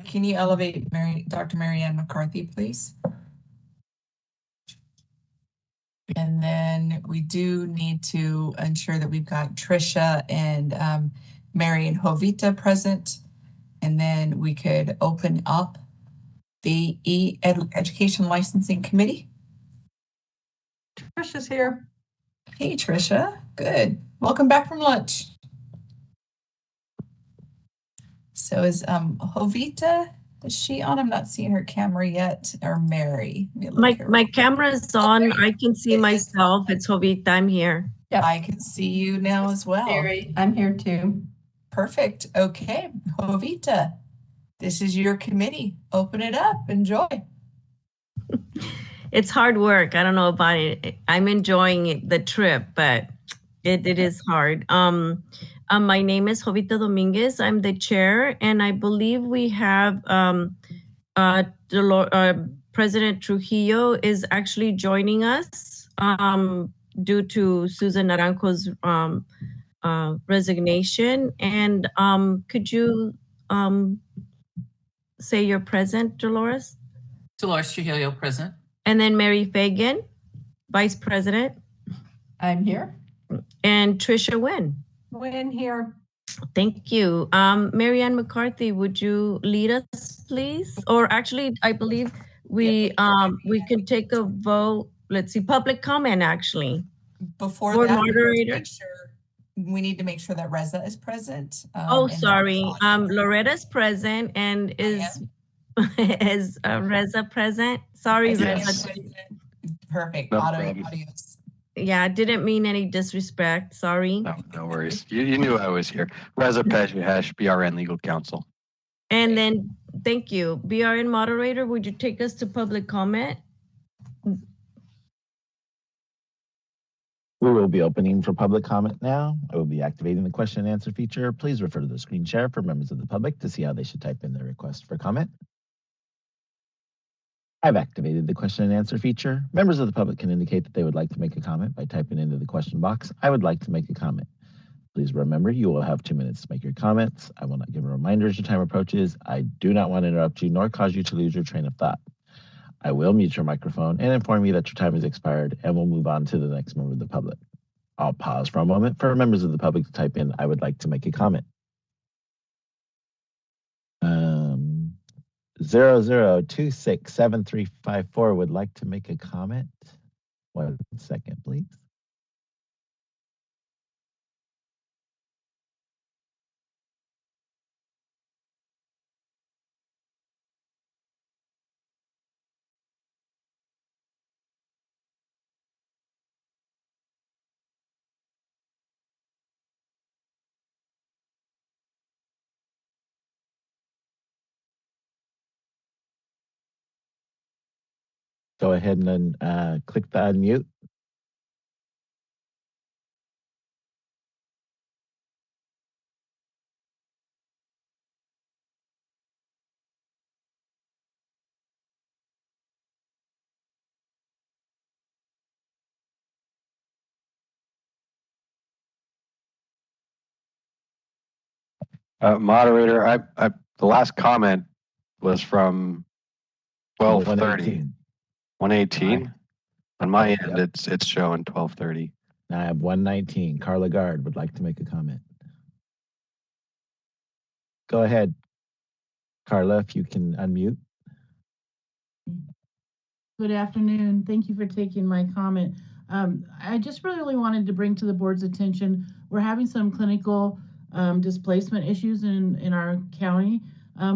can you elevate Dr. Marianne McCarthy, please? And then we do need to ensure that we've got Trisha and Mary and Jovita present. And then we could open up the Education Licensing Committee. Trisha's here. Hey, Trisha. Good. Welcome back from lunch. So is Jovita, is she on? I'm not seeing her camera yet. Or Mary. My camera is on. I can see myself. It's Jovita. I'm here. Yep. I can see you now as well. Mary, I'm here too. Perfect. Okay. Jovita, this is your committee. Open it up. Enjoy. It's hard work. I don't know about it. I'm enjoying the trip, but it is hard. My name is Jovita Dominguez. I'm the chair, and I believe we have President Trujillo is actually joining us due to Susan Naranjo's resignation. And could you say you're present, Dolores? Dolores Trujillo, present. And then Mary Fagan, Vice President. I'm here. And Trisha Nguyen. Nguyen here. Thank you. Marianne McCarthy, would you lead us, please? Or actually, I believe we can take a vote. Let's see, public comment, actually. Before that, moderator. We need to make sure that Reza is present. Sorry. Loretta's present, and is Reza present? Sorry, Reza. Perfect. No audience. Yeah, I didn't mean any disrespect. Sorry. No worries. You knew I was here. Reza Pejhash, BRN Legal Counsel. And then, thank you. BRN moderator, would you take us to public comment? We will be opening for public comment now. I will be activating the question and answer feature. Please refer to the screen share for members of the public to see how they should type in their request for comment. I've activated the question and answer feature. Members of the public can indicate that they would like to make a comment by typing into the question box, "I would like to make a comment." Please remember, you will have 2 minutes to make your comments. I will not give a reminder as your time approaches. I do not want to interrupt you nor cause you to lose your train of thought. I will mute your microphone and inform you that your time has expired, and we'll move on to the next member of the public. I'll pause for a moment for members of the public to type in, "I would like to make a comment." 00267354 would like to make a comment. 1 second, please. Go ahead and click the unmute. Moderator, the last comment was from 12:30. 118. On my end, it's showing 12:30. Now I have 119. Carla Gard would like to make a comment. Go ahead, Carla, if you can unmute. Good afternoon. Thank you for taking my comment. I just really wanted to bring to the board's attention, we're having some clinical displacement issues in our county.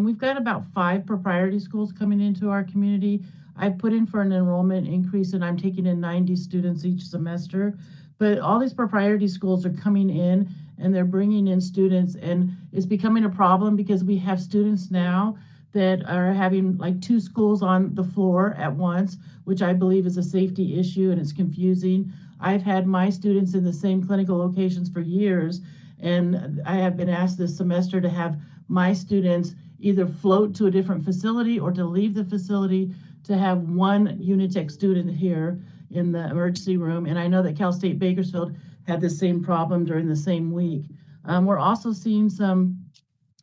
We've got about 5 proprietary schools coming into our community. I've put in for an enrollment increase, and I'm taking in 90 students each semester. But all these proprietary schools are coming in, and they're bringing in students, and it's becoming a problem because we have students now that are having like 2 schools on the floor at once, which I believe is a safety issue, and it's confusing. I've had my students in the same clinical locations for years, and I have been asked this semester to have my students either float to a different facility or to leave the facility to have one Unitech student here in the emergency room. And I know that Cal State Bakersfield had the same problem during the same week. We're also seeing some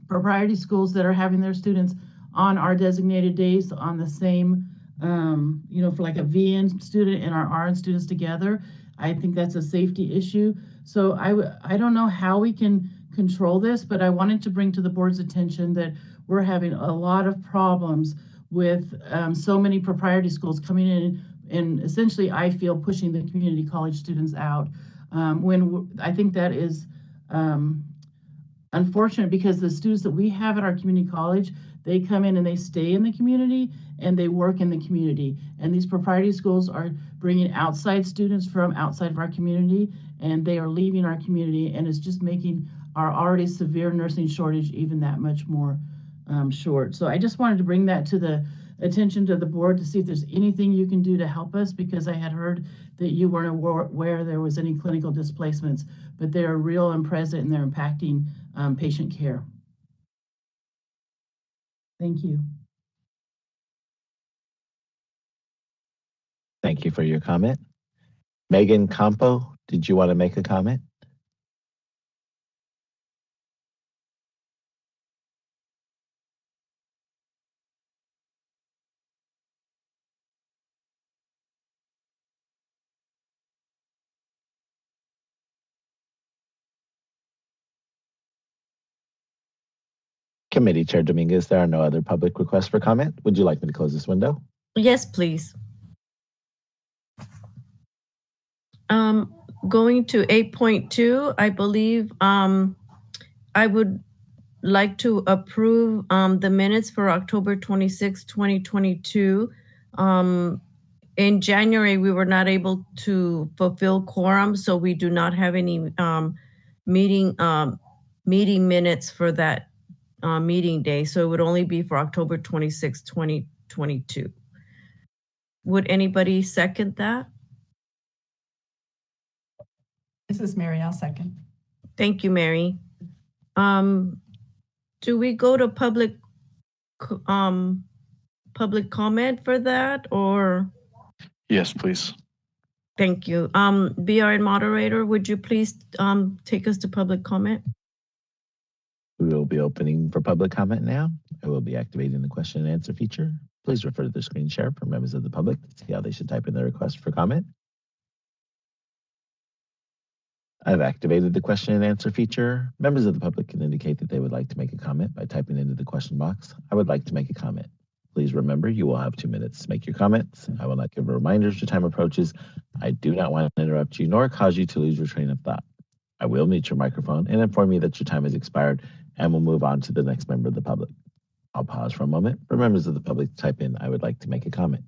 proprietary schools that are having their students on our designated days on the same, for like a VN student and our RN students together. I think that's a safety issue. So I don't know how we can control this, but I wanted to bring to the board's attention that we're having a lot of problems with so many proprietary schools coming in and essentially, I feel, pushing the community college students out. I think that is unfortunate, because the students that we have at our community college, they come in and they stay in the community and they work in the community. And these proprietary schools are bringing outside students from outside of our community, and they are leaving our community, and it's just making our already severe nursing shortage even that much more short. So I just wanted to bring that to the attention to the board to see if there's anything you can do to help us, because I had heard that you weren't aware there was any clinical displacements, but they are real and present, and they're impacting patient care. Thank you. Thank you for your comment. Megan Campo, did you want to make a comment? Committee Chair Dominguez, there are no other public requests for comment. Would you like me to close this window? Yes, please. Going to 8.2, I believe I would like to approve the minutes for October 26, 2022. In January, we were not able to fulfill quorum, so we do not have any meeting minutes for that meeting day. So it would only be for October 26, 2022. Would anybody second that? This is Mary. I'll second. Thank you, Mary. Do we go to public comment for that, or? Yes, please. Thank you. BRN moderator, would you please take us to public comment? We will be opening for public comment now. I will be activating the question and answer feature. Please refer to the screen share for members of the public to see how they should type in their request for comment. I've activated the question and answer feature. Members of the public can indicate that they would like to make a comment by typing into the question box. I would like to make a comment. Please remember, you will have 2 minutes to make your comments. I will not give reminders as your time approaches. I do not want to interrupt you nor cause you to lose your train of thought. I will mute your microphone and inform you that your time has expired, and we'll move on to the next member of the public. I'll pause for a moment for members of the public to type in, I would like to make a comment.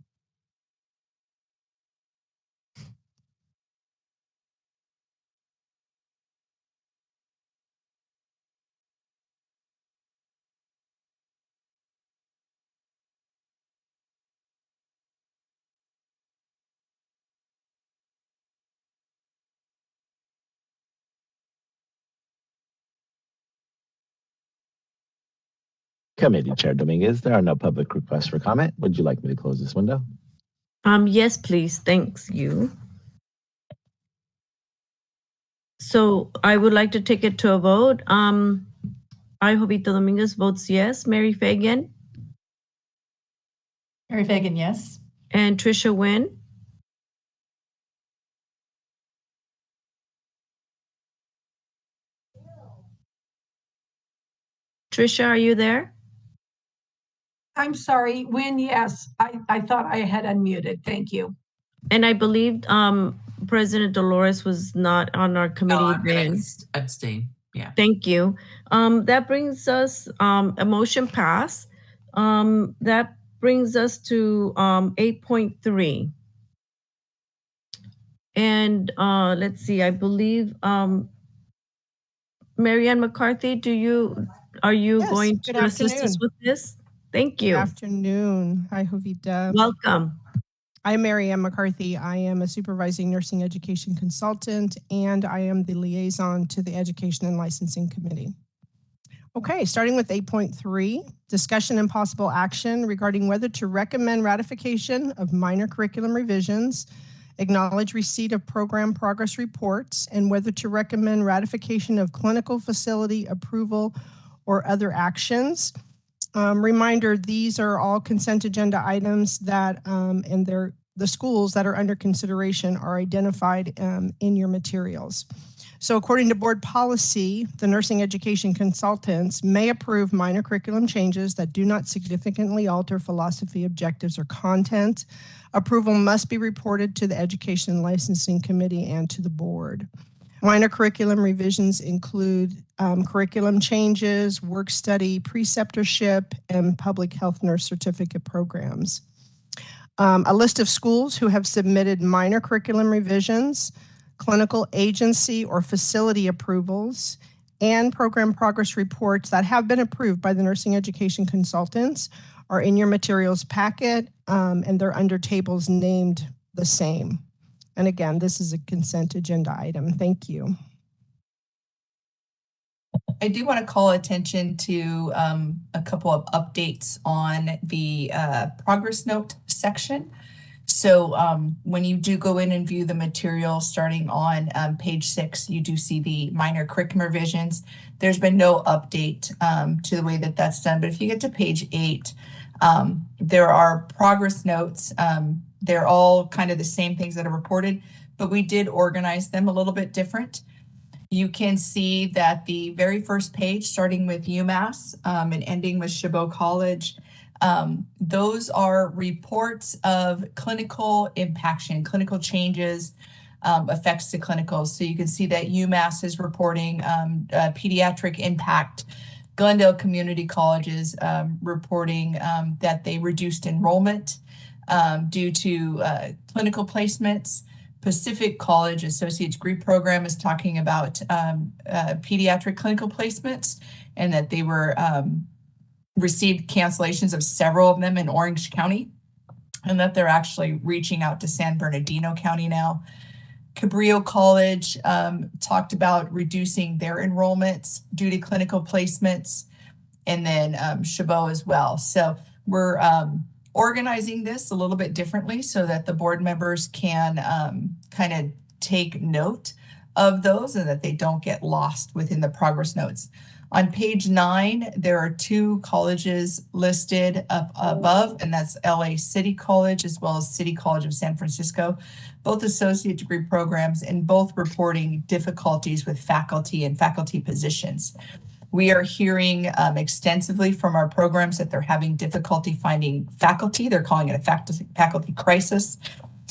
Committee Chair Dominguez, there are no public requests for comment. Would you like me to close this window? Yes, please. Thanks you. So I would like to take it to a vote. I, Jovita Dominguez, votes yes. Mary Fagan Mary Fagan, yes. and Trisha Wynn. Trisha, are you there? I'm sorry, Wynn, yes. I thought I had unmuted. Thank you. And I believe President Dolores was not on our committee. No, I'm then. going to abstain. Yeah. Thank you. That brings us a motion pass. That brings us to 8.3. And let's see, I believe Mary Ann McCarthy, are you Yes, going to assist us with this? Thank you. Good afternoon. Hi, Jovita. Welcome. I'm Mary Ann McCarthy. I am a supervising nursing education consultant, and I am the liaison to the Education and Licensing Committee. Okay, starting with 8.3, discussion and possible action regarding whether to recommend ratification of minor curriculum revisions, acknowledge receipt of program progress reports, and whether to recommend ratification of clinical facility approval or other actions. Reminder, these are all consent agenda items that, and the schools that are under consideration are identified in your materials. So according to board policy, the nursing education consultants may approve minor curriculum changes that do not significantly alter philosophy, objectives, or content. Approval must be reported to the Education and Licensing Committee and to the board. Minor curriculum revisions include curriculum changes, work study, preceptorship, and public health nurse certificate programs. A list of schools who have submitted minor curriculum revisions, clinical agency or facility approvals, and program progress reports that have been approved by the nursing education consultants are in your materials packet, and they're under tables named the same. And again, this is a consent agenda item. Thank you. I do want to call attention to a couple of updates on the progress note section. So when you do go in and view the material starting on page 6, you do see the minor curriculum revisions. There's been no update to the way that that's done. But if you get to page 8, there are progress notes. They're all kind of the same things that are reported, but we did organize them a little bit different. You can see that the very first page, starting with UMass and ending with Chabot College, those are reports of clinical impaction, clinical changes, effects to clinicals. So you can see that UMass is reporting pediatric impact. Glendale Community College is reporting that they reduced enrollment due to clinical placements. Pacific College Associate Degree Program is talking about pediatric clinical placements and that they were received cancellations of several of them in Orange County and that they're actually reaching out to San Bernardino County now. Cabrillo College talked about reducing their enrollments due to clinical placements, and then Chabot as well. So we're organizing this a little bit differently so that the board members can kind of take note of those and that they don't get lost within the progress notes. On page 9, there are 2 colleges listed up above, and that's LA City College as well as City College of San Francisco, both associate degree programs and both reporting difficulties with faculty and faculty positions. We are hearing extensively from our programs that they're having difficulty finding faculty. They're calling it a faculty crisis.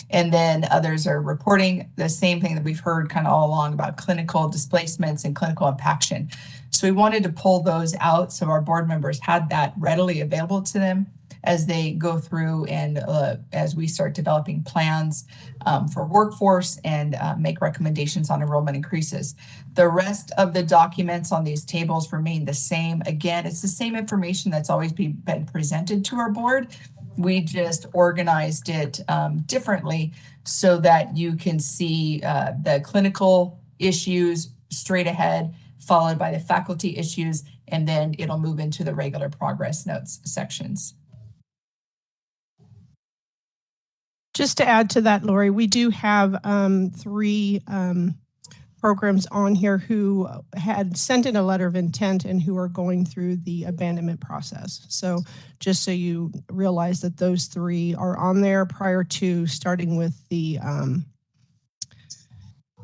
And then others are reporting the same thing that we've heard kind of all along about clinical displacements and clinical impaction. So we wanted to pull those out so our board members had that readily available to them as they go through and as we start developing plans for workforce and make recommendations on enrollment increases. The rest of the documents on these tables remain the same. Again, it's the same information that's always been presented to our board. We just organized it differently so that you can see the clinical issues straight ahead, followed by the faculty issues, and then it'll move into the regular progress notes sections. Just to add to that, Lori, we do have 3 programs on here who had sent in a letter of intent and who are going through the abandonment process. So just so you realize that those 3 are on there prior to starting with the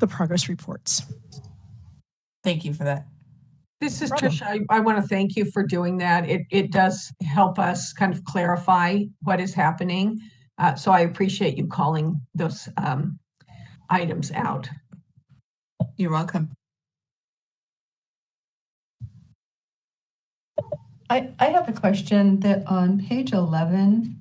progress reports. Thank you for that. This is Tricia. I want to thank you for doing that. It does help us kind of clarify what is happening. So I appreciate you calling those items out. You're welcome. I have a question that on page 11,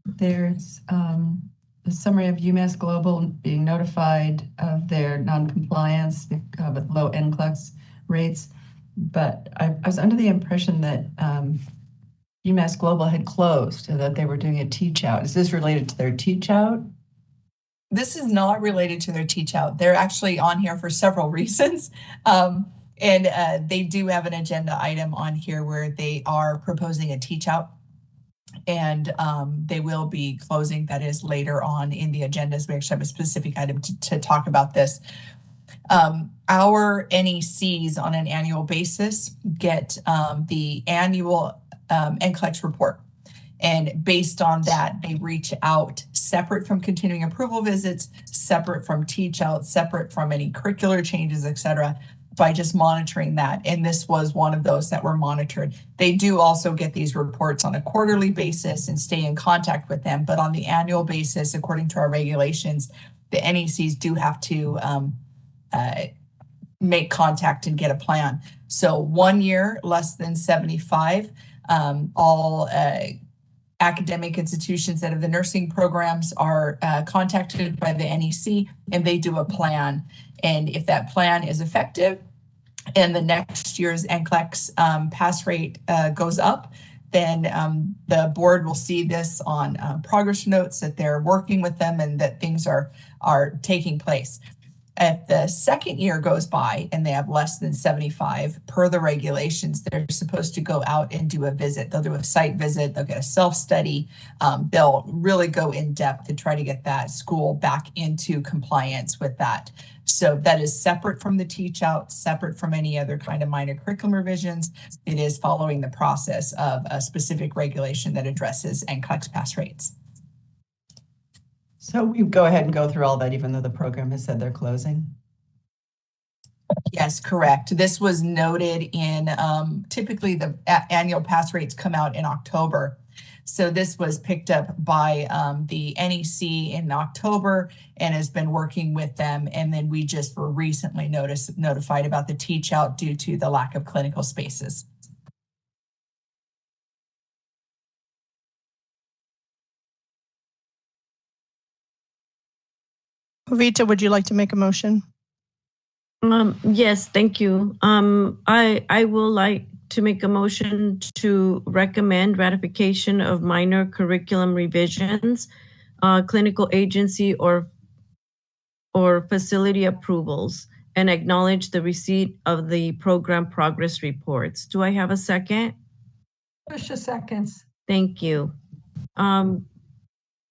there's a summary of UMass Global being notified of their non-compliance with low NCLEX rates. But I was under the impression that UMass Global had closed and that they were doing a teach out. Is this related to their teach out? This is not related to their teach out. They're actually on here for several reasons. And they do have an agenda item on here where they are proposing a teach out. And they will be closing, that is later on in the agendas. We actually have a specific item to talk about this. Our NECs on an annual basis get the annual NCLEX report. And based on that, they reach out separate from continuing approval visits, separate from teach out, separate from any curricular changes, et cetera, by just monitoring that. And this was one of those that were monitored. They do also get these reports on a quarterly basis and stay in contact with them. But on the annual basis, according to our regulations, the NECs do have to make contact and get a plan. So 1 year, less than 75, all academic institutions that have the nursing programs are contacted by the NEC, and they do a plan. And if that plan is effective and the next year's NCLEX pass rate goes up, then the board will see this on progress notes that they're working with them and that things are taking place. If the second year goes by and they have less than 75 per the regulations, they're supposed to go out and do a visit. They'll do a site visit, they'll get a self-study. They'll really go in depth to try to get that school back into compliance with that. So that is separate from the teach out, separate from any other kind of minor curriculum revisions. It is following the process of a specific regulation that addresses NCLEX pass rates. So you go ahead and go through all that, even though the program has said they're closing? Yes, correct. This was noted in, typically the annual pass rates come out in October. So this was picked up by the NEC in October and has been working with them. And then we just were recently notified about the teach out due to the lack of clinical spaces. Jovita, would you like to make a motion? Yes, thank you. I will like to make a motion to recommend ratification of minor curriculum revisions, clinical agency or facility approvals, and acknowledge the receipt of the program progress reports. Do I have a second? Tricia seconds. Thank you.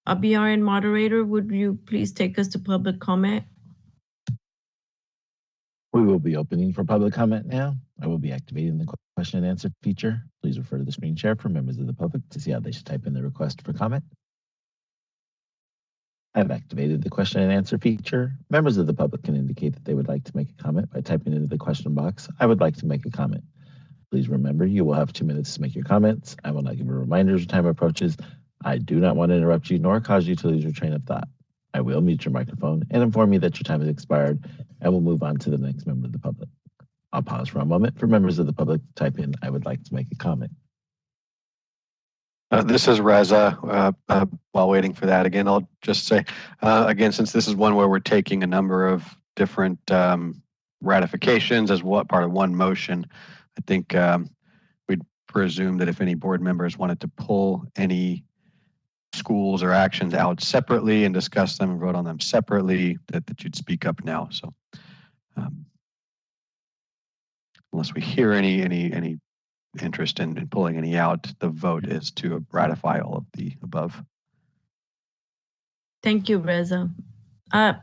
A BRN moderator, would you please take us to public comment? We will be opening for public comment now. I will be activating the question and answer feature. Please refer to the screen share for members of the public to see how they should type in the request for comment. I've activated the question and answer feature. Members of the public can indicate that they would like to make a comment by typing into the question box, "I would like to make a comment." Please remember, you will have 2 minutes to make your comments. I will not give a reminder as time approaches. I do not want to interrupt you nor cause you to lose your train of thought. I will mute your microphone and inform you that your time has expired, and we'll move on to the next member of the public. I'll pause for a moment for members of the public to type in, "I would like to make a comment." This is Reza. While waiting for that, again, I'll just say, again, since this is one where we're taking a number of different ratifications as part of one motion, I think we'd presume that if any board members wanted to pull any schools or actions out separately and discuss them and vote on them separately, that you'd speak up now. So unless we hear any interest in pulling any out, the vote is to ratify all of the above. Thank you, Reza. I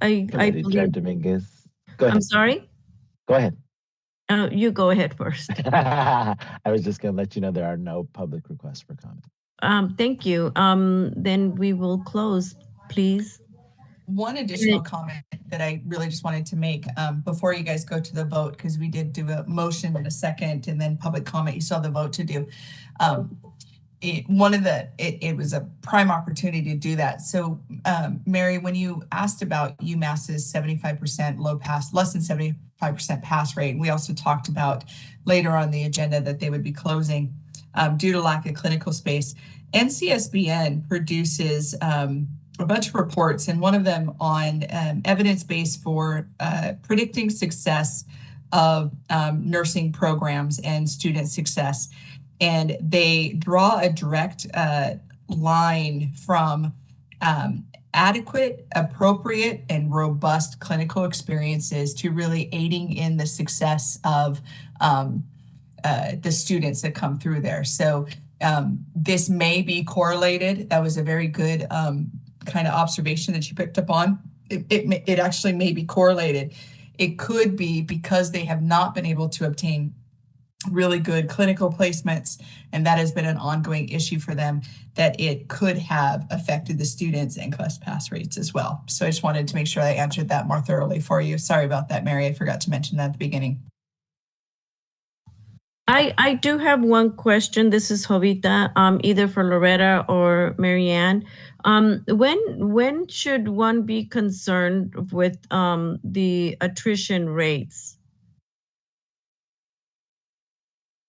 believe. Dominguez. Go ahead. I'm sorry? Go ahead. You go ahead first. I was just going to let you know there are no public requests for comment. Thank you. Then we will close, please. One additional comment that I really just wanted to make before you guys go to the vote, because we did do a motion in a second and then public comment. You saw the vote to do. It was a prime opportunity to do that. So, Mary, when you asked about UMass's 75% less than 75% pass rate, we also talked about later on the agenda that they would be closing due to lack of clinical space. NCSBN produces a bunch of reports, and one of them on evidence-based for predicting success of nursing programs and student success. And they draw a direct line from adequate, appropriate, and robust clinical experiences to really aiding in the success of the students that come through there. So this may be correlated. That was a very good kind of observation that you picked up on. It actually may be correlated. It could be because they have not been able to obtain really good clinical placements, and that has been an ongoing issue for them, that it could have affected the students and class pass rates as well. So I just wanted to make sure I answered that more thoroughly for you. Sorry about that, Mary. I forgot to mention that at the beginning. I do have one question. This is Jovita, either for Loretta or Marianne. When should one be concerned with the attrition rates?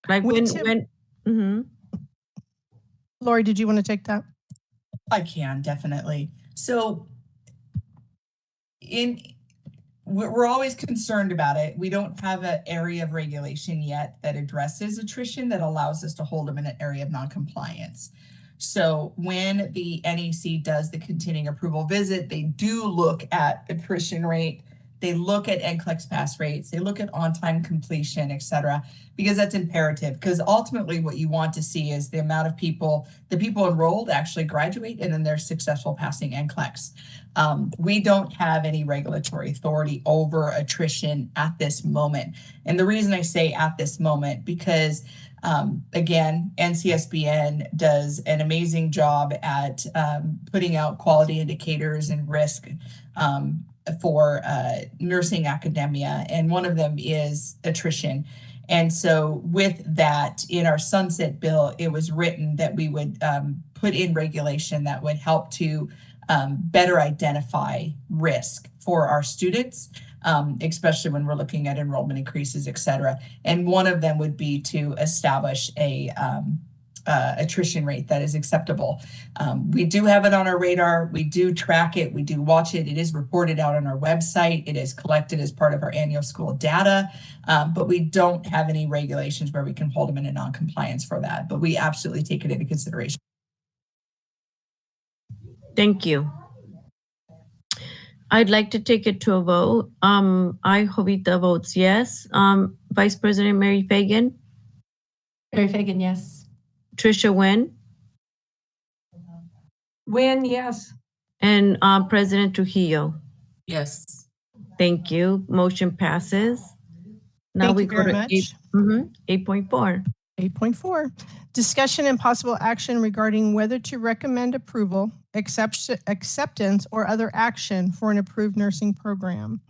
Like mhm. Lori, did you want to take that? I can, definitely. So we're always concerned about it. We don't have an area of regulation yet that addresses attrition that allows us to hold them in an area of noncompliance. So when the NEC does the continuing approval visit, they do look at attrition rate. They look at NCLEX pass rates. They look at on-time completion, et cetera, because that's imperative. Because ultimately what you want to see is the amount of people, the people enrolled actually graduate, and then they're successful passing NCLEX. We don't have any regulatory authority over attrition at this moment. And the reason I say at this moment, because again, NCSBN does an amazing job at putting out quality indicators and risk for nursing academia, and one of them is attrition. And so with that, in our sunset bill, it was written that we would put in regulation that would help to better identify risk for our students, especially when we're looking at enrollment increases, et cetera. And one of them would be to establish a attrition rate that is acceptable. We do have it on our radar. We do track it. We do watch it. It is reported out on our website. It is collected as part of our annual school data, but we don't have any regulations where we can hold them in a non-compliance for that. But we absolutely take it into consideration. Thank you. I'd like to take it to a vote. I, Jovita, votes yes. Vice President Mary Fagan? Mary Fagan, yes. Tricia Nguyen? Nguyen, yes. And President Trujillo? Yes. Thank you. Motion passes. Now Thank we you go very to much. 8.4. 8.4, discussion and possible action regarding whether to recommend approval, acceptance, or other action for an approved nursing program.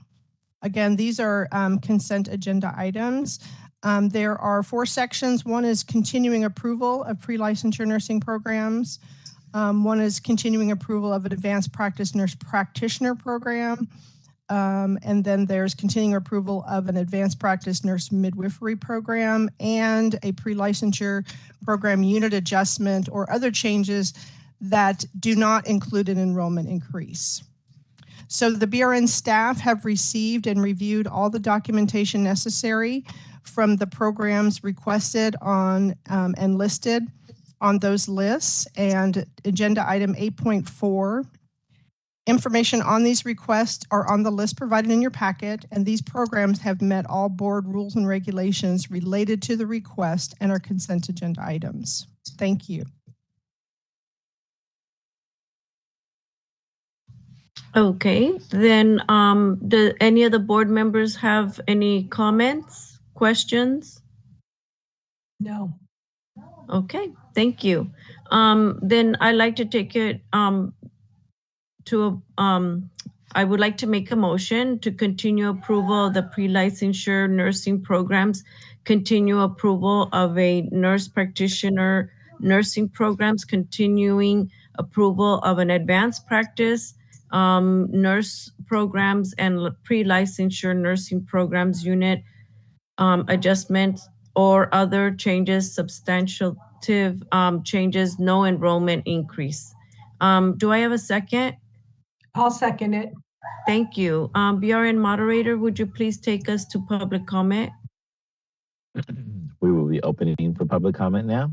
Again, these are consent agenda items. There are 4 sections. One is continuing approval of pre-licensure nursing programs. One is continuing approval of an advanced practice nurse practitioner program. And then there's continuing approval of an advanced practice nurse midwifery program and a pre-licensure program unit adjustment or other changes that do not include an enrollment increase. So the BRN staff have received and reviewed all the documentation necessary from the programs requested on and listed on those lists. And agenda item 8.4, information on these requests are on the list provided in your packet, and these programs have met all board rules and regulations related to the request and are consent agenda items. Thank you. Okay, then do any of the board members have any comments, questions? No. Okay, thank you. Then I'd like to take it I would like to make a motion to continue approval of the pre-licensure nursing programs, continue approval of a nurse practitioner nursing programs, continuing approval of an advanced practice nurse programs and pre-licensure nursing programs unit adjustments or other changes, substantive changes, no enrollment increase. Do I have a second? I'll second it. Thank you. BRN moderator, would you please take us to public comment? We will be opening for public comment now.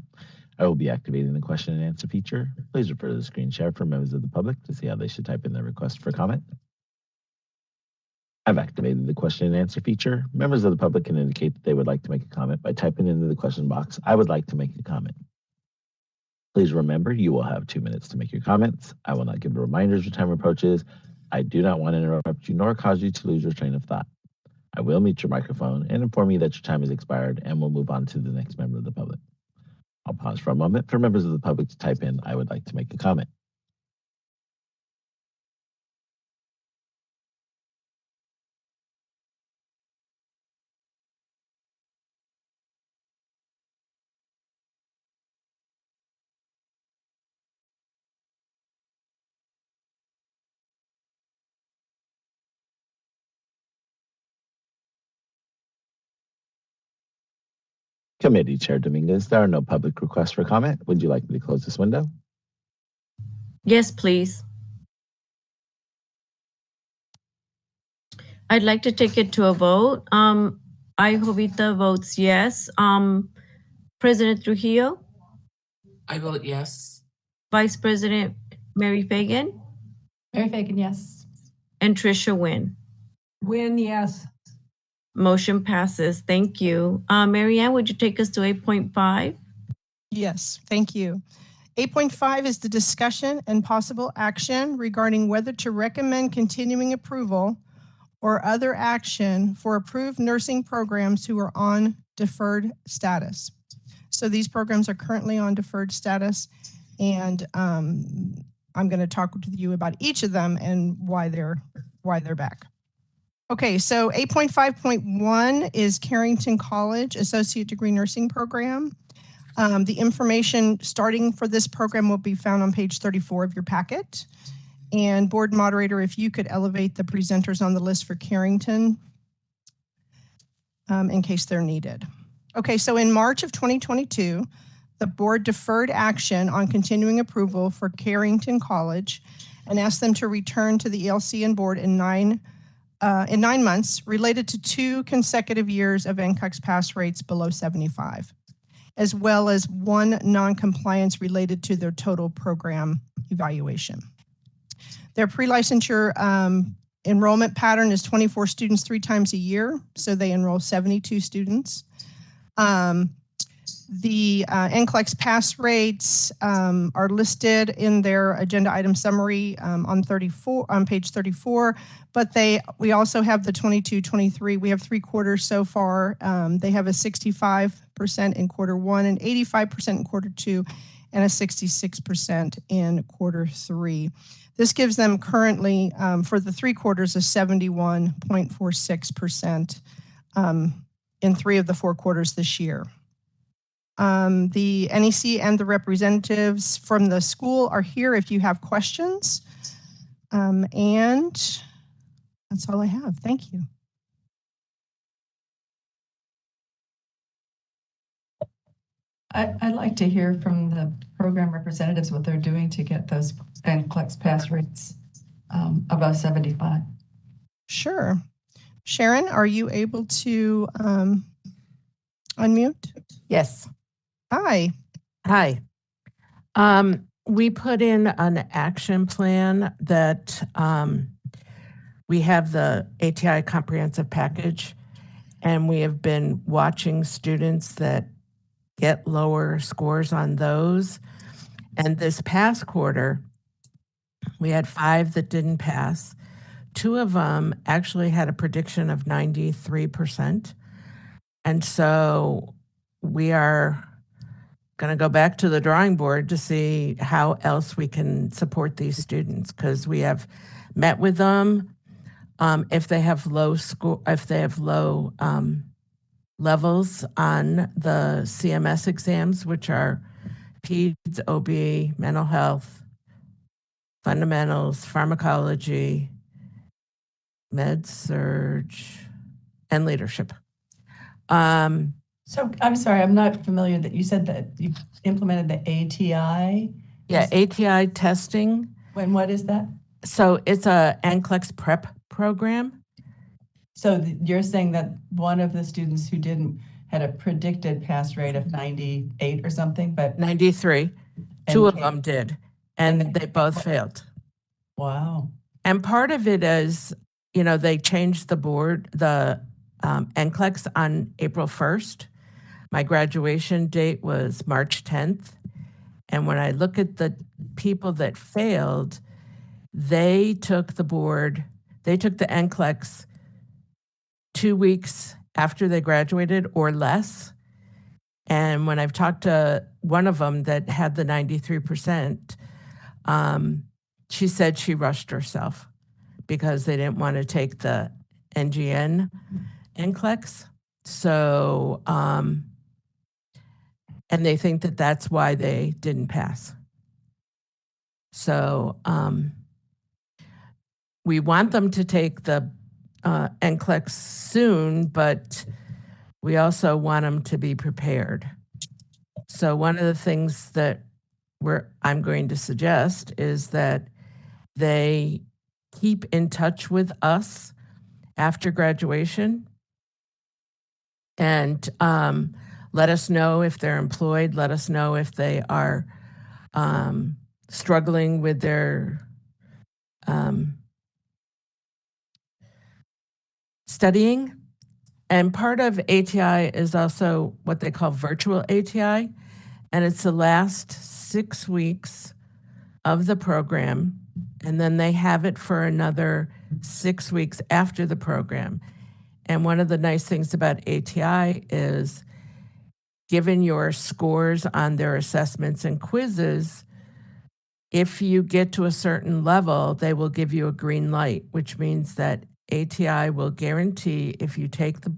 I will be activating the question and answer feature. Please refer to the screen share for members of the public to see how they should type in their request for comment. I've activated the question and answer feature. Members of the public can indicate that they would like to make a comment by typing into the question box, "I would like to make a comment." Please remember, you will have 2 minutes to make your comments. I will not give reminders as time approaches. I do not want to interrupt you nor cause you to lose your train of thought. I will mute your microphone and inform you that your time has expired, and we'll move on to the next member of the public. I'll pause for a moment for members of the public to type in, I would like to make a comment. Committee Chair Dominguez, there are no public requests for comment. Would you like me to close this window? Yes, please. I'd like to take it to a vote. I, Jovita, votes yes. President Trujillo, I vote yes. Vice President Mary Fagan, Mary Fagan, yes. and Tricia Nguyen. Win, yes. Motion passes. Thank you. Mary Ann, would you take us to 8.5? Yes, thank you. 8.5 is the discussion and possible action regarding whether to recommend continuing approval or other action for approved nursing programs who are on deferred status. So these programs are currently on deferred status, and I'm going to talk with you about each of them and why they're back. Okay, so 8.5.1 is Carrington College Associate Degree Nursing Program. The information starting for this program will be found on page 34 of your packet. And board moderator, if you could elevate the presenters on the list for Carrington in case they're needed. Okay, so in March of 2022, the board deferred action on continuing approval for Carrington College and asked them to return to the ELCN board in 9 months related to 2 consecutive years of NCLEX pass rates below 75, as well as 1 non-compliance related to their total program evaluation. Their pre-licensure enrollment pattern is 24 students 3 times a year, so they enroll 72 students. The NCLEX pass rates are listed in their agenda item summary on page 34, but we also have the 22-23. We have 3 quarters so far. They have a 65% in quarter 1 and 85% in quarter 2 and a 66% in quarter 3. This gives them currently for the 3 quarters a 71.46% in 3 of the 4 quarters this year. The NEC and the representatives from the school are here if you have questions. And that's all I have. Thank you. I'd like to hear from the program representatives what they're doing to get those NCLEX pass rates above 75. Sure. Sharon, are you able to unmute? Yes. Hi. Hi. We put in an action plan that we have the ATI comprehensive package, and we have been watching students that get lower scores on those. And this past quarter, we had 5 that didn't pass. 2 of them actually had a prediction of 93%. And so we are going to go back to the drawing board to see how else we can support these students, because we have met with them. If they have low levels on the CMS exams, which are PEDS, OB, mental health, fundamentals, pharmacology, med surge, and leadership. So I'm sorry, I'm not familiar that you said that you implemented the ATI. Yeah, ATI testing. And what is that? So it's a NCLEX prep program. So you're saying that one of the students who didn't had a predicted pass rate of 98 or something, but 93. 2 of them did, and they both failed. Wow. And part of it is, they changed the board, the NCLEX on April 1st. My graduation date was March 10th. And when I look at the people that failed, they took the NCLEX 2 weeks after they graduated or less. And when I've talked to one of them that had the 93%, she said she rushed herself because they didn't want to take the NGN NCLEX. So, and they think that that's why they didn't pass. So we want them to take the NCLEX soon, but we also want them to be prepared. So one of the things that I'm going to suggest is that they keep in touch with us after graduation and let us know if they're employed, let us know if they are struggling with their studying. And part of ATI is also what they call virtual ATI, and it's the last 6 weeks of the program, and then they have it for another 6 weeks after the program. And one of the nice things about ATI is, given your scores on their assessments and quizzes, if you get to a certain level, they will give you a green light, which means that ATI will guarantee if you take the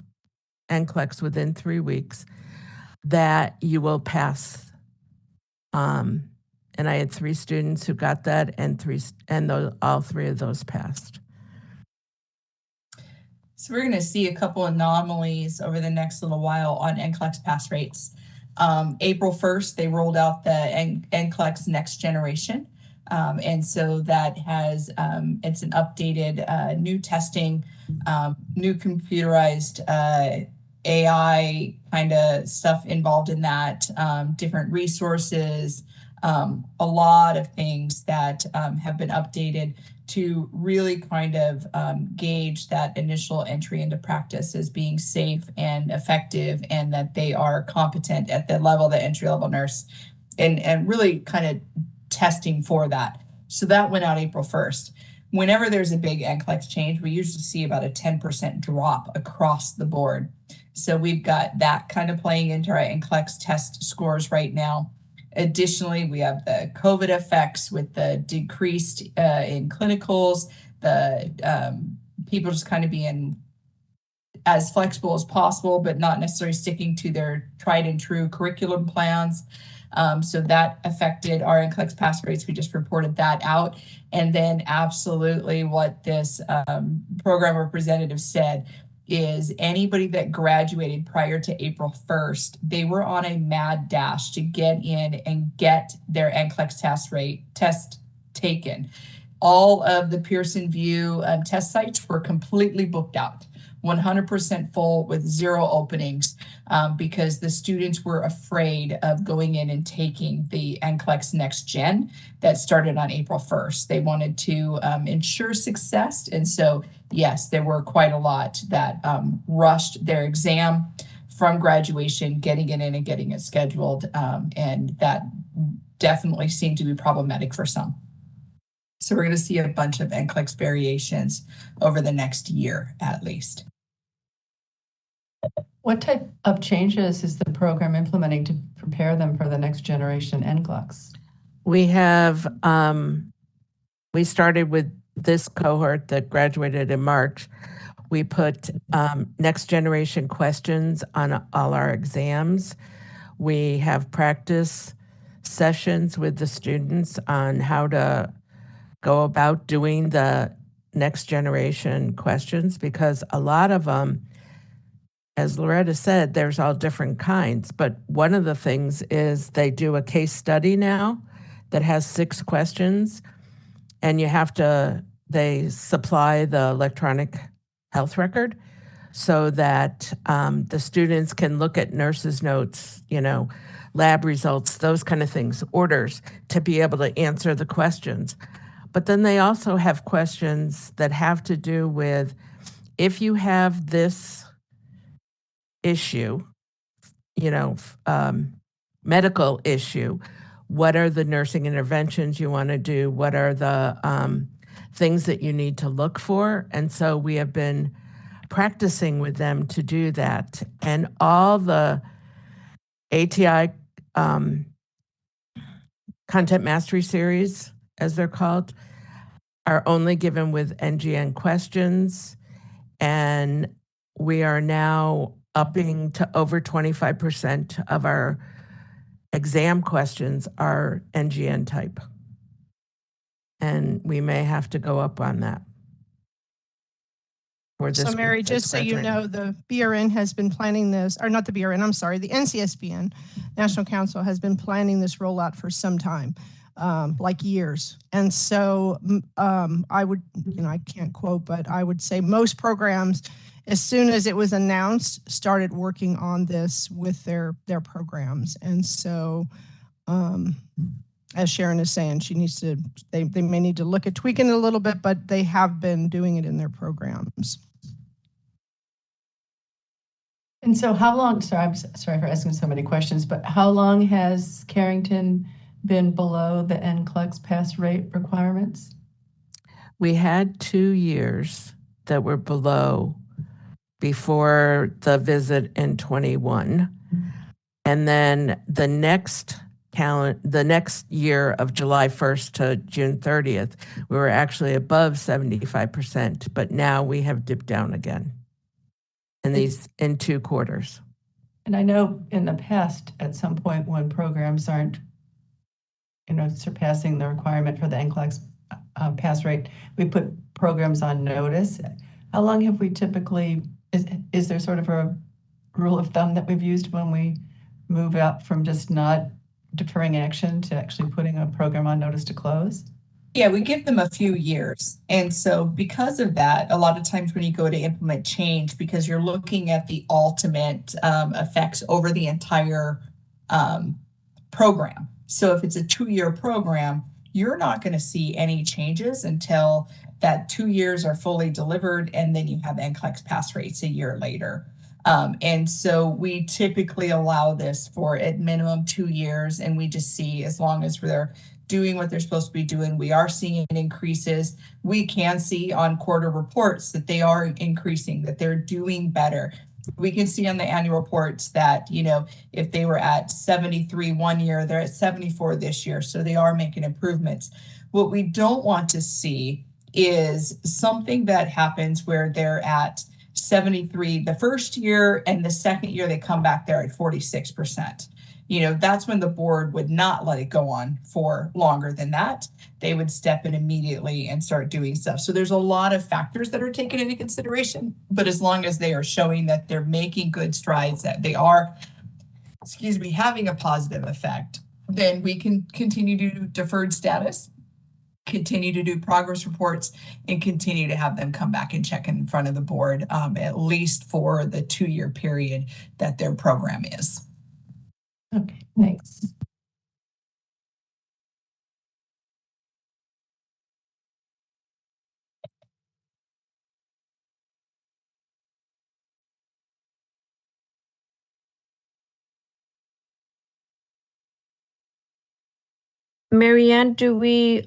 NCLEX within 3 weeks that you will pass. And I had 3 students who got that, and all 3 of those passed. So we're going to see a couple anomalies over the next little while on NCLEX pass rates. April 1st, they rolled out the NCLEX Next Generation. And so that has, it's an updated new testing, new computerized AI kind of stuff involved in that, different resources, a lot of things that have been updated to really kind of gauge that initial entry into practice as being safe and effective, and that they are competent at the level of the entry-level nurse, and really kind of testing for that. So that went out April 1st. Whenever there's a big NCLEX change, we usually see about a 10% drop across the board. So we've got that kind of playing into our NCLEX test scores right now. Additionally, we have the COVID effects with the decreased in clinicals, the people just kind of being as flexible as possible, but not necessarily sticking to their tried and true curriculum plans. So that affected our NCLEX pass rates. We just reported that out. And then absolutely what this program representative said is anybody that graduated prior to April 1st, they were on a mad dash to get in and get their NCLEX test taken. All of the Pearson VUE test sites were completely booked out, 100% full with 0 openings, because the students were afraid of going in and taking the NCLEX Next Gen that started on April 1st. They wanted to ensure success. And so, yes, there were quite a lot that rushed their exam from graduation, getting it in and getting it scheduled. And that definitely seemed to be problematic for some. So we're going to see a bunch of NCLEX variations over the next year, at least. What type of changes is the program implementing to prepare them for the next generation NCLEX? We have, we started with this cohort that graduated in March. We put next generation questions on all our exams. We have practice sessions with the students on how to go about doing the next generation questions, because a lot of them, as Loretta said, there's all different kinds. But one of the things is they do a case study now that has 6 questions, and they supply the electronic health record so that the students can look at nurses' notes, lab results, those kind of things, orders, to be able to answer the questions. But then they also have questions that have to do with, if you have this issue, medical issue, what are the nursing interventions you want to do? What are the things that you need to look for? And so we have been practicing with them to do that. And all the ATI content mastery series, as they're called, are only given with NGN questions. And we are now upping to over 25% of our exam questions are NGN type. And we may have to go up on that. For this So Mary, group just that's so you know, the BRN has been planning this, or not the BRN, I'm sorry, the NCSBN, National Council, has been planning this rollout for some time, like years. And so I would, I can't quote, but I would say most programs, as soon as it was announced, started working on this with their programs. And so, as Sharon is saying, they may need to look at tweaking it a little bit, but they have been doing it in their programs. And so how long, I'm sorry for asking so many questions, but how long has Carrington been below the NCLEX pass rate requirements? We had 2 years that were below before the visit in 21. And then the next year of July 1st to June 30th, we were actually above 75%, but now we have dipped down again in 2 quarters. And I know in the past, at some point when programs aren't, surpassing the requirement for the NCLEX pass rate, we put programs on notice. How long have we typically, is there sort of a rule of thumb that we've used when we move up from just not deferring action to actually putting a program on notice to close? Yeah, we give them a few years. And so because of that, a lot of times when you go to implement change, because you're looking at the ultimate effects over the entire program. So if it's a 2-year program, you're not going to see any changes until that 2 years are fully delivered, and then you have NCLEX pass rates a year later. And so we typically allow this for at minimum 2 years, and we just see as long as they're doing what they're supposed to be doing, we are seeing increases. We can see on quarter reports that they are increasing, that they're doing better. We can see on the annual reports that, if they were at 73 one year, they're at 74 this year. So they are making improvements. What we don't want to see is something that happens where they're at 73 the first year, and the second year they come back there at 46%. That's when the board would not let it go on for longer than that. They would step in immediately and start doing stuff. So there's a lot of factors that are taken into consideration, but as long as they are showing that they're making good strides, that they are, having a positive effect, then we can continue to do deferred status, continue to do progress reports, and continue to have them come back and check in front of the board, at least for the 2-year period that their program is. Okay, thanks. Marianne, do we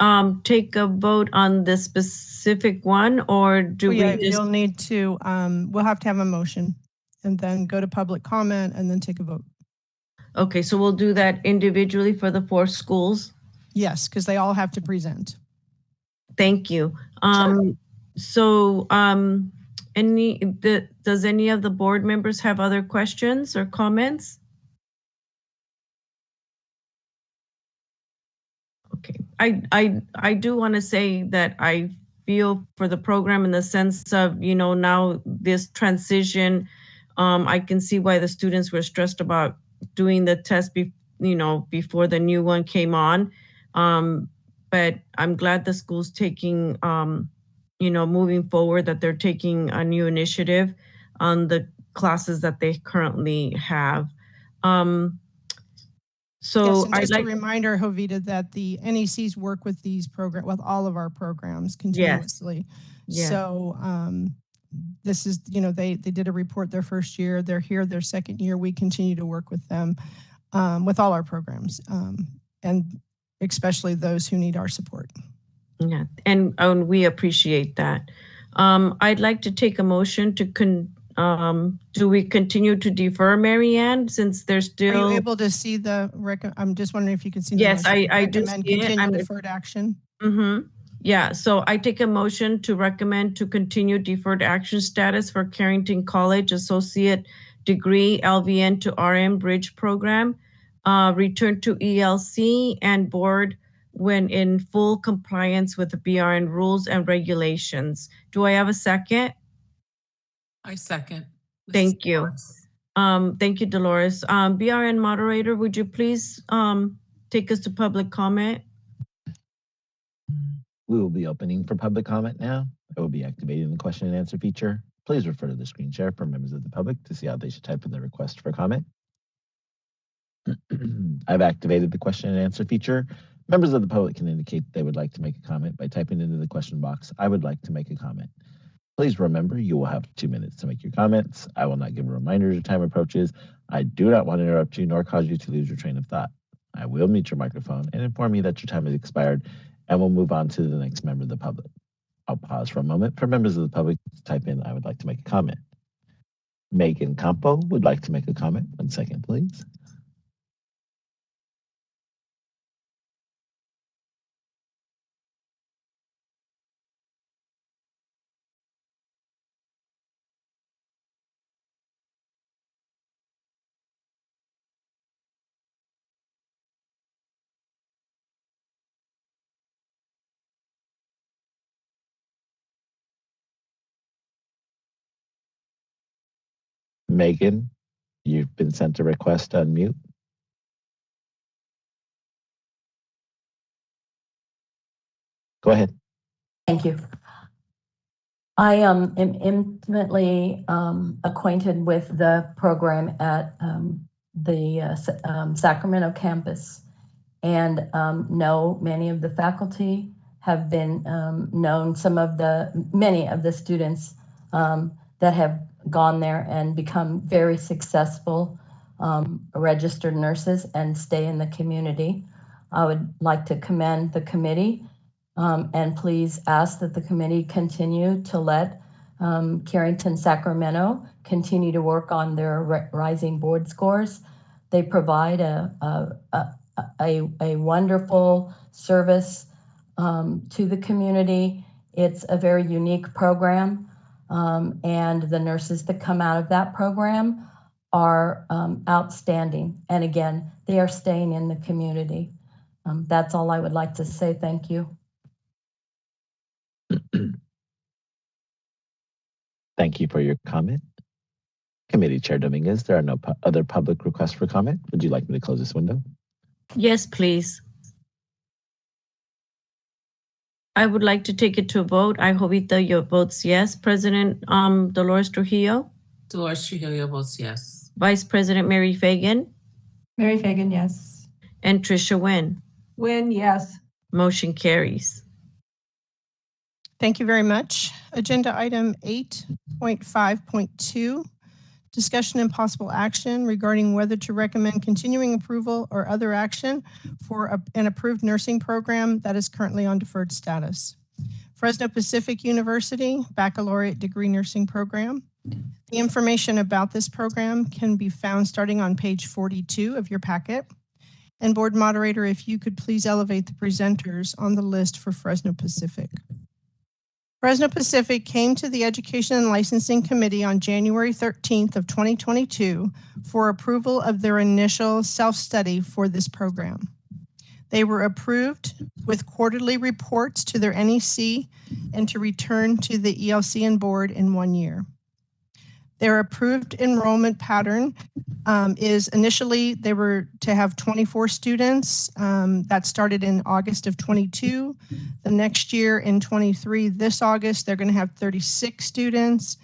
take a vote on this specific one, or do we just? You'll need to, we'll have to have a motion and then go to public comment and then take a vote. Okay, so we'll do that individually for the 4 schools? Yes, because they all have to present. Thank you. So does any of the board members have other questions or comments? Okay, I do want to say that I feel for the program in the sense of, now this transition, I can see why the students were stressed about doing the test, before the new one came on. But I'm glad the school's taking, moving forward, that they're taking a new initiative on the classes that they currently have. So yes, just a reminder, Jovita, that the NECs work with these with all of our programs continuously. Yes. So this is, they did a report their first year. They're here their second year. We continue to work with them, with all our programs, and especially those who need our support. Yeah, and we appreciate that. I'd like to take a motion to do we continue to defer, Mary Ann, since there's Are still? you able to see the I'm just wondering if you can see. Yes, the motion. I do Recommend see it. continue deferred action. Mm-hmm. Yeah, so I take a motion to recommend to continue deferred action status for Carrington College Associate Degree LVN to RN Bridge Program, return to ELC and board when in full compliance with the BRN rules and regulations. Do I have a second? I second. Thank you. Thank you, Dolores. BRN moderator, would you please take us to public comment? We will be opening for public comment now. I will be activating the question and answer feature. Please refer to the screen share for members of the public to see how they should type in their request for comment. I've activated the question and answer feature. Members of the public can indicate they would like to make a comment by typing into the question box, "I would like to make a comment." Please remember, you will have 2 minutes to make your comments. I will not give a reminder as your time approaches. I do not want to interrupt you nor cause you to lose your train of thought. I will mute your microphone and inform you that your time has expired, and we'll move on to the next member of the public. I'll pause for a moment for members of the public to type in, "I would like to make a comment." Megan Campo would like to make a comment. 1 second, please. Megan, you've been sent a request to unmute. Go ahead. Thank you. I am intimately acquainted with the program at the Sacramento campus, and know many of the faculty, have been known many of the students that have gone there and become very successful registered nurses and stay in the community. I would like to commend the committee and please ask that the committee continue to let Carrington Sacramento continue to work on their rising board scores. They provide a wonderful service to the community. It's a very unique program, and the nurses that come out of that program are outstanding. And again, they are staying in the community. That's all I would like to say. Thank you. Thank you for your comment. Committee Chair Dominguez, there are no other public requests for comment. Would you like me to close this window? Yes, please. I would like to take it to a vote. I Jovita, your votes yes. President Dolores Trujillo. Dolores Trujillo votes yes. Vice President Mary Fagan. Mary Fagan, yes. And Tricia Nguyen. Nguyen, yes. Motion carries. Thank you very much. Agenda item 8.5.2, discussion and possible action regarding whether to recommend continuing approval or other action for an approved nursing program that is currently on deferred status. Fresno Pacific University Baccalaureate Degree Nursing Program. The information about this program can be found starting on page 42 of your packet. And board moderator, if you could please elevate the presenters on the list for Fresno Pacific. Fresno Pacific came to the Education and Licensing Committee on January 13th of 2022 for approval of their initial self-study for this program. They were approved with quarterly reports to their NEC and to return to the ELC and board in 1 year. Their approved enrollment pattern is initially they were to have 24 students. That started in August of 22. The next year in 23, this August, they're going to have 36 students.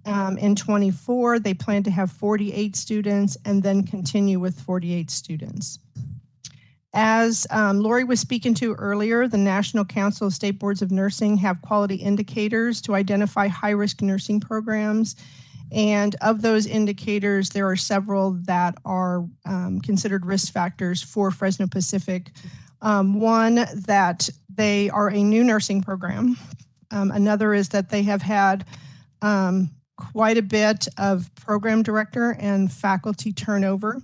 In 24, they plan to have 48 students and then continue with 48 students. As Lori was speaking to earlier, the National Council of State Boards of Nursing have quality indicators to identify high-risk nursing programs. And of those indicators, there are several that are considered risk factors for Fresno Pacific. One, that they are a new nursing program. Another is that they have had quite a bit of program director and faculty turnover,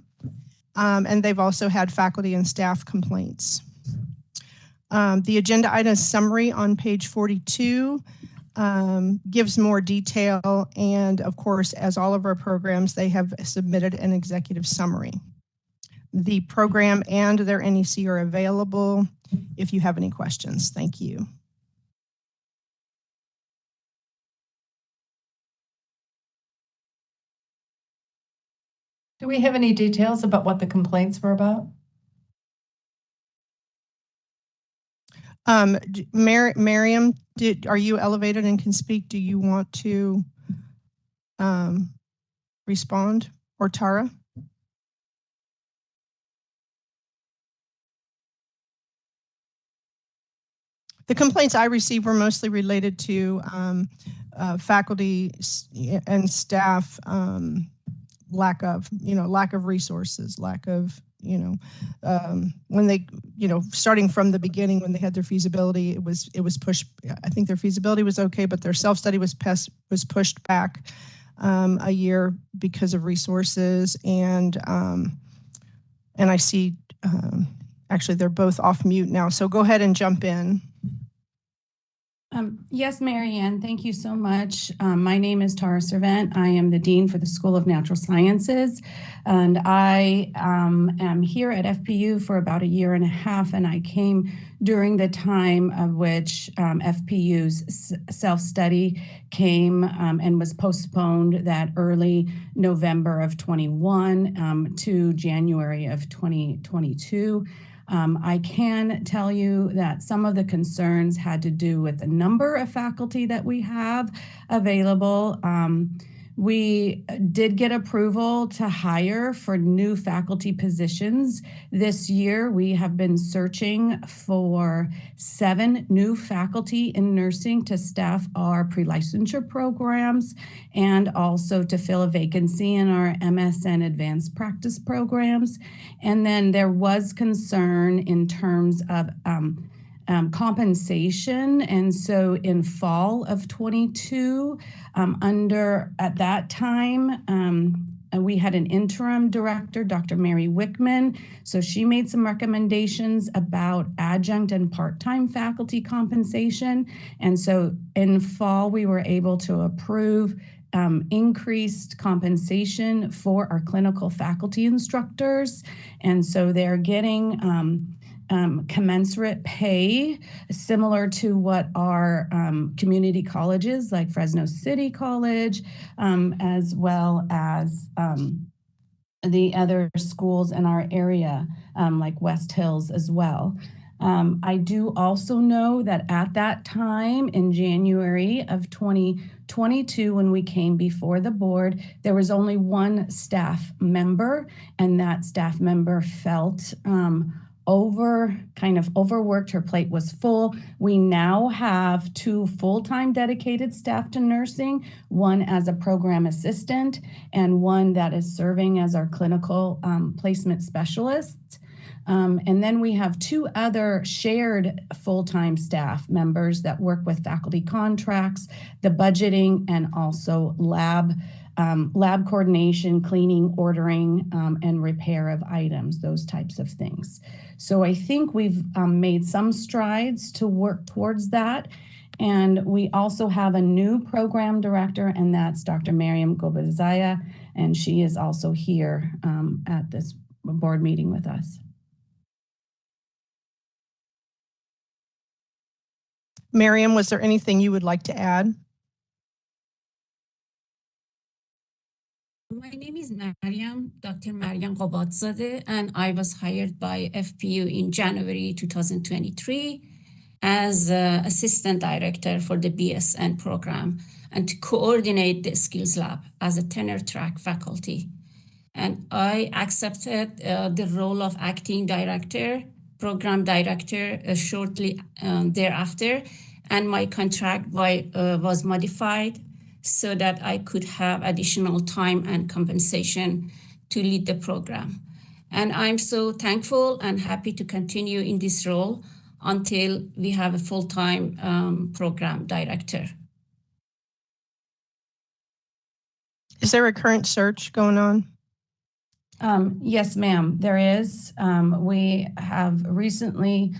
and they've also had faculty and staff complaints. The agenda item summary on page 42 gives more detail, and of course, as all of our programs, they have submitted an executive summary. The program and their NEC are available if you have any questions. Thank you. Do we have any details about what the complaints were about? Miriam, are you elevated and can speak? Do you want to respond, or Tara? The complaints I received were mostly related to faculty and staff lack of resources, lack of, when they, starting from the beginning when they had their feasibility, it was pushed. I think their feasibility was okay, but their self-study was pushed back a year because of resources. And I see, actually, they're both off mute now. So go ahead and jump in. Yes, Mary Ann, thank you so much. My name is Tara Servant. I am the Dean for the School of Natural Sciences, and I am here at FPU for about 1.5 years, and I came during the time of which FPU's self-study came and was postponed that early November of 21 to January of 2022. I can tell you that some of the concerns had to do with the number of faculty that we have available. We did get approval to hire for new faculty positions. This year, we have been searching for 7 new faculty in nursing to staff our pre-licensure programs and also to fill a vacancy in our MSN advanced practice programs. And then there was concern in terms of compensation. And so in fall of 22, at that time, we had an interim director, Dr. Mary Wickman. So she made some recommendations about adjunct and part-time faculty compensation. And so in fall, we were able to approve increased compensation for our clinical faculty instructors. And so they're getting commensurate pay similar to what our community colleges like Fresno City College, as well as the other schools in our area, like West Hills as well. I do also know that at that time in January of 2022, when we came before the board, there was only one staff member, and that staff member felt overworked. Her plate was full. We now have 2 full-time dedicated staff to nursing, one as a program assistant and one that is serving as our clinical placement specialist. And then we have 2 other shared full-time staff members that work with faculty contracts, the budgeting, and also lab coordination, cleaning, ordering, and repair of items, those types of things. So I think we've made some strides to work towards that. And we also have a new program director, and that's Dr. Miriam Gobazaya, and she is also here at this board meeting with us. Miriam, was there anything you would like to add? My name is Mariam, Dr. Mariam Qobatzadeh, and I was hired by FPU in January 2023 as Assistant Director for the BSN program and to coordinate the Skills Lab as a tenure track faculty. And I accepted the role of Acting Director, Program Director shortly thereafter, and my contract was modified so that I could have additional time and compensation to lead the program. And I'm so thankful and happy to continue in this role. until we have a full-time program director. Is there a current search going on? Yes, ma'am, there is. We have recently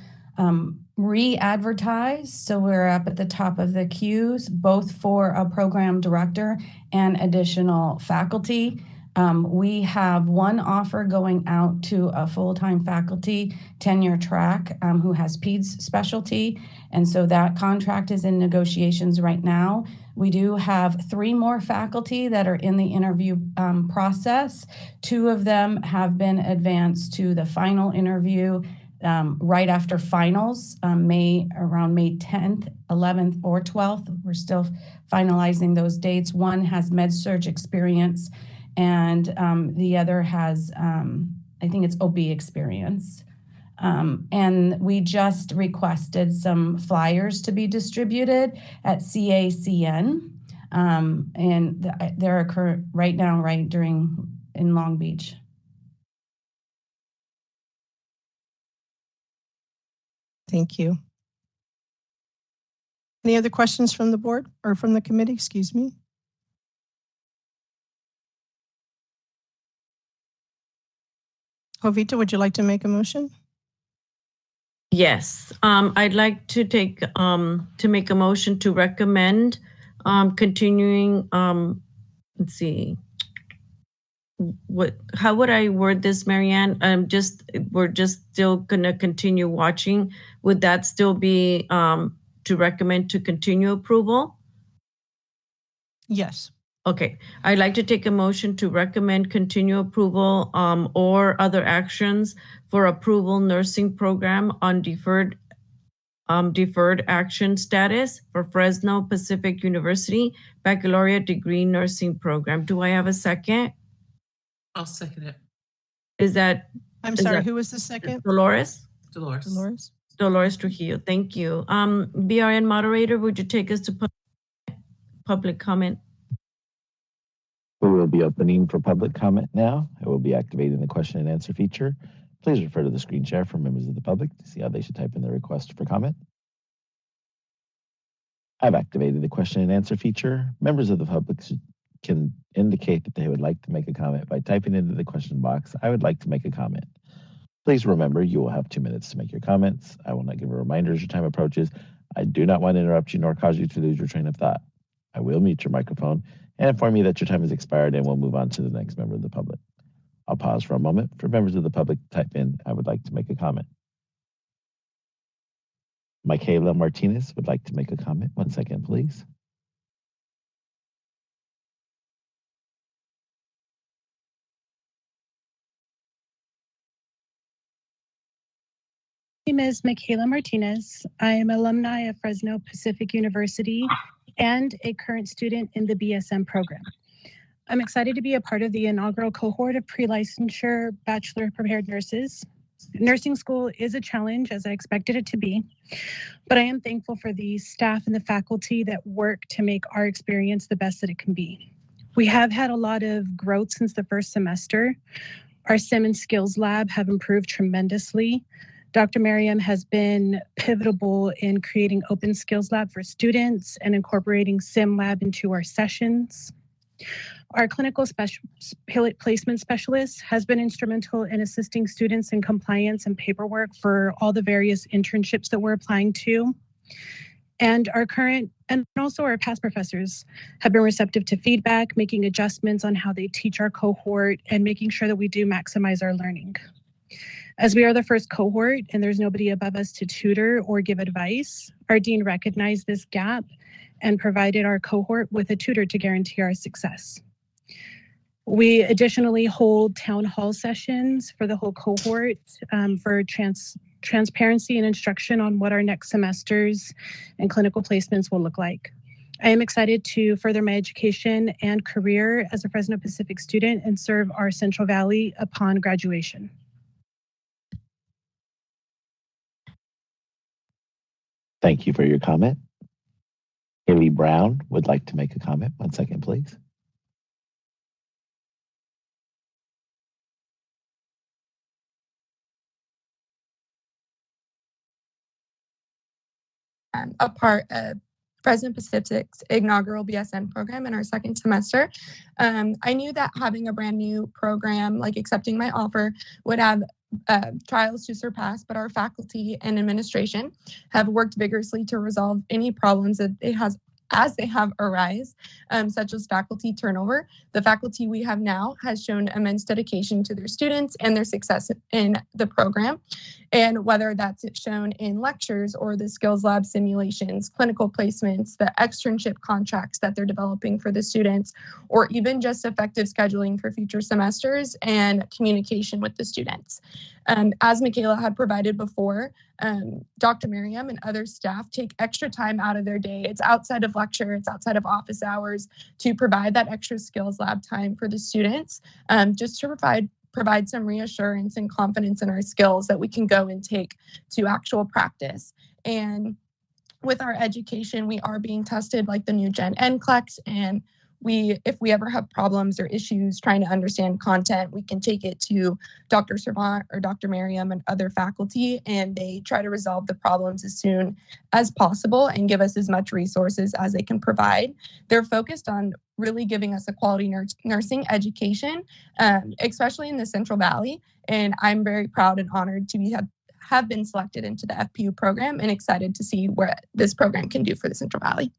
re-advertised, so we're up at the top of the queues, both for a program director and additional faculty. We have one offer going out to a full-time faculty tenure track who has PEDS specialty, and so that contract is in negotiations right now. We do have 3 more faculty that are in the interview process. 2 of them have been advanced to the final interview right after finals, around May 10th, 11th, or 12th. We're still finalizing those dates. One has med-surg experience, and the other has, I think it's OB experience. And we just requested some flyers to be distributed at CACN. And they're occurring right now, in Long Beach. Thank you. Any other questions from the board or from the committee? Excuse me. Jovita, would you like to make a motion? Yes, I'd like to make a motion to recommend continuing, let's see, how would I word this, Marianne? We're just still gonna continue watching. Would that still be to recommend to continue approval? Yes. Okay, I'd like to take a motion to recommend continue approval or other actions for approval nursing program on deferred action status for Fresno Pacific University Baccalaureate Degree Nursing Program. Do I have a second? I'll second it. Is that? I'm sorry, who was the second? Dolores? Dolores. Dolores Trujillo, thank you. BRN moderator, would you take us to public comment? We will be opening for public comment now. I will be activating the question and answer feature. Please refer to the screen share for members of the public to see how they should type in their request for comment. I've activated the question and answer feature. Members of the public can indicate that they would like to make a comment by typing into the question box, "I would like to make a comment." Please remember, you will have 2 minutes to make your comments. I will not give a reminder as your time approaches. I do not want to interrupt you nor cause you to lose your train of thought. I will mute your microphone and inform you that your time has expired, and we'll move on to the next member of the public. I'll pause for a moment for members of the public to type in, "I would like to make a comment." Michaela Martinez would like to make a comment. 1 second, please. My name is Michaela Martinez. I am alumni of Fresno Pacific University and a current student in the BSN program. I'm excited to be a part of the inaugural cohort of pre-licensure bachelor prepared nurses. Nursing school is a challenge, as I expected it to be, but I am thankful for the staff and the faculty that work to make our experience the best that it can be. We have had a lot of growth since the first semester. Our SIM and Skills Lab have improved tremendously. Dr. Mariam has been pivotal in creating Open Skills Lab for students and incorporating SIM Lab into our sessions. Our clinical placement specialist has been instrumental in assisting students in compliance and paperwork for all the various internships that we're applying to. And our current and also our past professors have been receptive to feedback, making adjustments on how they teach our cohort and making sure that we do maximize our learning. As we are the first cohort and there's nobody above us to tutor or give advice, our dean recognized this gap and provided our cohort with a tutor to guarantee our success. We additionally hold town hall sessions for the whole cohort for transparency and instruction on what our next semesters and clinical placements will look like. I am excited to further my education and career as a Fresno Pacific student and serve our Central Valley upon graduation. Thank you for your comment. Haley Brown would like to make a comment. 1 second, please. a part of Fresno Pacific's inaugural BSN program in our second semester. I knew that having a brand new program, like accepting my offer, would have trials to surpass, but our faculty and administration have worked vigorously to resolve any problems that as they have arise, such as faculty turnover. The faculty we have now has shown immense dedication to their students and their success in the program. And whether that's shown in lectures or the skills lab simulations, clinical placements, the externship contracts that they're developing for the students, or even just effective scheduling for future semesters and communication with the students. As Michaela had provided before, Dr. Miriam and other staff take extra time out of their day. It's outside of lecture, it's outside of office hours to provide that extra skills lab time for the students, just to provide some reassurance and confidence in our skills that we can go and take to actual practice. And with our education, we are being tested like the new Gen NCLEX, and if we ever have problems or issues trying to understand content, we can take it to Dr. Servant or Dr. Miriam and other faculty, and they try to resolve the problems as soon as possible and give us as much resources as they can provide. They're focused on really giving us a quality nursing education, especially in the Central Valley. And I'm very proud and honored to have been selected into the FPU program and excited to see what this program can do for the Central Valley.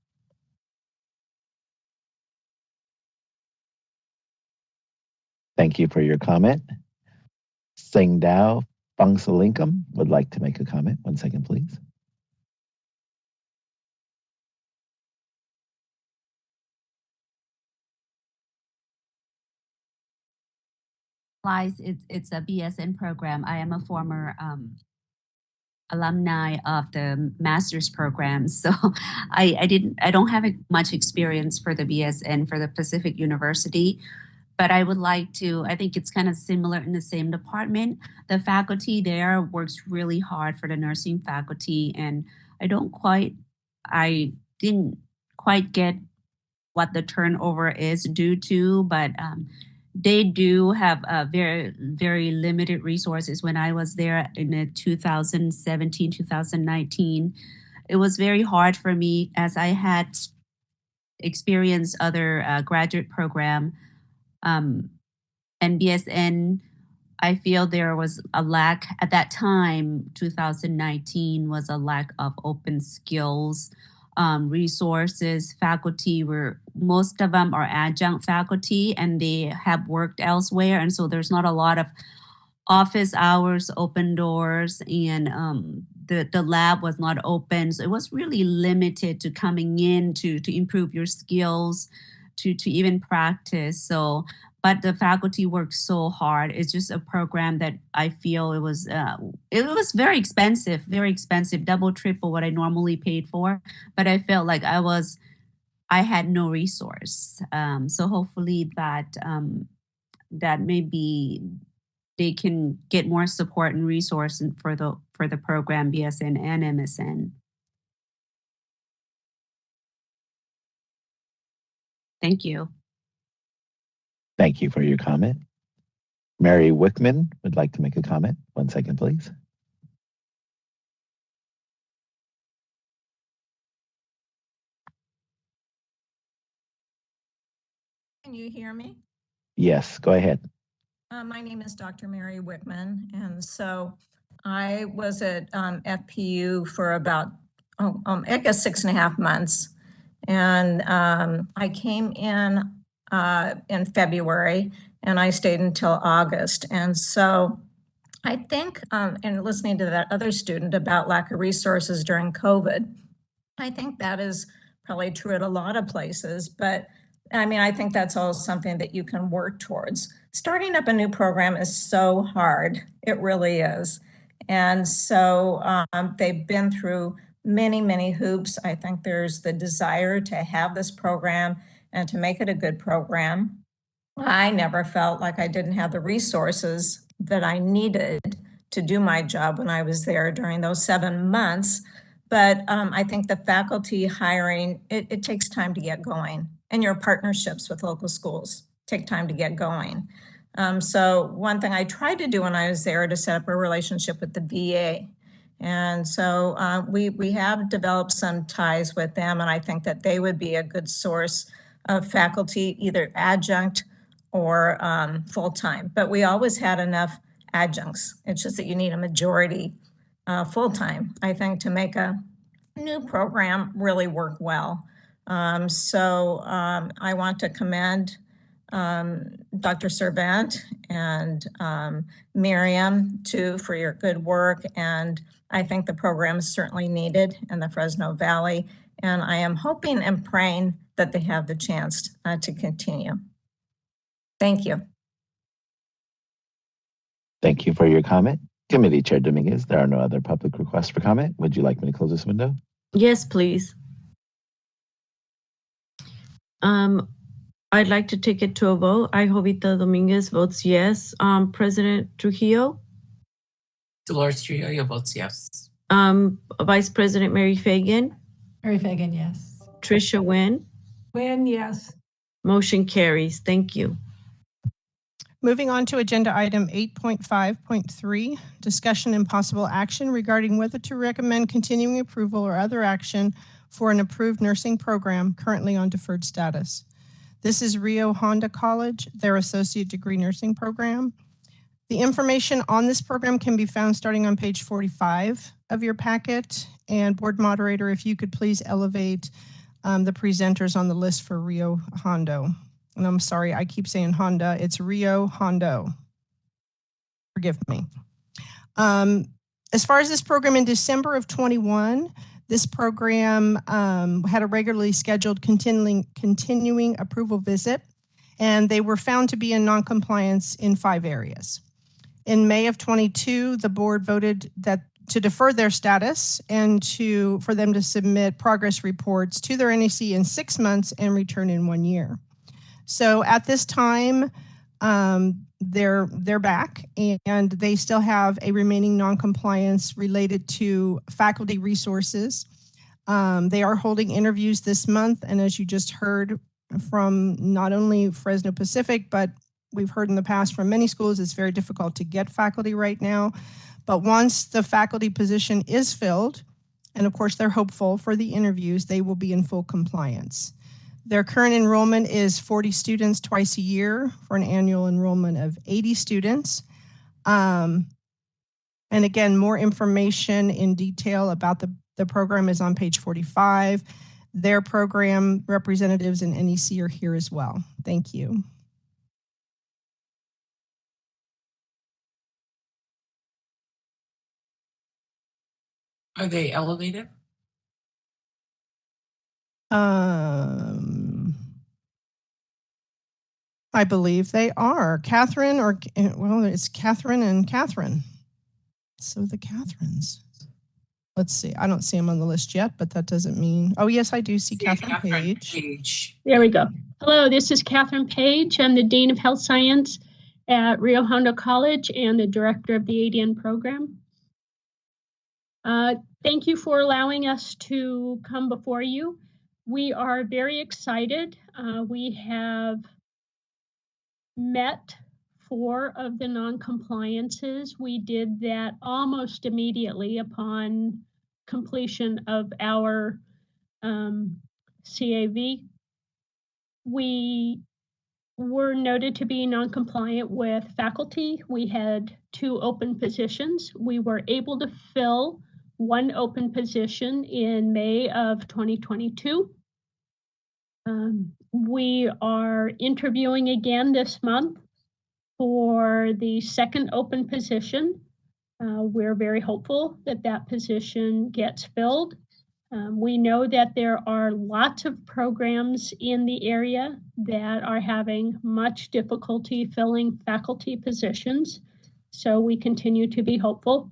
Thank you for your comment. Singdao Bangsalingam would like to make a comment. 1 second, please. It's a BSN program. I am a former alumni of the master's program, so I don't have much experience for the BSN for the Pacific University. But I would like to, I think it's kind of similar in the same department. The faculty there works really hard for the nursing faculty, and I didn't quite get what the turnover is due to, but they do have very, very limited resources. When I was there in 2017, 2019, it was very hard for me as I had experienced other graduate program. And BSN, I feel there was a lack at that time, 2019 was a lack of open skills, resources. Faculty most of them are adjunct faculty and they have worked elsewhere. And so there's not a lot of office hours, open doors, and the lab was not open. So it was really limited to coming in to improve your skills, to even practice. So, but the faculty worked so hard. It's just a program that I feel it was very expensive, double, triple what I normally paid for. But I felt like I had no resource. So hopefully that maybe they can get more support and resource for the program BSN and MSN. Thank you. Thank you for your comment. Mary Wickman would like to make a comment. 1 second, please. Can you hear me? Yes, go ahead. My name is Dr. Mary Wickman, and so I was at FPU for about, I guess 6.5 months. And I came in February and I stayed until August. And so I think, in listening to that other student about lack of resources during COVID, I think that is probably true at a lot of places, but I mean, I think that's all something that you can work towards. Starting up a new program is so hard. It really is. And so they've been through many, many hoops. I think there's the desire to have this program and to make it a good program. I never felt like I didn't have the resources that I needed to do my job when I was there during those 7 months. But I think the faculty hiring, it takes time to get going. And your partnerships with local schools take time to get going. So one thing I tried to do when I was there to set up a relationship with the VA. And so we have developed some ties with them, and I think that they would be a good source of faculty, either adjunct or full-time. But we always had enough adjuncts. It's just that you need a majority full-time, I think, to make a new program really work well. I want to commend Dr. Servant and Miriam too for your good work. And I think the program is certainly needed in the Fresno Valley. And I am hoping and praying that they have the chance to continue. Thank you. Thank you for your comment. Committee Chair Dominguez, there are no other public requests for comment. Would you like me to close this window? Yes, please. I'd like to take it to a vote. I, Jovita Dominguez, votes yes. President Trujillo? Dolores Trujillo votes yes. Vice President Mary Fagan? Mary Fagan, yes. Tricia Nguyen? Nguyen, yes. Motion carries. Thank you. Moving on to agenda item 8.5.3, discussion and possible action regarding whether to recommend continuing approval or other action for an approved nursing program currently on deferred status. This is Rio Honda College, their associate degree nursing program. The information on this program can be found starting on page 45 of your packet. And board moderator, if you could please elevate the presenters on the list for Rio Hondo. And I'm sorry, I keep saying Honda. It's Rio Hondo. Forgive me. As far as this program, in December of 21, this program had a regularly scheduled continuing approval visit, and they were found to be in noncompliance in 5 areas. In May of 22, the board voted to defer their status and for them to submit progress reports to their NEC in 6 months and return in 1 year. So at this time, they're back, and they still have a remaining noncompliance related to faculty resources. They are holding interviews this month, and as you just heard from not only Fresno Pacific, but we've heard in the past from many schools, it's very difficult to get faculty right now. But once the faculty position is filled, and of course they're hopeful for the interviews, they will be in full compliance. Their current enrollment is 40 students twice a year for an annual enrollment of 80 students. And again, more information in detail about the program is on page 45. Their program representatives and NEC are here as well. Thank you. Are they elevated? I believe they are. Catherine, it's Catherine and Catherine. So the Catherines. Let's see. I don't see them on the list yet, but that doesn't mean. Oh, yes, I do see Catherine Page. There we go. Hello, this is Catherine Page. I'm the Dean of Health Science at Rio Hondo College and the director of the ADN program. Thank you for allowing us to come before you. We are very excited. We have met 4 of the non-compliances. We did that almost immediately upon completion of our CAV. We were noted to be non-compliant with faculty. We had 2 open positions. We were able to fill 1 open position in May of 2022. We are interviewing again this month for the 2nd open position. We're very hopeful that that position gets filled. We know that there are lots of programs in the area that are having much difficulty filling faculty positions, so we continue to be hopeful.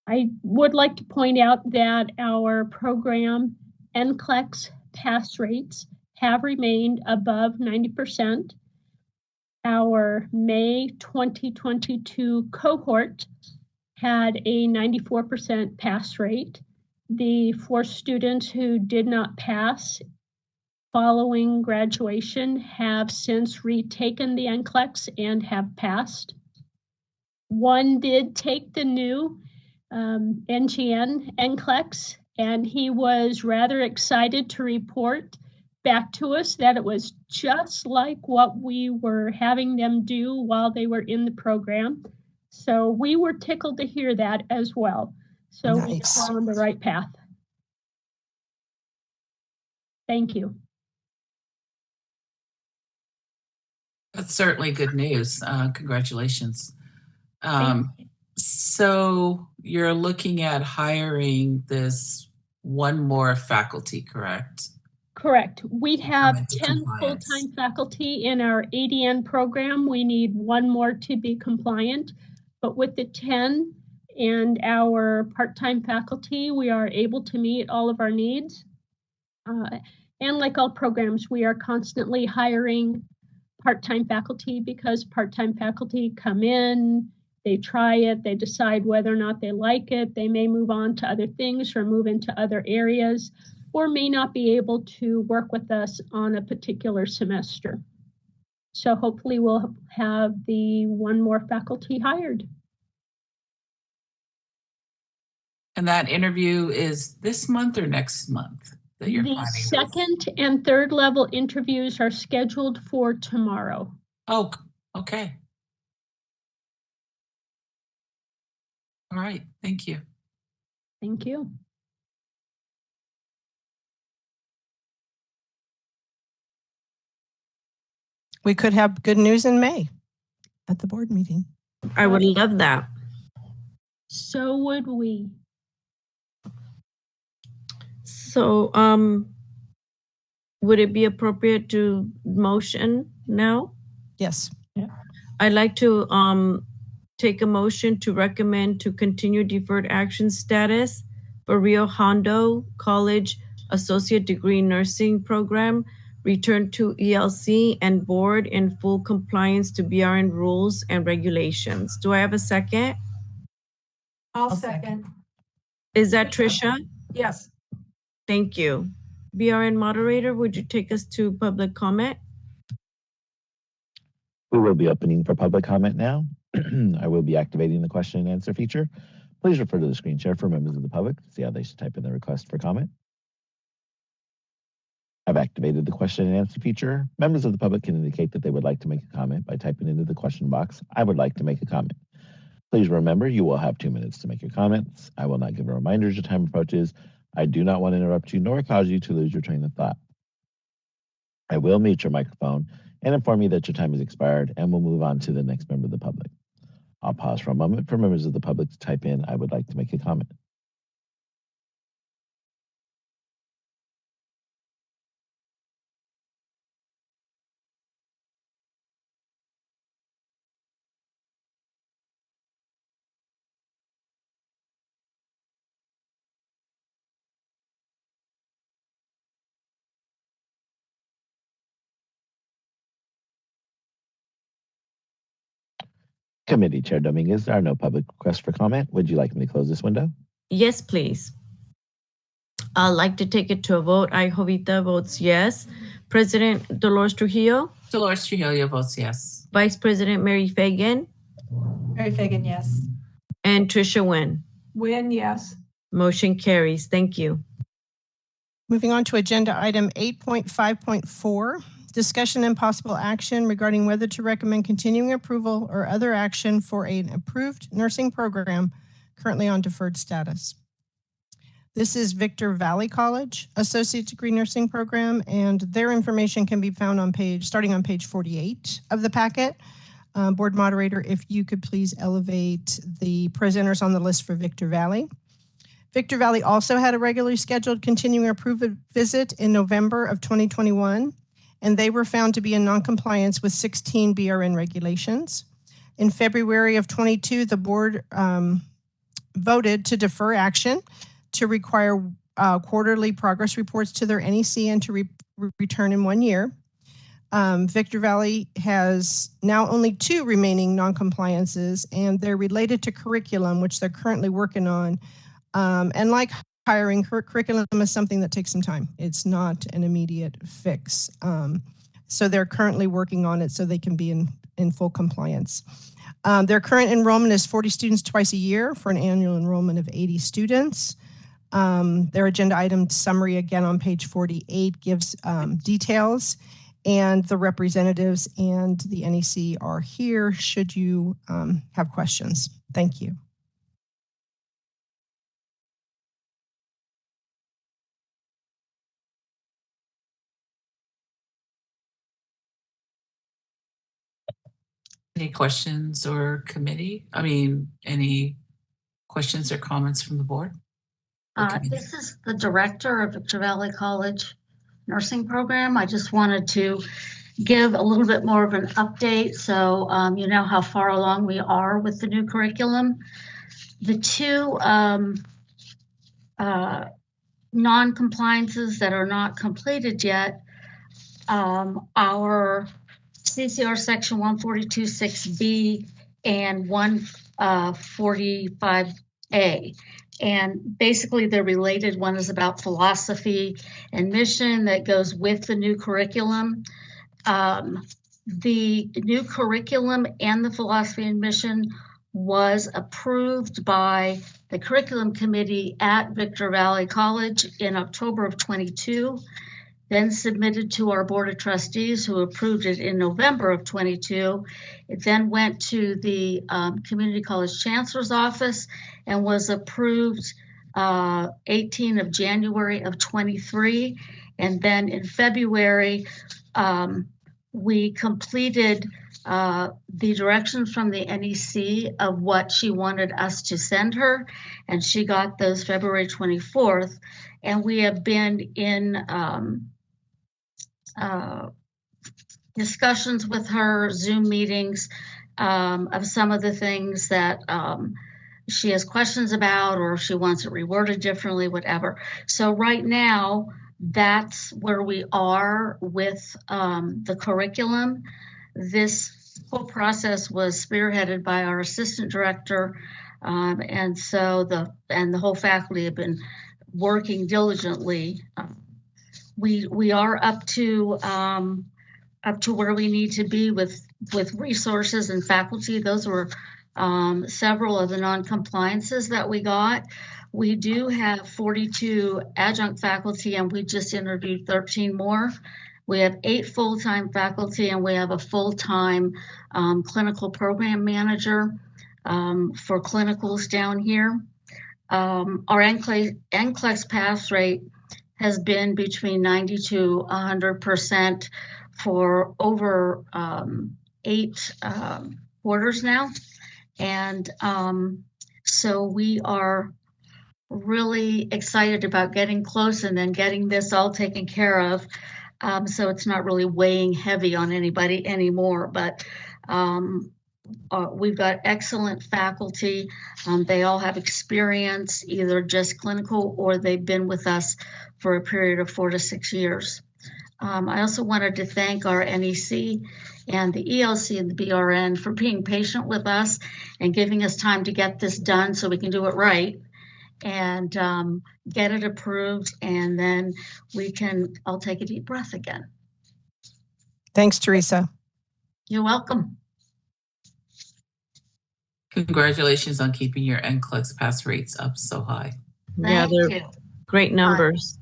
I would like to point out that our program NCLEX pass rates have remained above 90%. Our May 2022 cohort had a 94% pass rate. The 4 students who did not pass following graduation have since retaken the NCLEX and have passed. 1 did take the new NGN, NCLEX, and he was rather excited to report back to us that it was just like what we were having them do while they were in the program. So we were tickled to hear that as well. So Nice. we're on the right path. Thank you. That's certainly good news. Congratulations. Thank So you're looking at hiring this one more faculty, correct? Correct. We have into 10 compliance. full-time faculty in our ADN program. We need one more to be compliant, but with the 10 and our part-time faculty, we are able to meet all of our needs. And like all programs, we are constantly hiring part-time faculty because part-time faculty come in, they try it, they decide whether or not they like it, they may move on to other things or move into other areas, or may not be able to work with us on a particular semester. So hopefully we'll have the one more faculty hired. And that interview is this month or next month that you're The planning? second and third level interviews are scheduled for tomorrow. Oh, okay. All right, thank you. Thank you. We could have good news in May at the board meeting. I would love that. So would we. So, would it be appropriate to motion now? Yes. I'd like to take a motion to recommend to continue deferred action status for Rio Hondo College Associate Degree Nursing Program, return to ELC and board in full compliance to BRN rules and regulations. Do I have a second? I'll second. Is that Tricia? Yes. Thank you. BRN moderator, would you take us to public comment? We will be opening for public comment now. I will be activating the question and answer feature. Please refer to the screen share for members of the public to see how they should type in their request for comment. I've activated the question and answer feature. Members of the public can indicate that they would like to make a comment by typing into the question box, "I would like to make a comment." Please remember, you will have 2 minutes to make your comments. I will not give a reminder as your time approaches. I do not want to interrupt you nor cause you to lose your train of thought. I will mute your microphone and inform you that your time has expired, and we'll move on to the next member of the public. I'll pause for a moment for members of the public to type in, "I would like to make a comment." Committee Chair Dominguez, there are no public requests for comment. Would you like me to close this window? Yes, please. I'd like to take it to a vote. I, Jovita, votes yes. President Dolores Trujillo, Dolores Trujillo votes yes. Vice President Mary Fagan, Mary Fagan, yes. and Tricia Nguyen. Win, yes. Motion carries. Thank you. Moving on to agenda item 8.5.4, discussion and possible action regarding whether to recommend continuing approval or other action for an approved nursing program currently on deferred status. This is Victor Valley College Associate Degree Nursing Program, and their information can be found on starting on page 48 of the packet. Board moderator, if you could please elevate the presenters on the list for Victor Valley. Victor Valley also had a regularly scheduled continuing approved visit in November of 2021, and they were found to be in noncompliance with 16 BRN regulations. In February of 22, the board voted to defer action to require quarterly progress reports to their NEC and to return in 1 year. Victor Valley has now only 2 remaining noncompliances, and they're related to curriculum, which they're currently working on. And like hiring, curriculum is something that takes some time. It's not an immediate fix. So they're currently working on it so they can be in full compliance. Their current enrollment is 40 students twice a year for an annual enrollment of 80 students. Their agenda item summary, again on page 48, gives details, and the representatives and the NEC are here should you have questions. Thank you. Any questions or committee? Any questions or comments from the board? This is the director of Victor Valley College nursing program. I just wanted to give a little bit more of an update so you know how far along we are with the new curriculum. The two non-compliances that are not completed yet, our CCR section 142.6b and 145A. And basically they're related. One is about philosophy and mission that goes with the new curriculum. The new curriculum and the philosophy and mission was approved by the curriculum committee at Victor Valley College in October of 22, then submitted to our board of trustees who approved it in November of 22. It then went to the community college chancellor's office and was approved 18 of January of 23. And then in February, we completed the directions from the NEC of what she wanted us to send her, and she got those February 24th. And we have been in discussions with her, Zoom meetings of some of the things that she has questions about, or if she wants it reworded differently, whatever. So right now, that's where we are with the curriculum. This whole process was spearheaded by our assistant director, and so the whole faculty have been working diligently. We are up to where we need to be with resources and faculty. Those were several of the non-compliances that we got. We do have 42 adjunct faculty, and we just interviewed 13 more. We have 8 full-time faculty, and we have a full-time clinical program manager for clinicals down here. Our NCLEX pass rate has been between 90 to 100% for over 8 quarters now. And so we are really excited about getting close and then getting this all taken care of. So it's not really weighing heavy on anybody anymore, but we've got excellent faculty. They all have experience, either just clinical or they've been with us for a period of 4 to 6 years. I also wanted to thank our NEC and the ELC and the BRN for being patient with us and giving us time to get this done so we can do it right and get it approved, and then I'll take a deep breath again. Thanks, Teresa. You're welcome. Congratulations on keeping your NCLEX pass rates up so high. Yeah, Thank they're you. great numbers.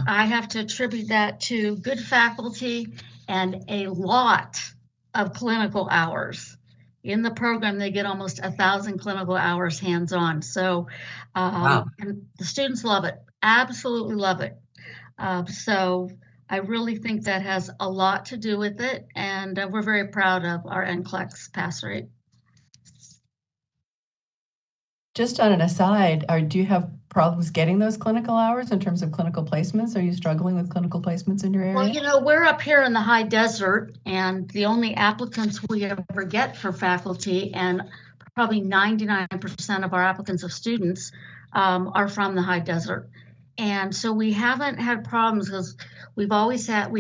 I have to attribute that to good faculty and a lot of clinical hours. In the program, they get almost 1,000 clinical hours hands-on. So Wow. and the students love it, absolutely love it. So I really think that has a lot to do with it. And we're very proud of our NCLEX pass rate. Just on an aside, do you have problems getting those clinical hours in terms of clinical placements? Are you struggling with clinical placements in your area? Well, you know, we're up here in the high desert, and the only applicants we ever get for faculty, and probably 99% of our applicants of students are from the high desert. And so we haven't had problems because we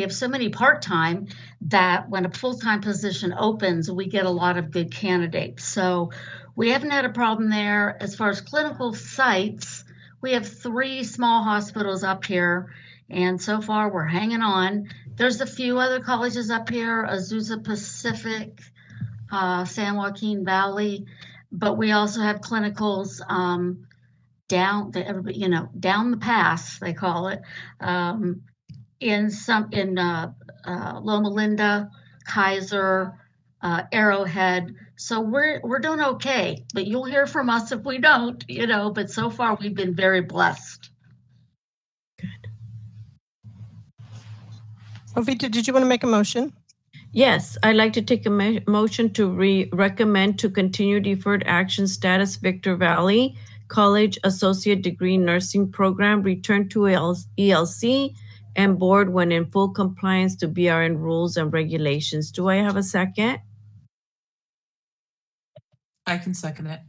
have so many part-time that when a full-time position opens, we get a lot of good candidates. So we haven't had a problem there. As far as clinical sites, we have 3 small hospitals up here, and so far we're hanging on. There's a few other colleges up here, Azusa Pacific, San Joaquin Valley, but we also have clinicals down down the pass, they call it, in Loma Linda, Kaiser, Arrowhead. So we're doing okay, but you'll hear from us if we don't, but so far we've been very blessed. Jovita, did you want to make a motion? Yes, I'd like to take a motion to recommend to continue deferred action status Victor Valley College Associate Degree Nursing Program, return to ELC and board when in full compliance to BRN rules and regulations. Do I have a second? I can second it.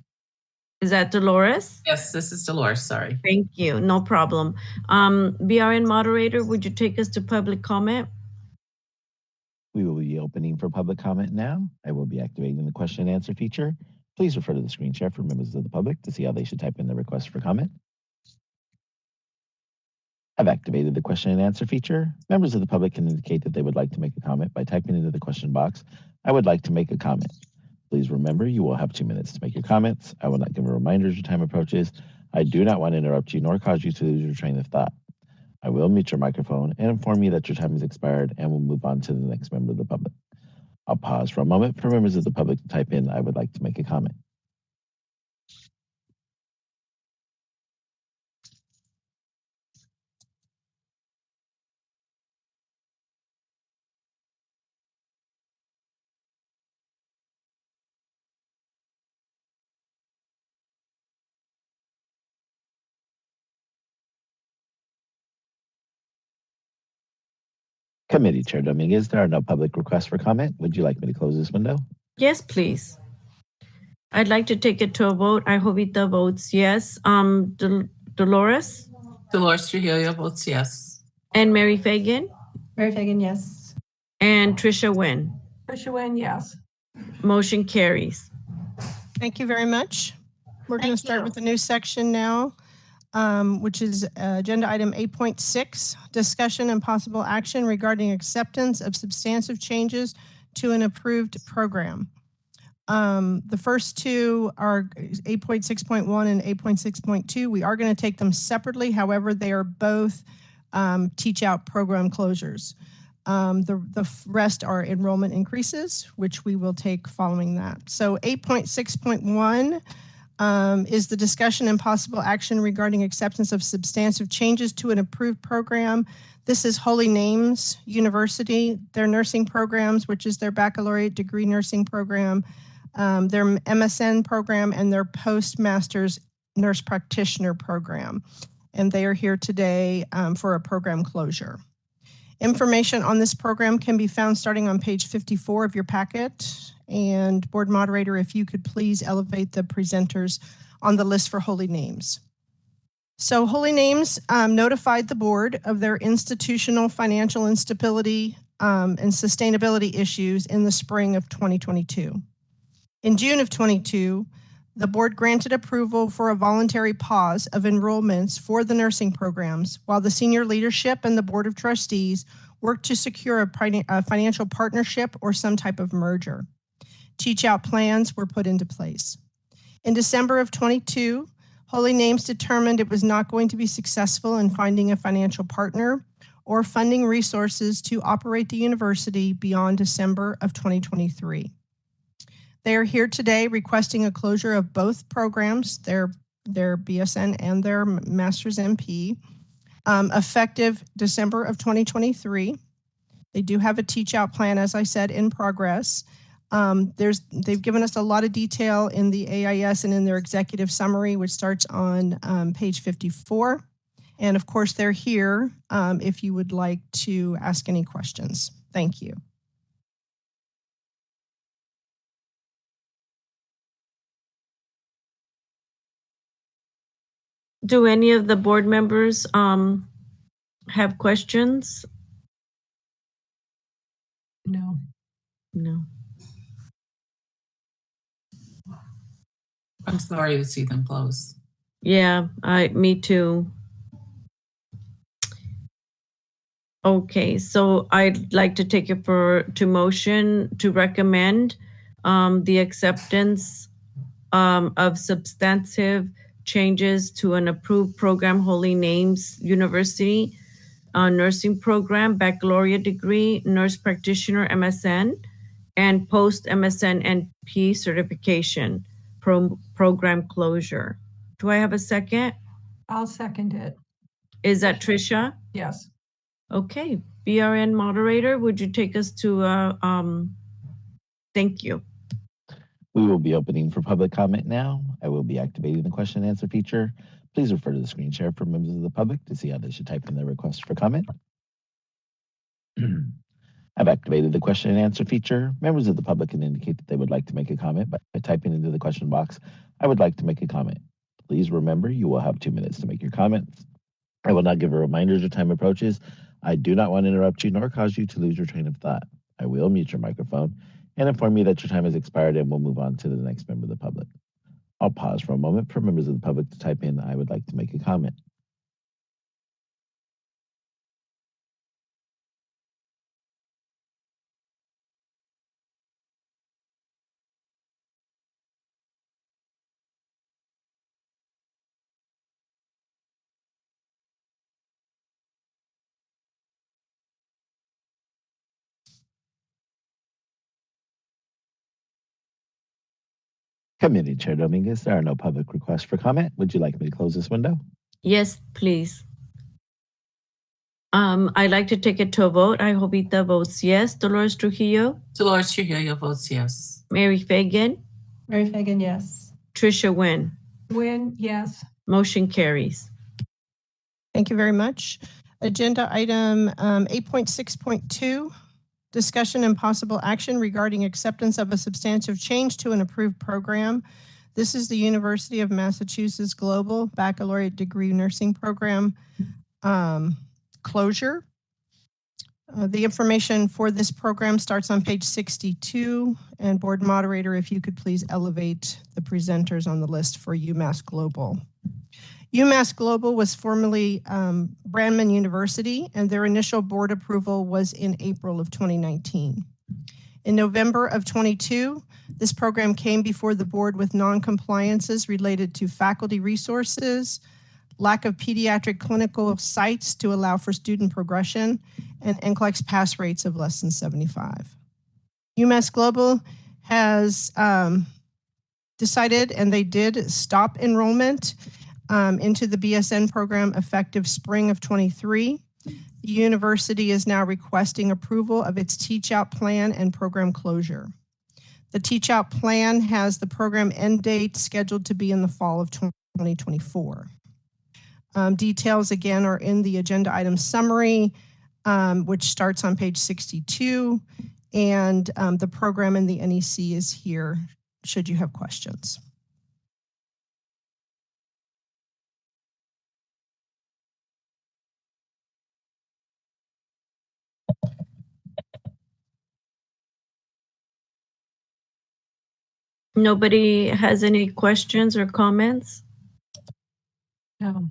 Is that Dolores? Yes, this is Dolores, sorry. Thank you, no problem. BRN moderator, would you take us to public comment? We will be opening for public comment now. I will be activating the question and answer feature. Please refer to the screen share for members of the public to see how they should type in the request for comment. I've activated the question and answer feature. Members of the public can indicate that they would like to make a comment by typing into the question box, "I would like to make a comment." Please remember, you will have 2 minutes to make your comments. I will not give a reminder as your time approaches. I do not want to interrupt you nor cause you to lose your train of thought. I will mute your microphone and inform you that your time has expired and we'll move on to the next member of the public. I'll pause for a moment for members of the public to type in, "I would like to make a comment." Committee Chair Dominguez, there are no public requests for comment. Would you like me to close this window? Yes, please. I'd like to take it to a vote. Jovita votes yes. Dolores? Dolores Trujillo votes yes. And Mary Fagan? Mary Fagan, yes. And Trisha Wynn? Trisha Wynn, yes. Motion carries. Thank you very much. We're going to start with a new section now, which is agenda item 8.6, discussion and possible action regarding acceptance of substantive changes to an approved program. The first two are 8.6.1 and 8.6.2. We are going to take them separately. However, they are both teach out program closures. The rest are enrollment increases, which we will take following that. So 8.6.1 is the discussion and possible action regarding acceptance of substantive changes to an approved program. This is Holy Names University, their nursing programs, which is their baccalaureate degree nursing program, their MSN program, and their postmaster's nurse practitioner program. And they are here today for a program closure. Information on this program can be found starting on page 54 of your packet. And board moderator, if you could please elevate the presenters on the list for Holy Names. So Holy Names notified the board of their institutional financial instability and sustainability issues in the spring of 2022. In June of 22, the board granted approval for a voluntary pause of enrollments for the nursing programs while the senior leadership and the board of trustees worked to secure a financial partnership or some type of merger. Teach out plans were put into place. In December of 22, Holy Names determined it was not going to be successful in finding a financial partner or funding resources to operate the university beyond December of 2023. They are here today requesting a closure of both programs, their BSN and their Master's MP, effective December of 2023. They do have a teach out plan, as I said, in progress. They've given us a lot of detail in the AIS and in their executive summary, which starts on page 54. And of course, they're here if you would like to ask any questions. Thank you. Do any of the board members have questions? No. No. I'm sorry to see them close. Yeah, me too. Okay, so I'd like to take it to motion to recommend the acceptance of substantive changes to an approved program, Holy Names University nursing program, baccalaureate degree, nurse practitioner, MSN, and post MSN NP certification program closure. Do I have a second? I'll second it. Is that Tricia? Yes. Okay, BRN moderator, would you take us to, thank you. We will be opening for public comment now. I will be activating the question and answer feature. Please refer to the screen share for members of the public to see how they should type in their request for comment. I've activated the question and answer feature. Members of the public can indicate that they would like to make a comment by typing into the question box, I would like to make a comment. Please remember, you will have 2 minutes to make your comments. I will not give a reminder as your time approaches. I do not want to interrupt you nor cause you to lose your train of thought. I will mute your microphone and inform you that your time has expired and we'll move on to the next member of the public. I'll pause for a moment for members of the public to type in, I would like to make a comment. Committee Chair Dominguez, there are no public requests for comment. Would you like me to close this window? Yes, please. I'd like to take it to a vote. Jovita votes yes. Dolores Trujillo? Dolores Trujillo votes yes. Mary Fagan? Mary Fagan, yes. Tricia Nguyen? Nguyen, yes. Motion carries. Thank you very much. Agenda item 8.6.2, discussion and possible action regarding acceptance of a substantive change to an approved program. This is the University of Massachusetts Global Baccalaureate Degree Nursing Program closure. The information for this program starts on page 62. And board moderator, if you could please elevate the presenters on the list for UMass Global. UMass Global was formerly Brandman University, and their initial board approval was in April of 2019. In November of 22, this program came before the board with non-compliances related to faculty resources, lack of pediatric clinical sites to allow for student progression, and NCLEX pass rates of less than 75. UMass Global has decided, and they did stop enrollment into the BSN program effective spring of 23. The university is now requesting approval of its teach-out plan and program closure. The teach-out plan has the program end date scheduled to be in the fall of 2024. Details again are in the agenda item summary, which starts on page 62, and the program in the NEC is here should you have questions. Nobody has any questions or comments? No.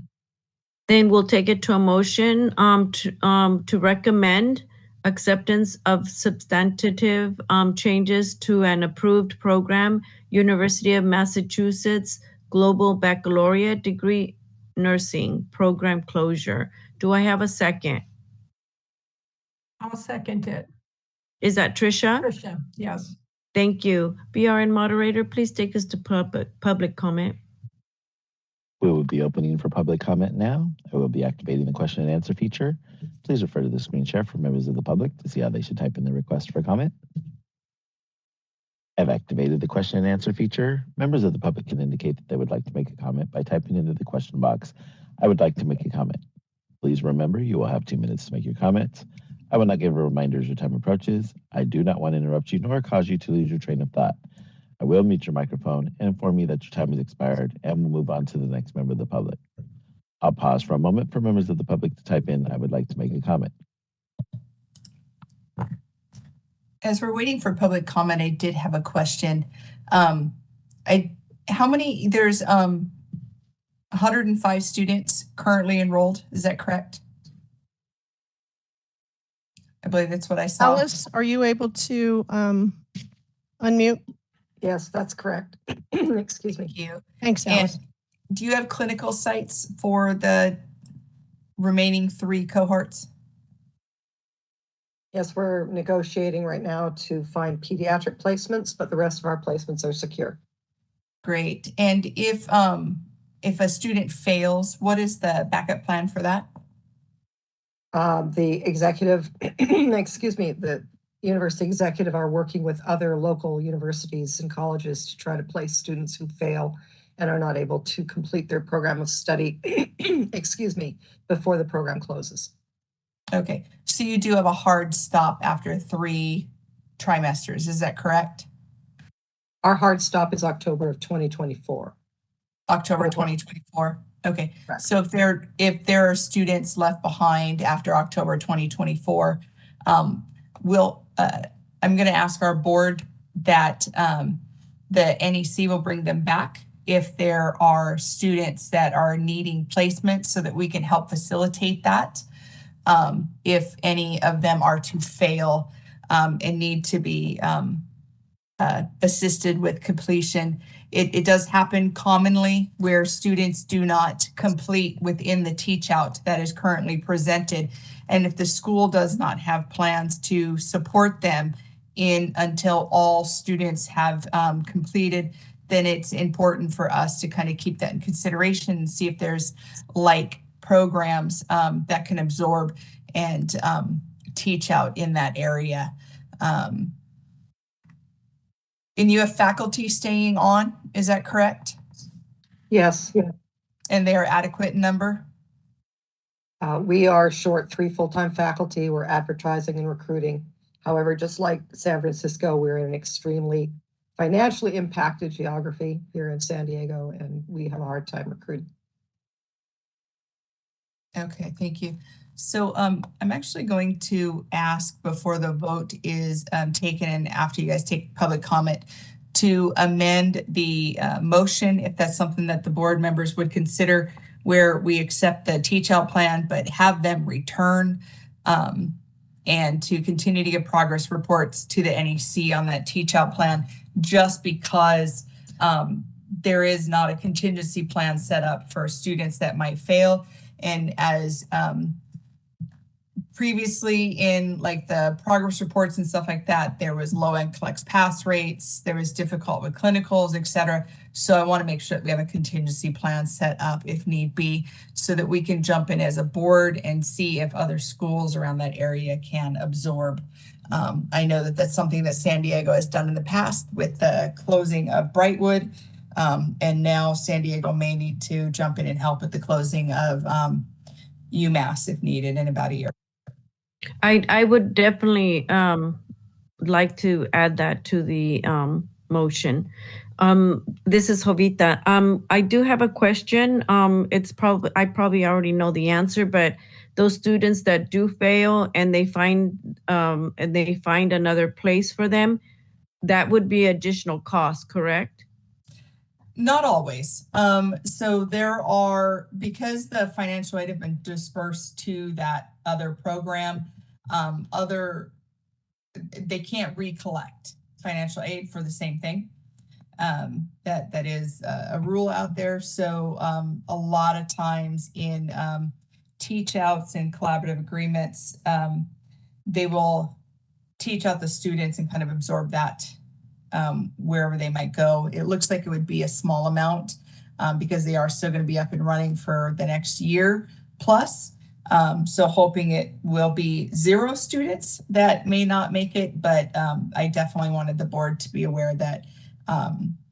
Then we'll take it to a motion to recommend acceptance of substantive changes to an approved program, University of Massachusetts Global Baccalaureate Degree Nursing Program closure. Do I have a second? I'll second it. Is that Tricia? Tricia, yes. Thank you. BRN moderator, please take us to public comment. We will be opening for public comment now. I will be activating the question and answer feature. Please refer to the screen share for members of the public to see how they should type in their request for comment. I've activated the question and answer feature. Members of the public can indicate that they would like to make a comment by typing into the question box, I would like to make a comment. Please remember, you will have 2 minutes to make your comments. I will not give a reminder as your time approaches. I do not want to interrupt you nor cause you to lose your train of thought. I will mute your microphone and inform you that your time has expired and we'll move on to the next member of the public. I'll pause for a moment for members of the public to type in, I would like to make a comment. As we're waiting for public comment, I did have a question. There's 105 students currently enrolled, is that correct? I believe that's what I saw. Alice, are you able to unmute? Yes, that's correct. Excuse me. Thank you. Thanks, And Alice. do you have clinical sites for the remaining 3 cohorts? Yes, we're negotiating right now to find pediatric placements, but the rest of our placements are secure. Great. And if a student fails, what is the backup plan for that? The executive, excuse me, the university executive are working with other local universities and colleges to try to place students who fail and are not able to complete their program of study, excuse me, before the program closes. Okay, so you do have a hard stop after 3 trimesters, is that correct? Our hard stop is October of 2024. October 2024. Okay, so if there are students left behind after October 2024, I'm going to ask our board that the NEC will bring them back if there are students that are needing placement so that we can help facilitate that. If any of them are to fail and need to be assisted with completion. It does happen commonly where students do not complete within the teach out that is currently presented. And if the school does not have plans to support them until all students have completed, then it's important for us to kind of keep that in consideration and see if there's like programs that can absorb and teach out in that area. And you have faculty staying on, is that correct? Yes. And they are adequate in number? We are short 3 full-time faculty. We're advertising and recruiting. However, just like San Francisco, we're in an extremely financially impacted geography here in San Diego, and we have a hard time recruiting. Okay, thank you. So I'm actually going to ask before the vote is taken and after you guys take public comment to amend the motion, if that's something that the board members would consider, where we accept the teach out plan, but have them return and to continue to give progress reports to the NEC on that teach out plan, just because there is not a contingency plan set up for students that might fail. And as previously in like the progress reports and stuff like that, there was low NCLEX pass rates, there was difficult with clinicals, et cetera. So I want to make sure that we have a contingency plan set up if need be, so that we can jump in as a board and see if other schools around that area can absorb. I know that that's something that San Diego has done in the past with the closing of Brightwood. And now San Diego may need to jump in and help with the closing of UMass if needed in about a year. I would definitely like to add that to the motion. This is Jovita. I do have a question. I probably already know the answer, but those students that do fail and they find another place for them, that would be additional cost, correct? Not always. So there are, because the financial aid have been dispersed to that other program, they can't recollect financial aid for the same thing. That is a rule out there. So a lot of times in teach outs and collaborative agreements, they will teach out the students and kind of absorb that wherever they might go. It looks like it would be a small amount because they are still going to be up and running for the next year plus. So hoping it will be 0 students that may not make it, but I definitely wanted the board to be aware that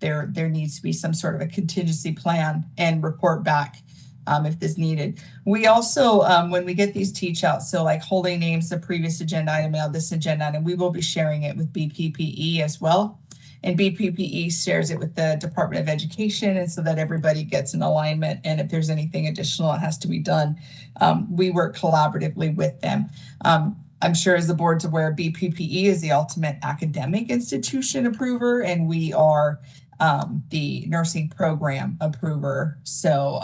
there needs to be some sort of a contingency plan and report back if this needed. We also, when we get these teach outs, so like holding names, the previous agenda item, now this agenda item, we will be sharing it with BPPE as well. And BPPE shares it with the Department of Education, and so that everybody gets an alignment. And if there's anything additional that has to be done, we work collaboratively with them. I'm sure as the board's aware, BPPE is the ultimate academic institution approver, and we are the nursing program approver. So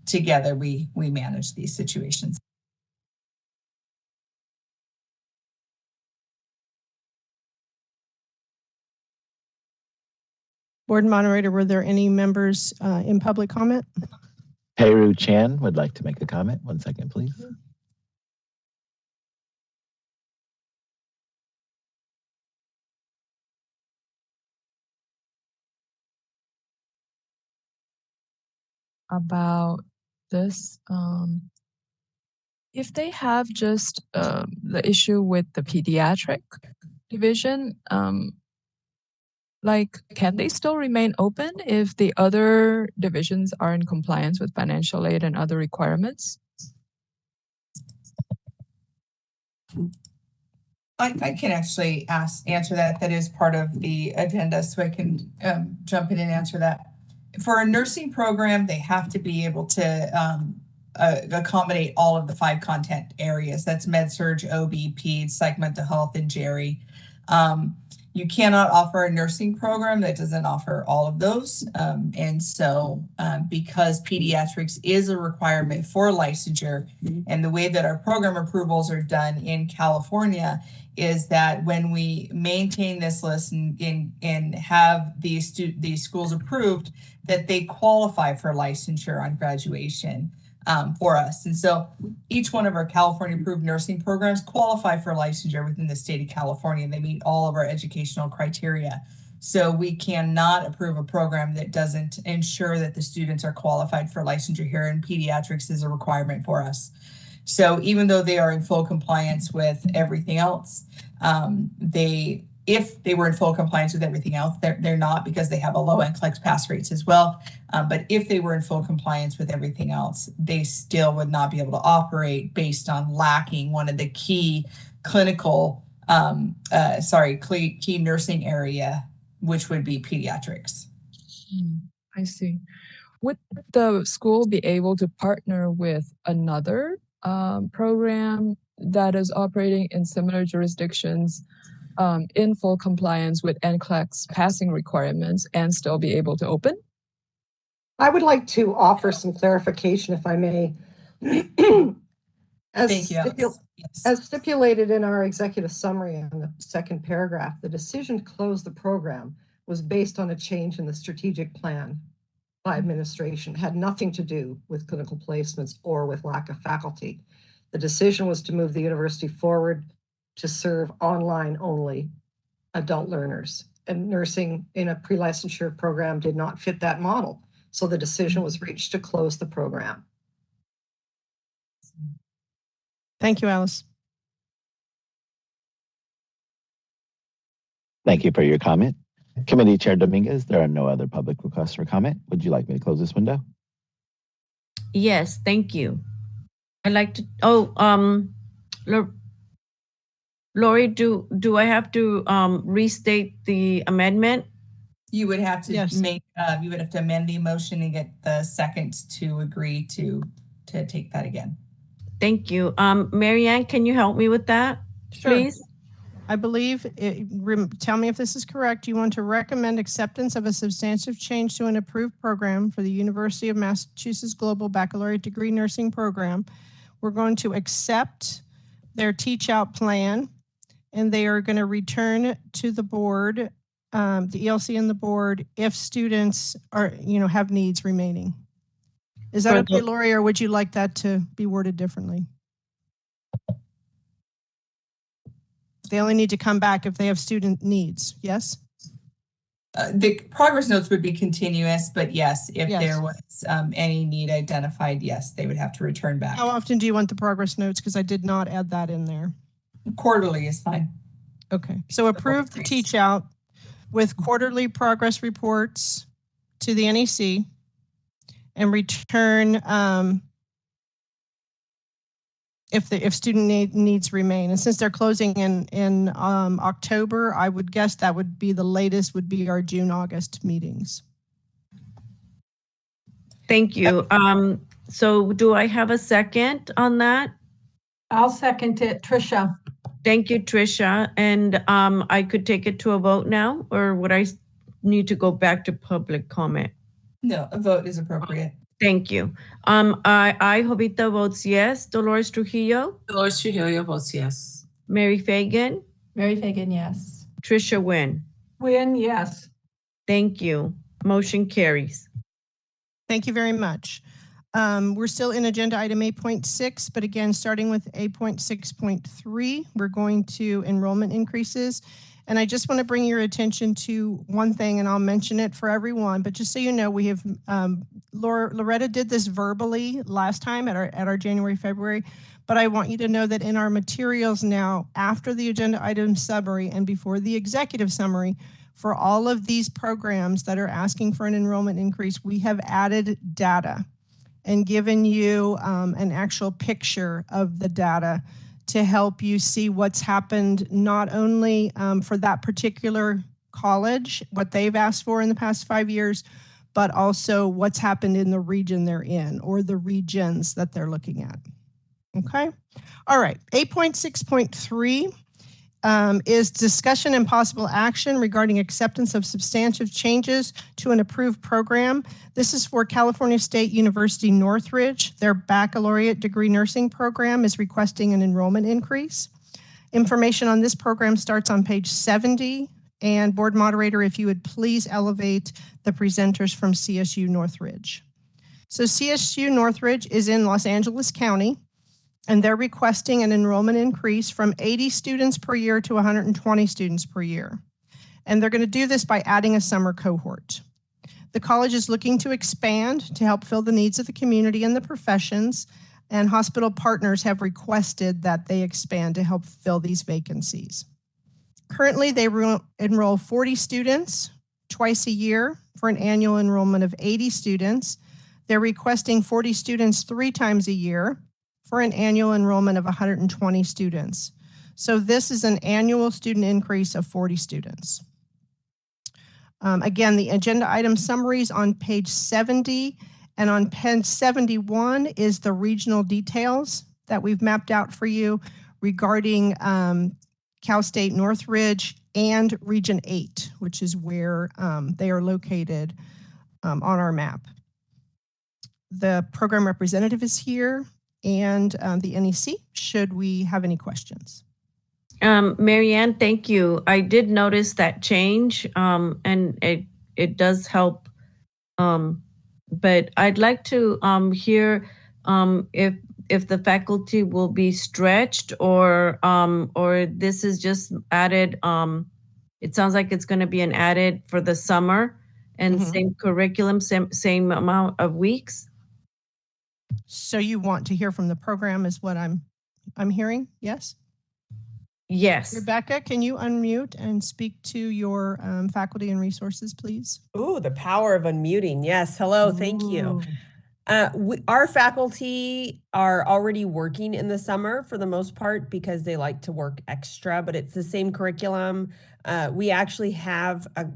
together we manage these situations. Board moderator, were there any members in public comment? Peiru Chan would like to make a comment. 1 second, please. About this, if they have just the issue with the pediatric division, like, can they still remain open if the other divisions are in compliance with financial aid and other requirements? I can actually answer that. That is part of the agenda, so I can jump in and answer that. For a nursing program, they have to be able to accommodate all of the 5 content areas. That's med-surg, OB, peds, psych, mental health, and Jerry. You cannot offer a nursing program that doesn't offer all of those. And so because pediatrics is a requirement for licensure, and the way that our program approvals are done in California is that when we maintain this list and have these schools approved, that they qualify for licensure on graduation for us. And so each one of our California approved nursing programs qualify for licensure within the state of California. They meet all of our educational criteria. So we cannot approve a program that doesn't ensure that the students are qualified for licensure here, and pediatrics is a requirement for us. So even though they are in full compliance with everything else, if they were in full compliance with everything else, they're not, because they have a low NCLEX pass rates as well. But if they were in full compliance with everything else, they still would not be able to operate based on lacking one of the key clinical, key nursing area, which would be pediatrics. I see. Would the school be able to partner with another program that is operating in similar jurisdictions in full compliance with NCLEX passing requirements and still be able to open? I would like to offer some clarification, if I may. Thank you. As stipulated in our executive summary on the second paragraph, the decision to close the program was based on a change in the strategic plan by administration. It had nothing to do with clinical placements or with lack of faculty. The decision was to move the university forward to serve online only adult learners, and nursing in a pre-licensure program did not fit that model. So the decision was reached to close the program. Thank you, Alice. Thank you for your comment. Committee Chair Dominguez, there are no other public requests for comment. Would you like me to close this window? Yes, thank you. I'd like to, Lori, do I have to restate the amendment? You would have to you would have to amend the motion and get the seconds to agree to take that again. Thank you. Mary Ann, can you help me with that, please? I believe, tell me if this is correct, you want to recommend acceptance of a substantive change to an approved program for the University of Massachusetts Global Baccalaureate Degree Nursing Program. We're going to accept their teach-out plan, and they are going to return to the board, the ELC and the board, if students are, have needs remaining. Is that okay, Lori, or would you like that to be worded differently? They only need to come back if they have student needs, yes? The progress notes would be continuous, but yes, if there was any need identified, yes, they would have to return back. How often do you want the progress notes? Because I did not add that in there. Quarterly is fine. Okay, so approve the teach out with quarterly progress reports to the NEC and return if student needs remain. And since they're closing in October, I would guess that would be the latest would be our June, August meetings. Thank you. So do I have a second on that? I'll second it, Tricia. Thank you, Tricia. And I could take it to a vote now, or would I need to go back to public comment? No, a vote is appropriate. Thank you. I, Jovita, votes yes. Dolores Trujillo? Dolores Trujillo votes yes. Mary Fagan? Mary Fagan, yes. Tricia Nguyen? Nguyen, yes. Thank you. Motion carries. Thank you very much. We're still in agenda item 8.6, but again, starting with 8.6.3, we're going to enrollment increases. And I just want to bring your attention to one thing, and I'll mention it for everyone, but just so you know, we have, Loretta did this verbally last time at our January, February, but I want you to know that in our materials now, after the agenda item summary and before the executive summary, for all of these programs that are asking for an enrollment increase, we have added data and given you an actual picture of the data to help you see what's happened, not only for that particular college, what they've asked for in the past 5 years, but also what's happened in the region they're in or the regions that they're looking at. Okay. All right. 8.6.3 is discussion and possible action regarding acceptance of substantive changes to an approved program. This is for California State University Northridge. Their baccalaureate degree nursing program is requesting an enrollment increase. Information on this program starts on page 70. And board moderator, if you would please elevate the presenters from CSU Northridge. So CSU Northridge is in Los Angeles County, and they're requesting an enrollment increase from 80 students per year to 120 students per year. And they're going to do this by adding a summer cohort. The college is looking to expand to help fill the needs of the community and the professions, and hospital partners have requested that they expand to help fill these vacancies. Currently, they enroll 40 students twice a year for an annual enrollment of 80 students. They're requesting 40 students 3 times a year for an annual enrollment of 120 students. So this is an annual student increase of 40 students. Again, the agenda item summaries on page 70, and on page 71 is the regional details that we've mapped out for you regarding Cal State Northridge and Region 8, which is where they are located on our map. The program representative is here, and the NEC, should we have any questions? Marianne, thank you. I did notice that change, and it does help. But I'd like to hear if the faculty will be stretched or this is just added. It sounds like it's going to be an added for the summer and same curriculum, same amount of weeks. So you want to hear from the program is what I'm hearing, yes? Yes. Rebecca, can you unmute and speak to your faculty and resources, please? Ooh, the power of unmuting. Yes. Hello. Thank you. Our faculty are already working in the summer for the most part because they like to work extra, but it's the same curriculum. We actually have a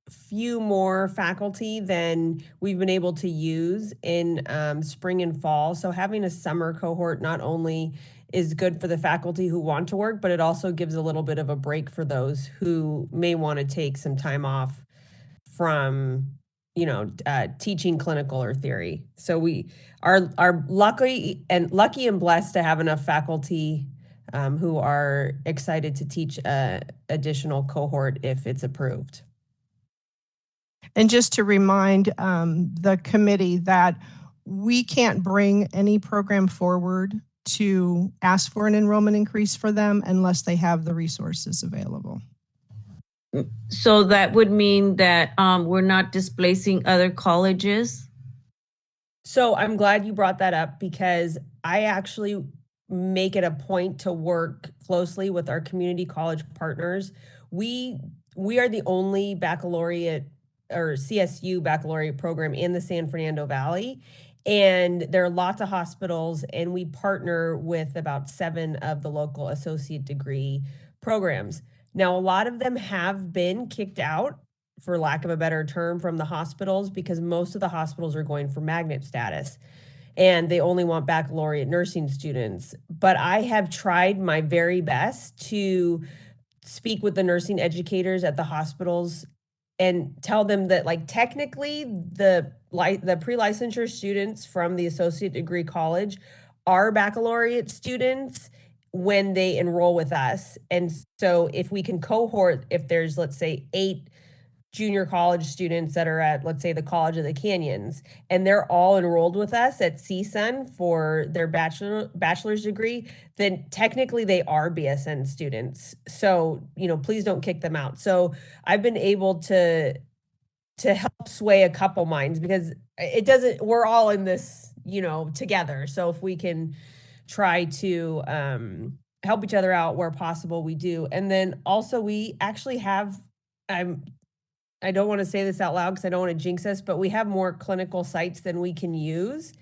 few more faculty than we've been able to use in spring and fall. So having a summer cohort not only is good for the faculty who want to work, but it also gives a little bit of a break for those who may want to take some time off from, teaching clinical or theory. So we are lucky and blessed to have enough faculty who are excited to teach an additional cohort if it's approved. And just to remind the committee that we can't bring any program forward to ask for an enrollment increase for them unless they have the resources available. So that would mean that we're not displacing other colleges? So I'm glad you brought that up because I actually make it a point to work closely with our community college partners. We are the only baccalaureate or CSU baccalaureate program in the San Fernando Valley. And there are lots of hospitals, and we partner with about 7 of the local associate degree programs. Now, a lot of them have been kicked out, for lack of a better term, from the hospitals because most of the hospitals are going for magnet status and they only want baccalaureate nursing students. But I have tried my very best to speak with the nursing educators at the hospitals and tell them that, like, technically the pre-licensure students from the associate degree college are baccalaureate students when they enroll with us. And so if we can cohort, if there's, let's say, 8 junior college students that are at, let's say, the College of the Canyons, and they're all enrolled with us at CSUN for their bachelor's degree, then technically they are BSN students. So, please don't kick them out. So I've been able to help sway a couple minds, because we're all in this, together. So if we can try to help each other out where possible, we do. And then also we actually have, I don't want to say this out loud because I don't want to jinx us, but we have more clinical sites than we can use.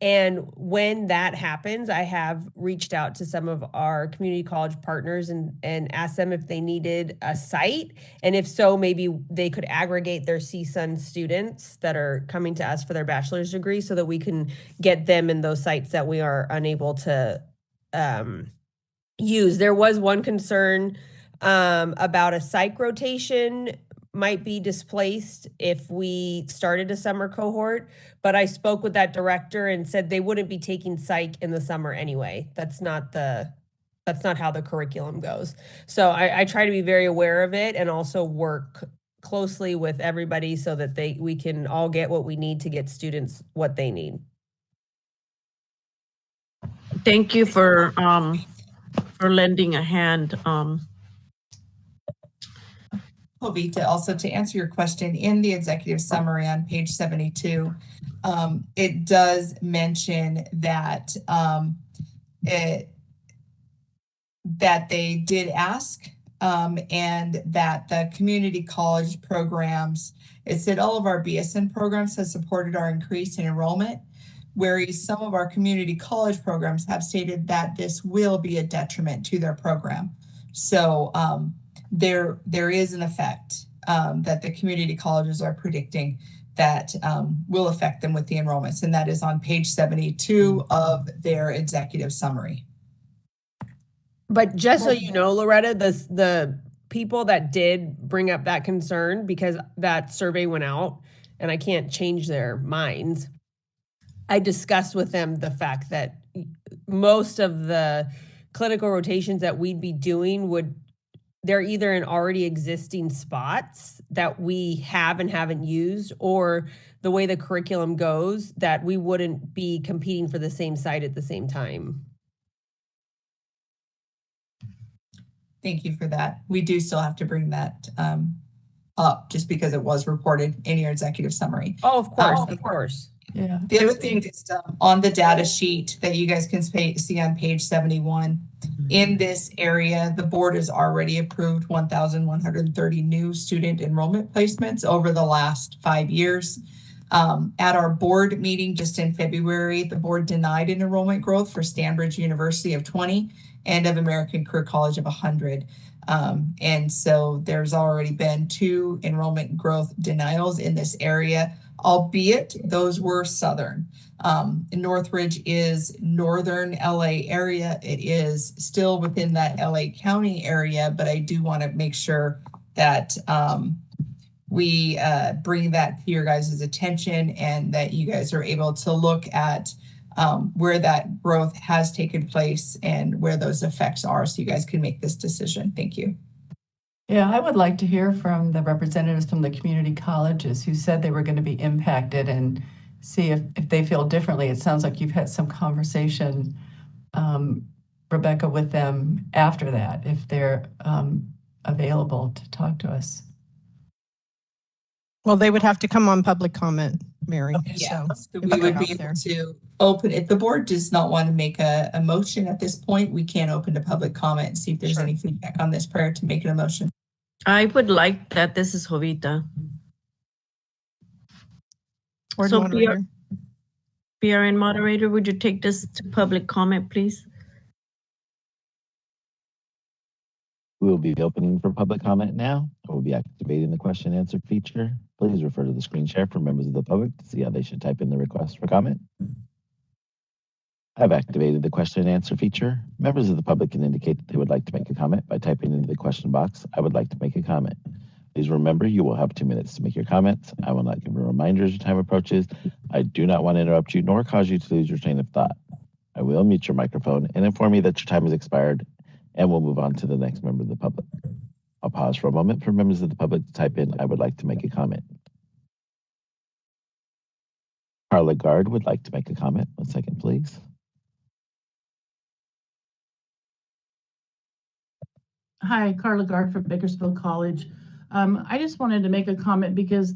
And when that happens, I have reached out to some of our community college partners and asked them if they needed a site. And if so, maybe they could aggregate their CSUN students that are coming to us for their bachelor's degree so that we can get them in those sites that we are unable to use. There was one concern about a psych rotation might be displaced if we started a summer cohort, but I spoke with that director and said they wouldn't be taking psych in the summer anyway. That's not how the curriculum goes. So I try to be very aware of it and also work closely with everybody so that we can all get what we need to get students what they need. Thank you for lending a hand. Jovita, also to answer your question, in the executive summary on page 72, it does mention that that they did ask and that the community college programs, it said all of our BSN programs have supported our increase in enrollment, whereas some of our community college programs have stated that this will be a detriment to their program. So there is an effect that the community colleges are predicting that will affect them with the enrollments, and that is on page 72 of their executive summary. But just so you know, Loretta, the people that did bring up that concern, because that survey went out and I can't change their minds, I discussed with them the fact that most of the clinical rotations that we'd be doing they're either in already existing spots that we have and haven't used, or the way the curriculum goes that we wouldn't be competing for the same site at the same time. Thank you for that. We do still have to bring that up just because it was reported in your executive summary. Oh, of course. Yeah. The other thing is on the data sheet that you guys can see on page 71, in this area, the board has already approved 1,130 new student enrollment placements over the last 5 years. At our board meeting just in February, the board denied an enrollment growth for Stanbridge University of 20 and of American Career College of 100. And so there's already been 2 enrollment growth denials in this area, albeit those were Southern. Northridge is Northern LA area. It is still within that LA County area, but I do want to make sure that we bring that to your guys' attention and that you guys are able to look at where that growth has taken place and where those effects are so you guys can make this decision. Thank you. Yeah, I would like to hear from the representatives from the community colleges who said they were going to be impacted and see if they feel differently. It sounds like you've had some conversation, Rebecca, with them after that, if they're available to talk to us. Well, they would have to come on public comment, Mary. Yeah, so if we they're would out be there. able to open, if the board does not want to make a motion at this point, we can open to public comment and see if there's any feedback on this prior to making a motion. I would like that. This is Jovita. Board So moderator. PRN moderator, would you take this to public comment, please? We will be opening for public comment now. I will be activating the question and answer feature. Please refer to the screen share for members of the public to see how they should type in the request for comment. I've activated the question and answer feature. Members of the public can indicate that they would like to make a comment by typing into the question box, "I would like to make a comment." Please remember, you will have 2 minutes to make your comments. I will not give a reminder as your time approaches. I do not want to interrupt you nor cause you to lose your train of thought. I will mute your microphone and inform you that your time has expired, and we'll move on to the next member of the public. I'll pause for a moment for members of the public to type in, I would like to make a comment. Carla Gard would like to make a comment. 1 second, please. Hi, Carla Gard from Bakersfield College. I just wanted to make a comment because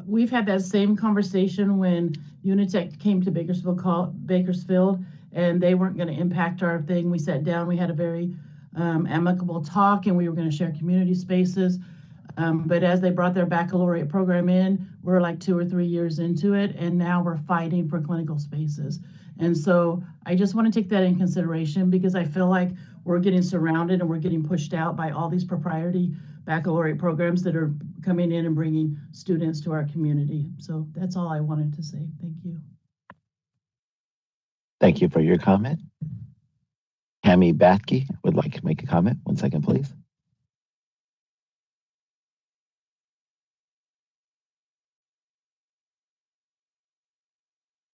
we've had that same conversation when Unitech came to Bakersfield, and they weren't going to impact our thing. We sat down, we had a very amicable talk, and we were going to share community spaces. But as they brought their baccalaureate program in, we're like 2 or 3 years into it, and now we're fighting for clinical spaces. And so I just want to take that in consideration because I feel like we're getting surrounded and we're getting pushed out by all these proprietary baccalaureate programs that are coming in and bringing students to our community. So that's all I wanted to say. Thank you. Thank you for your comment. Tammy Bathke would like to make a comment. 1 second, please.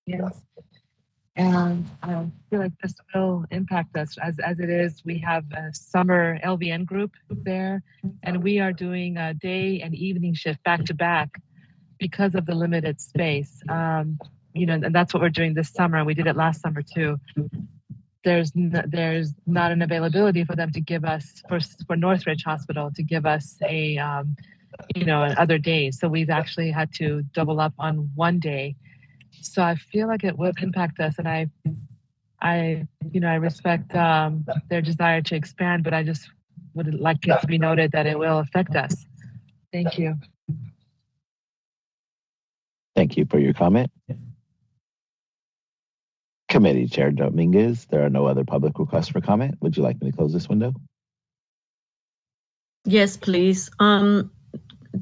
Yes. And I feel like this will impact us as it is. We have a summer LVN group there, and we are doing a day and evening shift back to back because of the limited space. You know, and that's what we're doing this summer, and we did it last summer too. There's not an availability for them to give us for Northridge Hospital to give us a you know, other days. So we've actually had to double up on one day. So I feel like it would impact us, and I respect their desire to expand, but I just would like it to be noted that it will affect us. Thank you. Thank you for your comment. Committee Chair Dominguez, there are no other public requests for comment. Would you like me to close this window? Yes, please.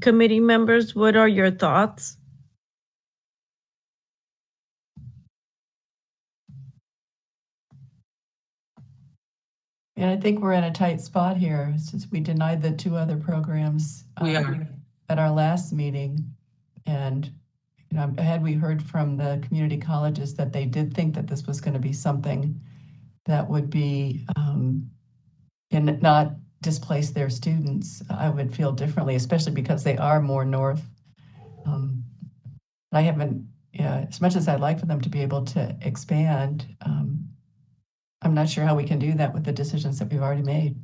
Committee members, what are your thoughts? Yeah, I think we're in a tight spot here since we denied the 2 other programs at our last meeting. And you know, had we heard from the community colleges that they did think that this was going to be something that would be and not displace their students, I would feel differently, especially because they are more north. I haven't, as much as I'd like for them to be able to expand, I'm not sure how we can do that with the decisions that we've already made.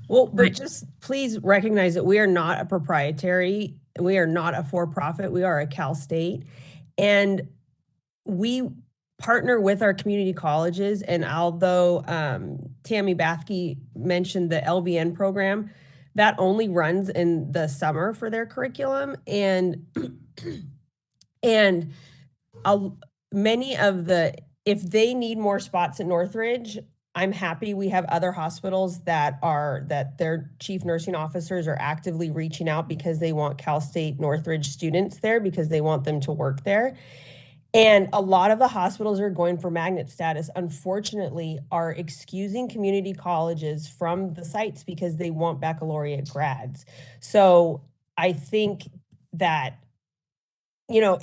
Well, but just please recognize that we are not a proprietary, we are not a for-profit, we are a Cal State. And we partner with our community colleges. And although Tammy Bathke mentioned the LVN program, that only runs in the summer for their curriculum. And many of the, if they need more spots at Northridge, I'm happy we have other hospitals that their chief nursing officers are actively reaching out because they want Cal State Northridge students there because they want them to work there. And a lot of the hospitals are going for magnet status, unfortunately, are excusing community colleges from the sites because they want baccalaureate grads. So I think that, you know,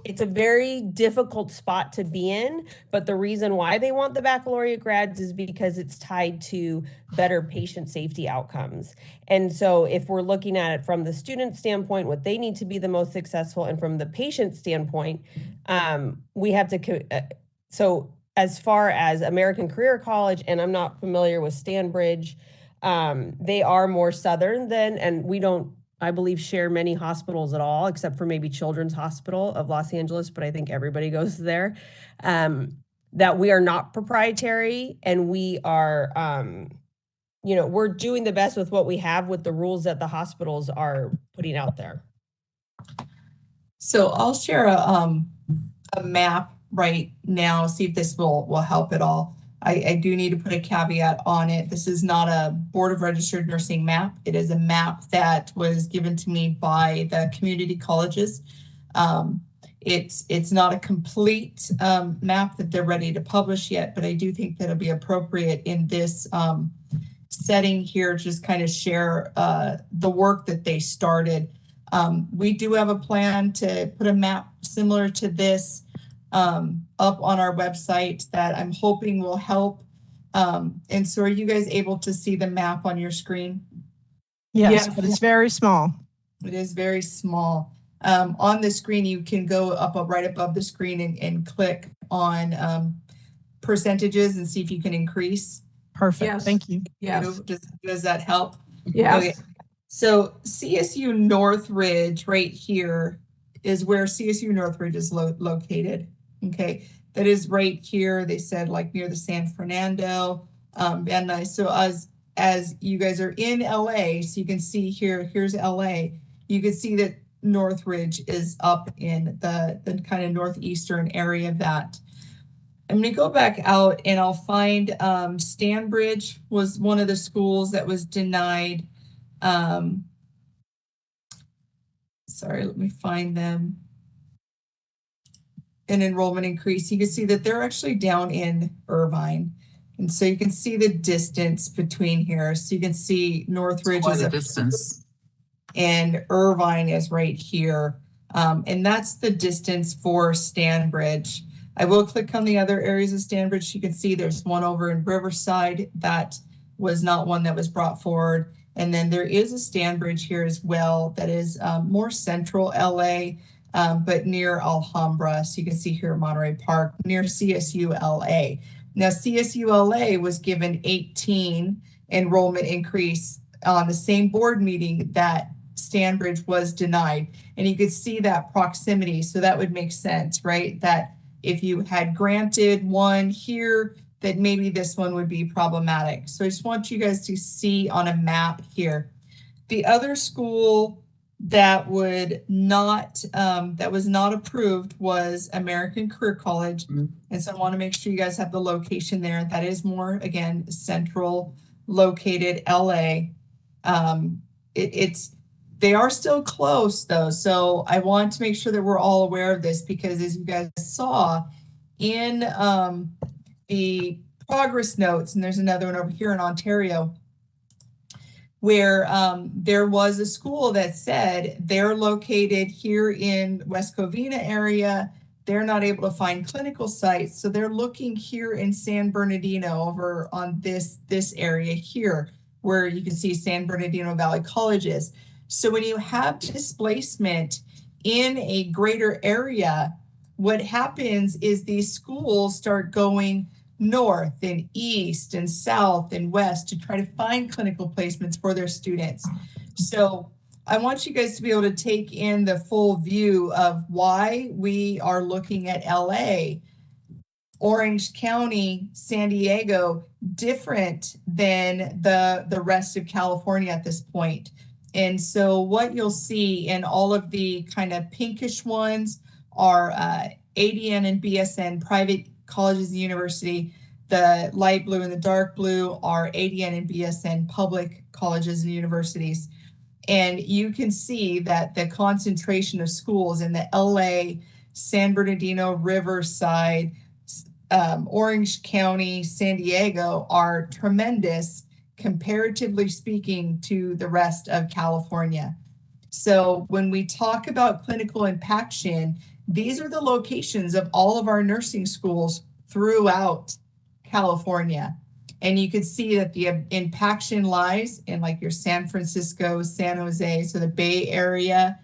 it's a very difficult spot to be in, but the reason why they want the baccalaureate grads is because it's tied to better patient safety outcomes. And so if we're looking at it from the student standpoint, what they need to be the most successful, and from the patient standpoint, we have to, so as far as American Career College, and I'm not familiar with Stanbridge, they are more southern than, and we don't, I believe, share many hospitals at all, except for maybe Children's Hospital of Los Angeles, but I think everybody goes there. That we are not proprietary, and we are, you know, we're doing the best with what we have with the rules that the hospitals are putting out there. So I'll share a map right now, see if this will help at all. I do need to put a caveat on it. This is not a Board of Registered Nursing map. It is a map that was given to me by the community colleges. It's not a complete map that they're ready to publish yet, but I do think that it'll be appropriate in this setting here, just kind of share the work that they started. We do have a plan to put a map similar to this up on our website that I'm hoping will help. And so are you guys able to see the map on your screen? Yes, but it's very small. It is very small. On the screen, you can go up right above the screen and click on percentages and see if you can increase. Perfect. Yes. Thank you. Yes. Does that help? Yes. Okay. So CSU Northridge right here is where CSU Northridge is located. Okay. That is right here. They said like near the San Fernando, Van Nuys. So as you guys are in LA, so you can see here's LA. You can see that Northridge is up in the kind of northeastern area of that. I'm going to go back out and I'll find Stanbridge was one of the schools that was denied. Sorry, let me find them. An enrollment increase. You can see that they're actually down in Irvine. And so you can see the distance between here. So you can see Northridge is a distance. And Irvine is right here. And that's the distance for Stanbridge. I will click on the other areas of Stanbridge. You can see there's one over in Riverside. That was not one that was brought forward. And then there is a Stanbridge here as well that is more central LA, but near Alhambra. So you can see here Monterey Park, near CSU LA. Now, CSU LA was given 18 enrollment increase on the same board meeting that Stanbridge was denied. And you could see that proximity. So that would make sense, right? That if you had granted one here, that maybe this one would be problematic. So I just want you guys to see on a map here. The other school that would not that was not approved was American Career College. And so I want to make sure you guys have the location there. That is more, again, central located LA. They are still close though. So I want to make sure that we're all aware of this, because as you guys saw in the progress notes, and there's another one over here in Ontario, where there was a school that said they're located here in West Covina area. They're not able to find clinical sites. So they're looking here in San Bernardino over on this area here, where you can see San Bernardino Valley Colleges. So when you have displacement in a greater area, what happens is these schools start going north and east and south and west to try to find clinical placements for their students. So I want you guys to be able to take in the full view of why we are looking at LA, Orange County, San Diego, different than the rest of California at this point. And so what you'll see in all of the kind of pinkish ones are ADN and BSN private colleges and university. The light blue and the dark blue are ADN and BSN public colleges and universities. And you can see that the concentration of schools in the LA, San Bernardino, Riverside, Orange County, San Diego are tremendous, comparatively speaking, to the rest of California. So when we talk about clinical impaction, these are the locations of all of our nursing schools throughout California. And you can see that the impaction lies in like your San Francisco, San Jose, so the Bay Area,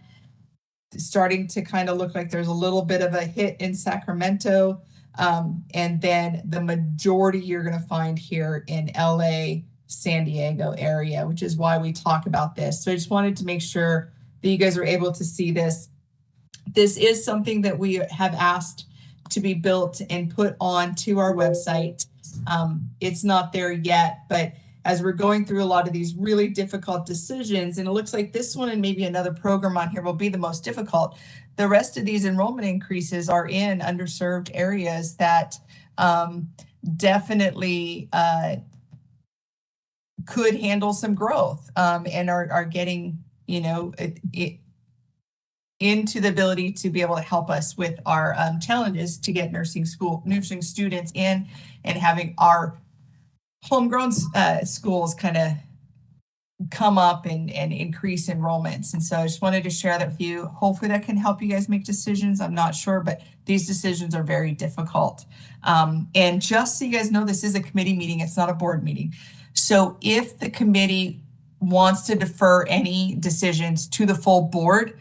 starting to kind of look like there's a little bit of a hit in Sacramento. And then the majority you're going to find here in LA, San Diego area, which is why we talk about this. So I just wanted to make sure that you guys are able to see this. This is something that we have asked to be built and put onto our website. It's not there yet, but as we're going through a lot of these really difficult decisions, and it looks like this one and maybe another program on here will be the most difficult. The rest of these enrollment increases are in underserved areas that definitely could handle some growth and are getting, into the ability to be able to help us with our challenges to get nursing students in, and having our homegrown schools kind of come up and increase enrollments. And so I just wanted to share that with you. Hopefully that can help you guys make decisions. I'm not sure, but these decisions are very difficult. And just so you guys know, this is a committee meeting. It's not a board meeting. So if the committee wants to defer any decisions to the full board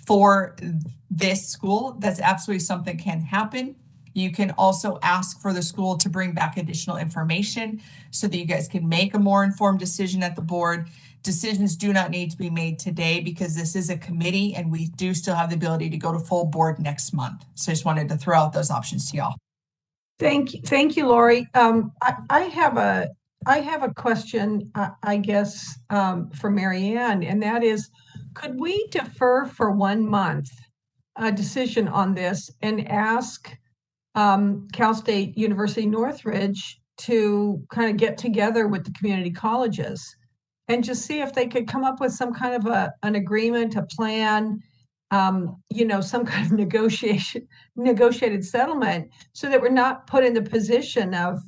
for this school, that's absolutely something can happen. You can also ask for the school to bring back additional information so that you guys can make a more informed decision at the board. Decisions do not need to be made today because this is a committee and we do still have the ability to go to full board next month. So I just wanted to throw out those options to y'all. Thank you, Lori. I have a question, I guess, for Mary Ann, and that is, could we defer for 1 month a decision on this and ask Cal State University Northridge to kind of get together with the community colleges and just see if they could come up with some kind of an agreement, a plan, some kind of negotiated settlement so that we're not put in the position of,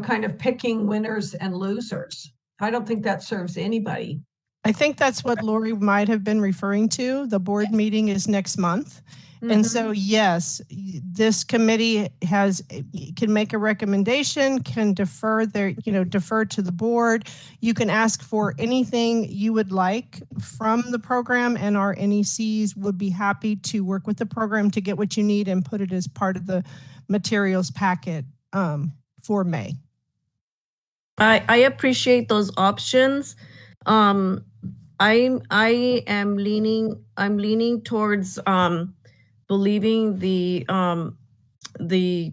kind of picking winners and losers. I don't think that serves anybody. I think that's what Lori might have been referring to. The board meeting is next month. And so, yes, this committee can make a recommendation, can defer to the board. You can ask for anything you would like from the program, and our NECs would be happy to work with the program to get what you need and put it as part of the materials packet for May. I appreciate those options. I'm leaning towards believing the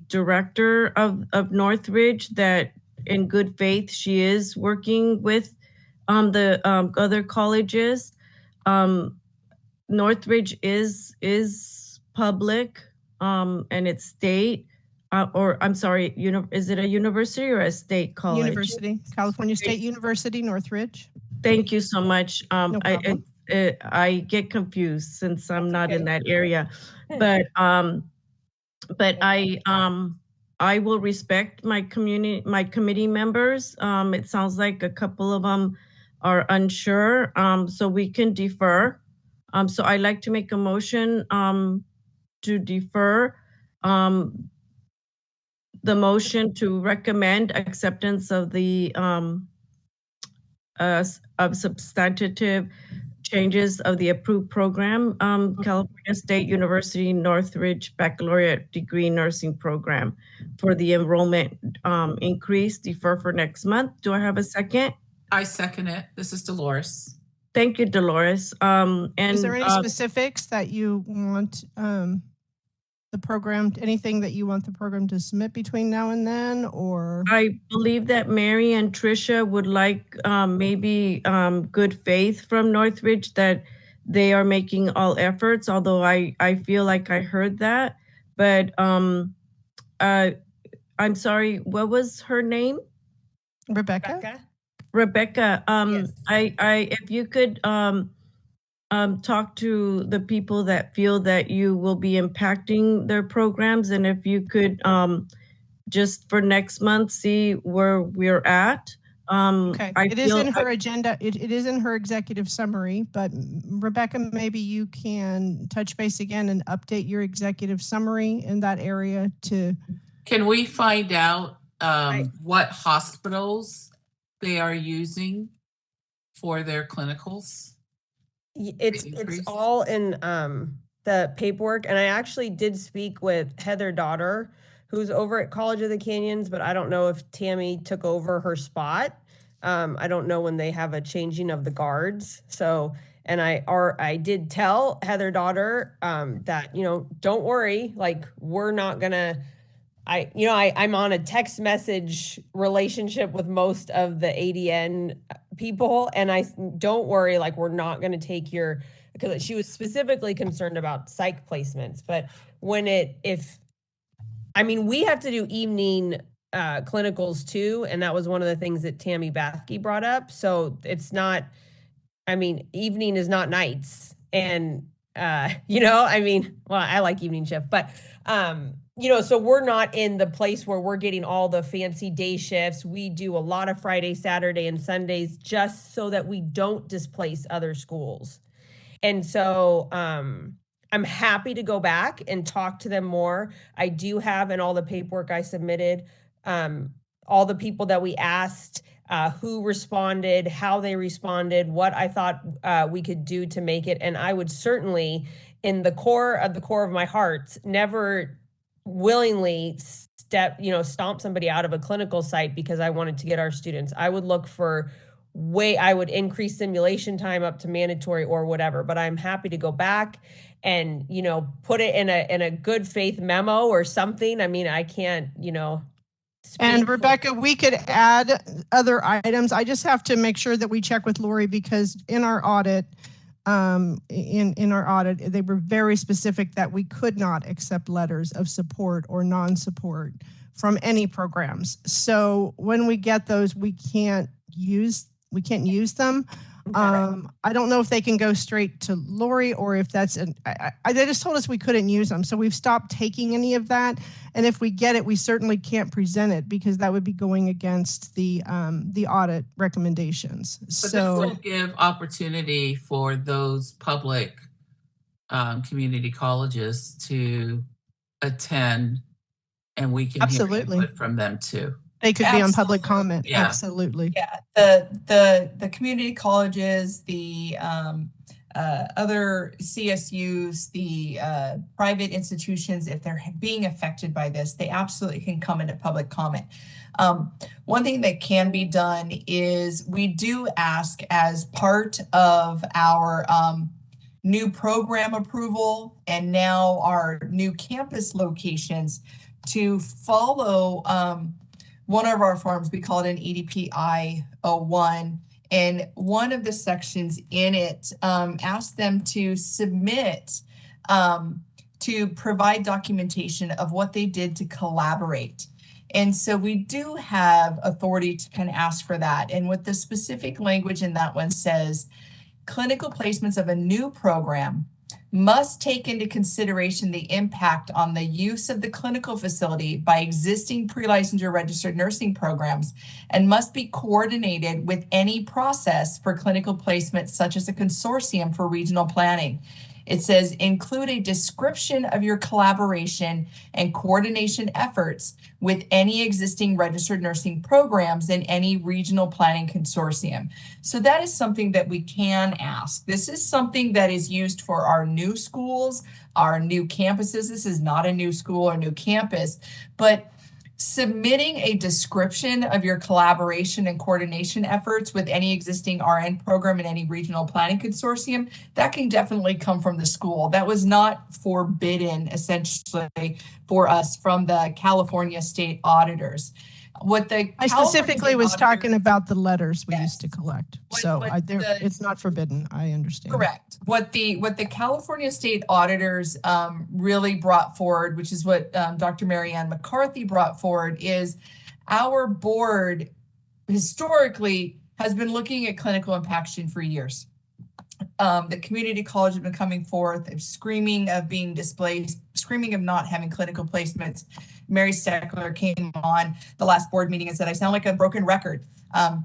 director of Northridge that in good faith she is working with the other colleges. Northridge is public and it's state, or I'm sorry, is it a university or a state college? University, California State University, Northridge. Thank you so much. No problem. I get confused since I'm not in that area, but I will respect my committee members. It sounds like a couple of them are unsure, so we can defer. So I'd like to make a motion to defer the motion to recommend acceptance of the of substantive changes of the approved program, California State University Northridge Baccalaureate Degree Nursing Program for the enrollment increase, defer for next month. Do I have a second? I second it. This is Dolores. Thank you, Dolores. And is there any specifics that you want the program, anything that you want the program to submit between now and then, or? I believe that Mary and Tricia would like maybe good faith from Northridge that they are making all efforts, although I feel like I heard that. But I'm sorry, what was her name? Rebecca. Rebecca, Yes. if you could talk to the people that feel that you will be impacting their programs, and if you could just for next month see where we're at. Okay, it is in her agenda. It is in her executive summary, but Rebecca, maybe you can touch base again and update your executive summary in that area to. Can we find out what hospitals they are using for their clinicals? It's all in the paperwork, and I actually did speak with Heather Daughter, who's over at College of the Canyons, but I don't know if Tammy took over her spot. I don't know when they have a changing of the guards. So, and I did tell Heather Daughter that, don't worry, like we're not gonna. I'm on a text message relationship with most of the ADN people, and don't worry, like we're not going to take because she was specifically concerned about psych placements. But we have to do evening clinicals too, and that was one of the things that Tammy Bathke brought up. So it's not, evening is not nights, and I like evening shift, but so we're not in the place where we're getting all the fancy day shifts. We do a lot of Friday, Saturday, and Sundays just so that we don't displace other schools. And so I'm happy to go back and talk to them more. I do have in all the paperwork I submitted, all the people that we asked who responded, how they responded, what I thought we could do to make it. And I would certainly, in the core of my heart, never willingly stomp somebody out of a clinical site because I wanted to get our students. I would look for I would increase simulation time up to mandatory or whatever, but I'm happy to go back and, put it in a good faith memo or something. I mean, I can't, And Rebecca, we could add other items. I just have to make sure that we check with Lori because in our audit, they were very specific that we could not accept letters of support or non-support from any programs. So when we get those, we can't use them. I don't know if they can go straight to Lori or if that's they just told us we couldn't use them. So we've stopped taking any of that. And if we get it, we certainly can't present it because that would be going against the audit recommendations. But this will give opportunity for those public community colleges to attend, and we can hear input from them too. They could be on public comment. Yeah. Absolutely. Yeah. The community colleges, the other CSUs, the private institutions, if they're being affected by this, they absolutely can come into public comment. One thing that can be done is we do ask as part of our new program approval and now our new campus locations to follow one of our forms. We call it an EDP I-01. And one of the sections in it asks them to submit, to provide documentation of what they did to collaborate. And so we do have authority to kind of ask for that. And what the specific language in that one says, clinical placements of a new program must take into consideration the impact on the use of the clinical facility by existing pre-licensed or registered nursing programs and must be coordinated with any process for clinical placement, such as a consortium for regional planning. It says, include a description of your collaboration and coordination efforts with any existing registered nursing programs in any regional planning consortium. So that is something that we can ask. This is something that is used for our new schools, our new campuses. This is not a new school or new campus, but submitting a description of your collaboration and coordination efforts with any existing RN program in any regional planning consortium, that can definitely come from the school. That was not forbidden, essentially, for us from the California state auditors. I specifically was talking about the letters we used to collect. It's not forbidden. I understand. Correct. What the California state auditors really brought forward, which is what Dr. Marianne McCarthy brought forward, is our board historically has been looking at clinical impaction for years. The community college has been coming forth, screaming of being displaced, screaming of not having clinical placements. Mary Steckler came on the last board meeting and said, I sound like a broken record,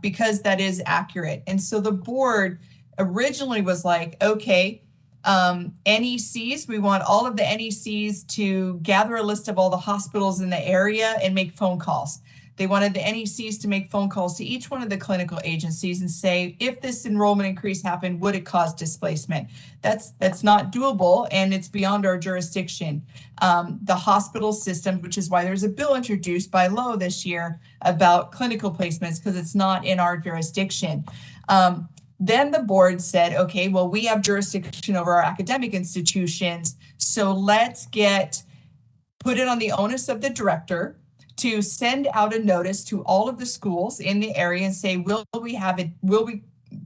because that is accurate. And so the board originally was like, okay, NECs, we want all of the NECs to gather a list of all the hospitals in the area and make phone calls. They wanted the NECs to make phone calls to each one of the clinical agencies and say, if this enrollment increase happened, would it cause displacement? That's not doable, and it's beyond our jurisdiction. The hospital system, which is why there's a bill introduced by Lowe this year about clinical placements, because it's not in our jurisdiction. Then the board said, okay, well, we have jurisdiction over our academic institutions, so let's put it on the onus of the director to send out a notice to all of the schools in the area and say, will we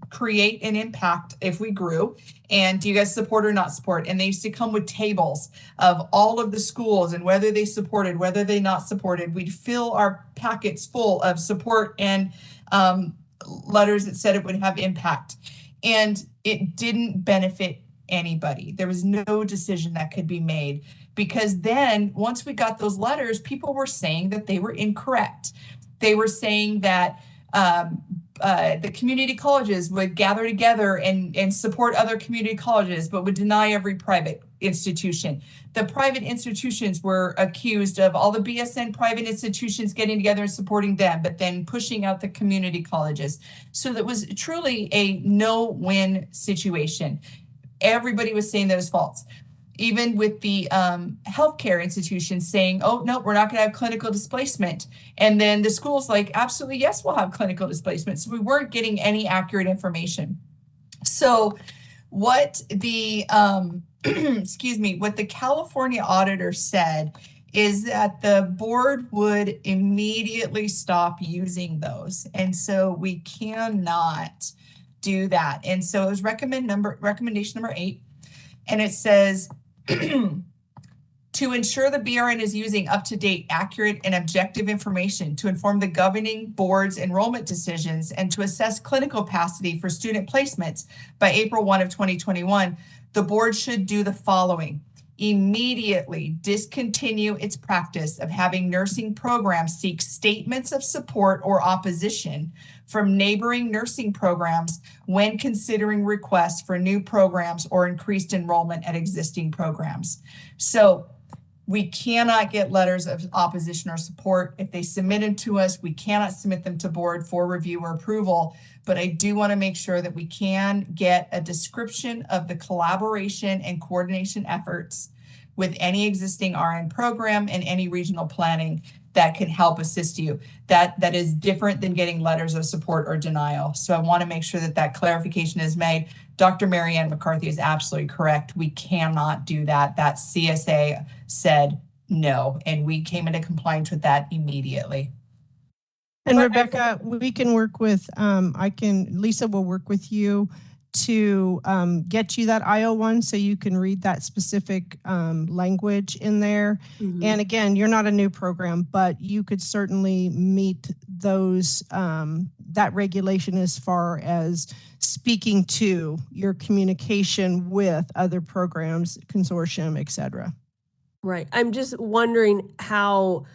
create an impact if we grew? And do you guys support or not support? And they used to come with tables of all of the schools and whether they supported, whether they not supported. We'd fill our packets full of support and letters that said it would have impact. And it didn't benefit anybody. There was no decision that could be made. Because then once we got those letters, people were saying that they were incorrect. They were saying that the community colleges would gather together and support other community colleges, but would deny every private institution. The private institutions were accused of all the BSN private institutions getting together and supporting them, but then pushing out the community colleges. So that was truly a no-win situation. Everybody was saying those faults. Even with the healthcare institutions saying, oh, no, we're not going to have clinical displacement. And then the school's like, absolutely, yes, we'll have clinical displacement. So we weren't getting any accurate information. So what the, excuse me, what the California auditor said is that the board would immediately stop using those. And so we cannot do that. And so it was recommendation number 8. And it says, to ensure the BRN is using up-to-date, accurate, and objective information to inform the governing board's enrollment decisions and to assess clinical capacity for student placements by April 1 of 2021, the board should do the following. Immediately discontinue its practice of having nursing programs seek statements of support or opposition from neighboring nursing programs when considering requests for new programs or increased enrollment at existing programs. So we cannot get letters of opposition or support. If they submit them to us, we cannot submit them to board for review or approval. But I do want to make sure that we can get a description of the collaboration and coordination efforts with any existing RN program and any regional planning that can help assist you. That is different than getting letters of support or denial. So I want to make sure that that clarification is made. Dr. Marianne McCarthy is absolutely correct. We cannot do that. That CSA said no, and we came into compliance with that immediately. And Rebecca, we can work with, Lisa will work with you to get you that IO1 so you can read that specific language in there. Mm-hmm. And again, you're not a new program, but you could certainly meet those, that regulation as far as speaking to your communication with other programs, consortium, et cetera. Right. I'm just wondering how,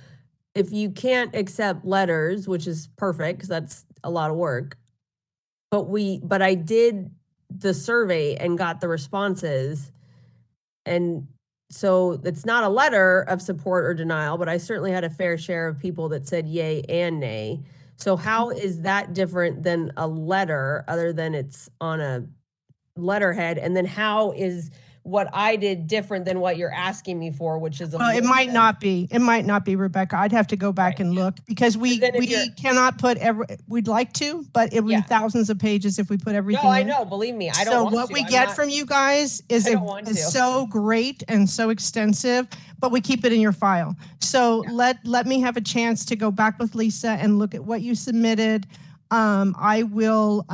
if you can't accept letters, which is perfect because that's a lot of work, but I did the survey and got the responses. And so it's not a letter of support or denial, but I certainly had a fair share of people that said yay and nay. So how is that different than a letter other than it's on a letterhead? And then how is what I did different than what you're asking me for, which is it might not be. It might not be, Rebecca. I'd have to go back and look because we cannot put we'd like to, but it would be thousands of pages if we put everything. No, I know. Believe me, I don't want to. So what we get from you guys is so great and so extensive, but we keep it in your file. So let me have a chance to go back with Lisa and look at what you submitted. I will,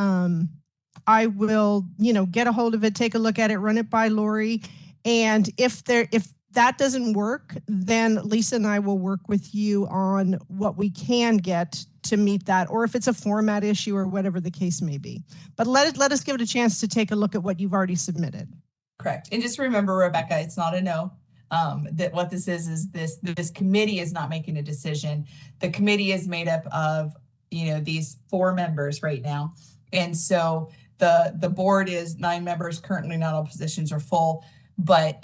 get a hold of it, take a look at it, run it by Lori. And if that doesn't work, then Lisa and I will work with you on what we can get to meet that, or if it's a format issue or whatever the case may be. But let us give it a chance to take a look at what you've already submitted. Correct. And just remember, Rebecca, it's not a no. That what this is this committee is not making a decision. The committee is made up of, these 4 members right now. And so the board is 9 members. Currently, not all positions are full, but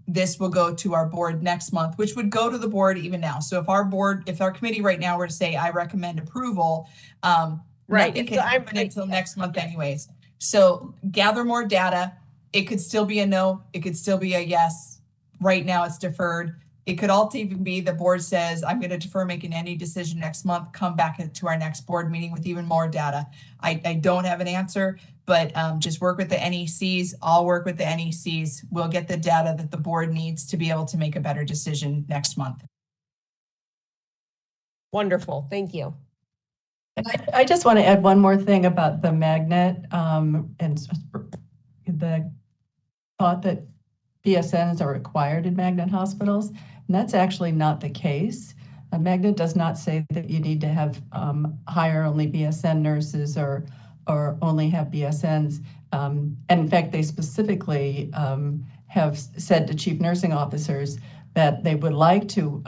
this will go to our board next month, which would go to the board even now. So if our committee right now were to say, I recommend approval, right, it can happen until next month anyways. So gather more data. It could still be a no. It could still be a yes. Right now it's deferred. It could also even be the board says, I'm going to defer making any decision next month, come back to our next board meeting with even more data. I don't have an answer, but just work with the NECs. I'll work with the NECs. We'll get the data that the board needs to be able to make a better decision next month. Wonderful. Thank you. I just want to add one more thing about the magnet and the thought that BSNs are required in magnet hospitals, and that's actually not the case. A magnet does not say that you need to have hire only BSN nurses or only have BSNs. And in fact, they specifically have said to chief nursing officers that they would like to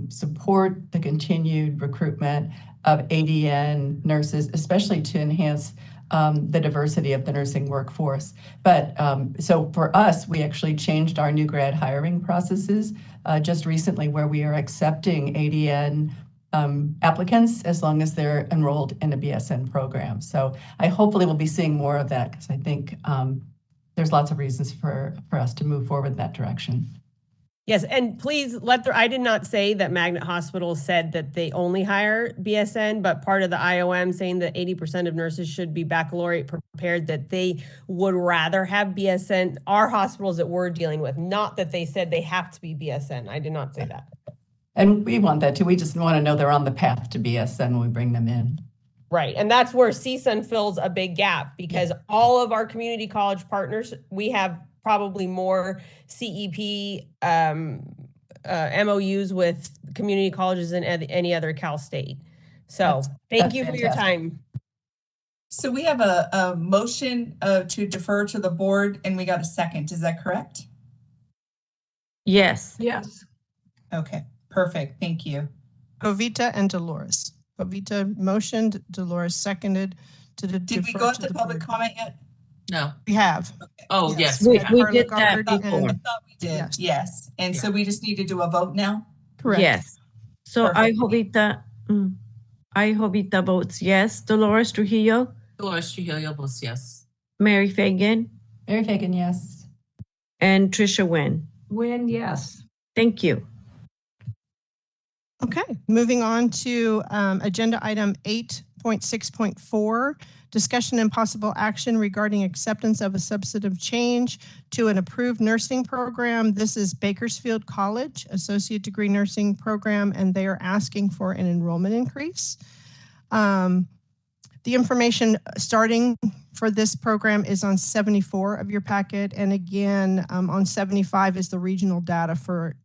support the continued recruitment of ADN nurses, especially to enhance the diversity of the nursing workforce. But so for us, we actually changed our new grad hiring processes just recently, where we are accepting ADN applicants as long as they're enrolled in a BSN program. So I hopefully will be seeing more of that, because I think there's lots of reasons for us to move forward in that direction. Yes, and please I did not say that Magnet Hospital said that they only hire BSN, but part of the IOM saying that 80% of nurses should be baccalaureate prepared, that they would rather have BSN, our hospitals that we're dealing with, not that they said they have to be BSN. I did not say that. And we want that too. We just want to know they're on the path to BSN when we bring them in. Right, and that's where CSUN fills a big gap, because all of our community college partners, we have probably more CEP MOUs with community colleges than any other Cal State. So thank you for your time. So we have a motion to defer to the board, and we got a second. Is that correct? Yes. Yes. Okay, perfect. Thank you. Jovita and Dolores. Jovita motioned, Dolores seconded to the Did we go to the public comment yet? No. We have. Oh, yes. We Carla did that Goddard before. I thought we did. Yes. And so we just need to do a vote now? Correct. Yes. So Perfect. I Jovita votes yes. Dolores Trujillo, Dolores Trujillo votes yes. Mary Fagan, Mary Fagan, yes. and Trisha Wynn. Win, yes. Thank you. Okay, moving on to agenda item 8.6.4, discussion and possible action regarding acceptance of a substantive change to an approved nursing program. This is Bakersfield College Associate Degree Nursing Program, and they are asking for an enrollment increase. The information starting for this program is on 74 of your packet, and again, on 75 is the regional data for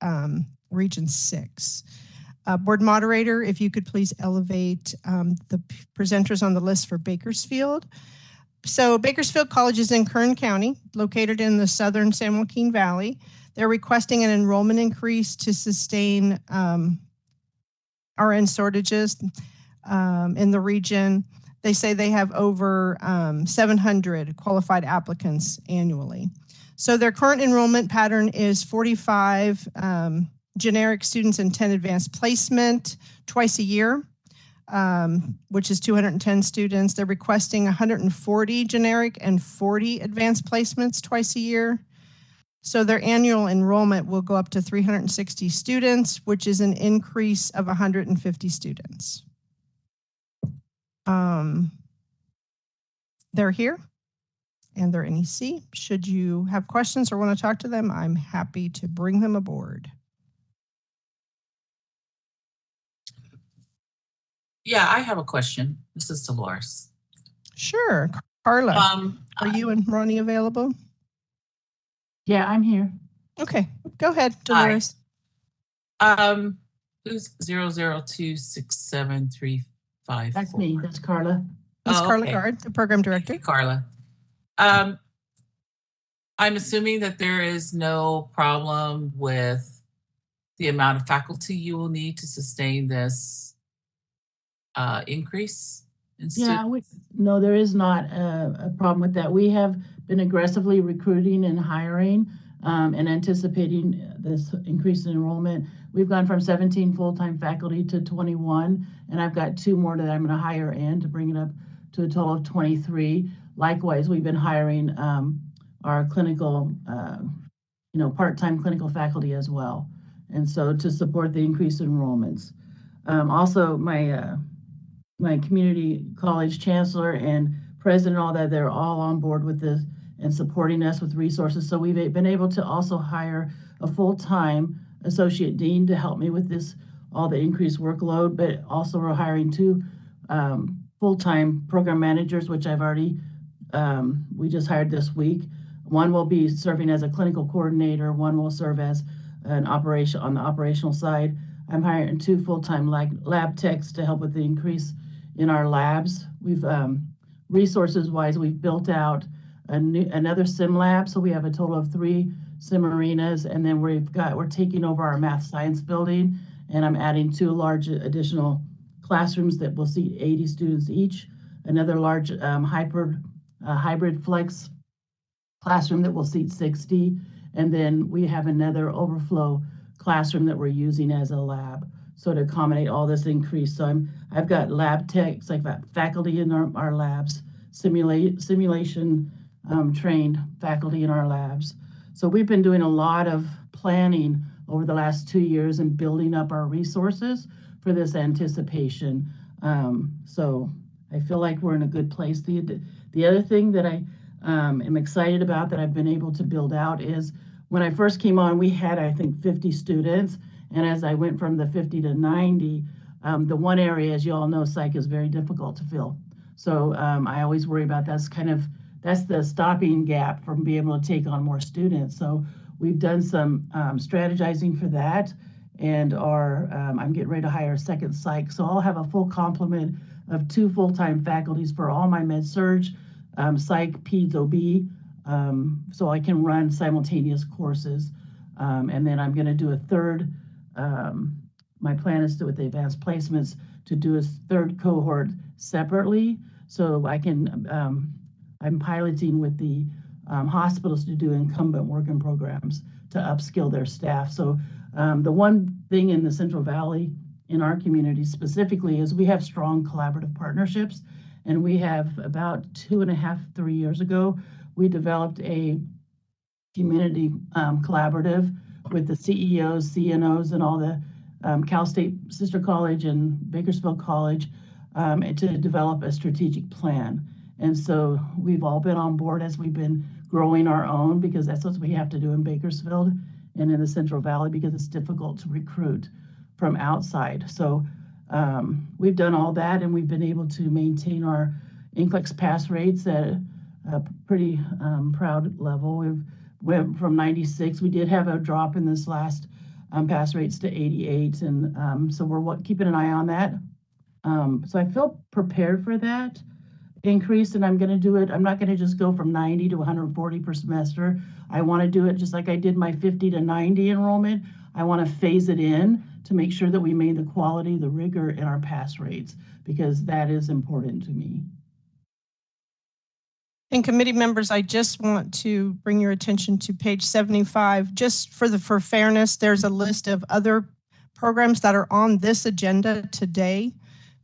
Region 6. Board moderator, if you could please elevate the presenters on the list for Bakersfield. So Bakersfield College is in Kern County, located in the southern San Joaquin Valley. They're requesting an enrollment increase to sustain RN shortages in the region. They say they have over 700 qualified applicants annually. So their current enrollment pattern is 45 generic students and 10 advanced placement twice a year, which is 210 students. They're requesting 140 generic and 40 advanced placements twice a year. So their annual enrollment will go up to 360 students, which is an increase of 150 students. They're here and they're NEC. Should you have questions or want to talk to them, I'm happy to bring them aboard. Yeah, I have a question. This is Dolores. Sure. Carla, are you and Ronnie available? Yeah, I'm here. Okay, go ahead, Dolores. Who's 0026735? That's me. That's Carla. That's Carla okay. Gard, the program director. Carla. I'm assuming that there is no problem with the amount of faculty you will need to sustain this increase in students? No, there is not a problem with that. We have been aggressively recruiting and hiring and anticipating this increase in enrollment. We've gone from 17 full-time faculty to 21, and I've got 2 more that I'm going to hire in to bring it up to a total of 23. Likewise, we've been hiring our clinical, part-time clinical faculty as well, and so to support the increased enrollments. Also, my community college chancellor and president, all that, they're all on board with this and supporting us with resources. So we've been able to also hire a full-time associate dean to help me with this, all the increased workload, but also we're hiring 2 full-time program managers, which I've already, we just hired this week. One will be serving as a clinical coordinator. One will serve as an operation on the operational side. I'm hiring 2 full-time lab techs to help with the increase in our labs. We've resources-wise, we've built out another sim lab, so we have a total of 3 sim arenas, and then we're taking over our math science building, and I'm adding 2 large additional classrooms that will seat 80 students each, another large hybrid flex classroom that will seat 60, and then we have another overflow classroom that we're using as a lab. So to accommodate all this increase. So I've got lab techs, I've got faculty in our labs, simulation trained faculty in our labs. So we've been doing a lot of planning over the last 2 years and building up our resources for this anticipation. So I feel like we're in a good place. The other thing that I am excited about that I've been able to build out is when I first came on, we had, I think, 50 students. And as I went from the 50 to 90, the one area, as you all know, psych is very difficult to fill. So I always worry about that's the stopping gap from being able to take on more students. So we've done some strategizing for that, and I'm getting ready to hire a second psych. So I'll have a full complement of 2 full-time faculties for all my med-surg, psych, peds, OB, so I can run simultaneous courses. And then I'm gonna do a third, my plan is to, with the advanced placements, to do a third cohort separately. So I can, I'm piloting with the hospitals to do incumbent working programs to upskill their staff. So the one thing in the Central Valley, in our community specifically, is we have strong collaborative partnerships. And we have about 2.5, 3 years ago, we developed a community collaborative with the CEOs, CNOs, and all the Cal State Sister College and Bakersfield College to develop a strategic plan. And so we've all been on board as we've been growing our own, because that's what we have to do in Bakersfield and in the Central Valley, because it's difficult to recruit from outside. So we've done all that, and we've been able to maintain our NCLEX pass rates at a pretty proud level. We've went from 96. We did have a drop in this last pass rates to 88, and so we're keeping an eye on that. So I feel prepared for that increase, and I'm going to do it. I'm not going to just go from 90 to 140 per semester. I want to do it just like I did my 50 to 90 enrollment. I want to phase it in to make sure that we made the quality, the rigor in our pass rates, because that is important to me. And committee members, I just want to bring your attention to page 75. Just for fairness, there's a list of other programs that are on this agenda today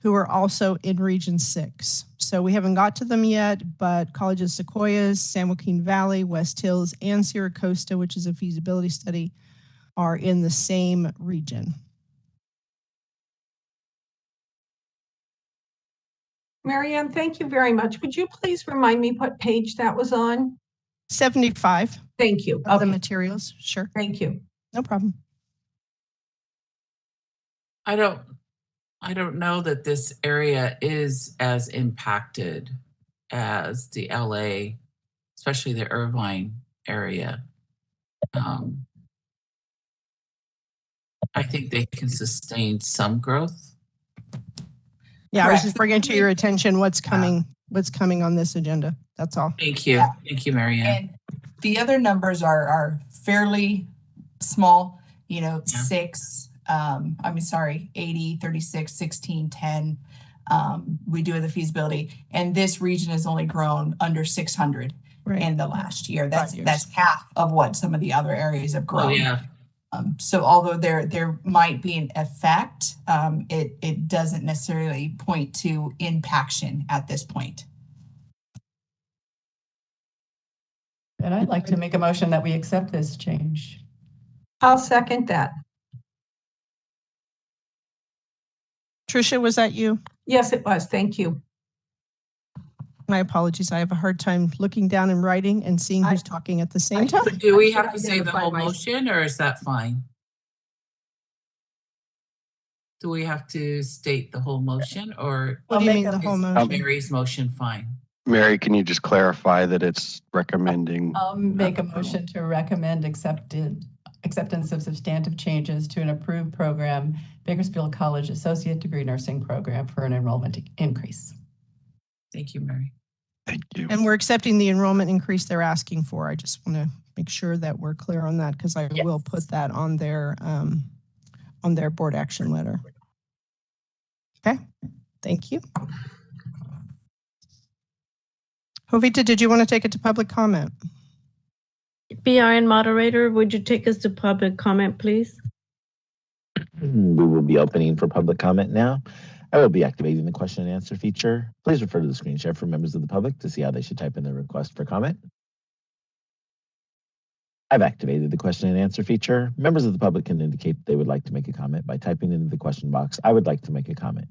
who are also in Region 6. So we haven't got to them yet, but College of Sequoias, San Joaquin Valley, West Hills, and Sierra Costa, which is a feasibility study, are in the same region. Marianne, thank you very much. Would you please remind me what page that was on? 75. Thank you. Of the materials, sure. Thank you. No problem. I don't know that this area is as impacted as the LA, especially the Irvine area. I think they can sustain some growth. Yeah, I was just bringing to your attention what's coming on this agenda. That's all. Thank you. Yeah. Thank you, Marianne. And the other numbers are fairly small, 6, 80, 36, 16, 10. We do the feasibility. And this region has only grown under 600 in the last year. That's half of what some of the other areas have grown. Oh, yeah. So although there might be an effect, it doesn't necessarily point to impaction at this point. And I'd like to make a motion that we accept this change. I'll second that. Tricia, was that you? Yes, it was. Thank you. My apologies. I have a hard time looking down and writing and seeing who's talking at the same time. Do we have to say the whole motion, or is that fine? Do we have to state the whole motion, or what do you mean the whole motion? Mary's motion fine? Mary, can you just clarify that it's recommending? I'll make a motion to recommend acceptance of substantive changes to an approved program, Bakersfield College Associate Degree Nursing Program, for an enrollment increase. Thank you, Mary. Thank you. And we're accepting the enrollment increase they're asking for. I just want to make sure that we're clear on that, because I will put that on their board action letter. Okay, thank you. Jovita, did you want to take it to public comment? BRN moderator, would you take us to public comment, please? We will be opening for public comment now. I will be activating the question and answer feature. Please refer to the screen share for members of the public to see how they should type in their request for comment. I've activated the question and answer feature. Members of the public can indicate they would like to make a comment by typing into the question box, "I would like to make a comment."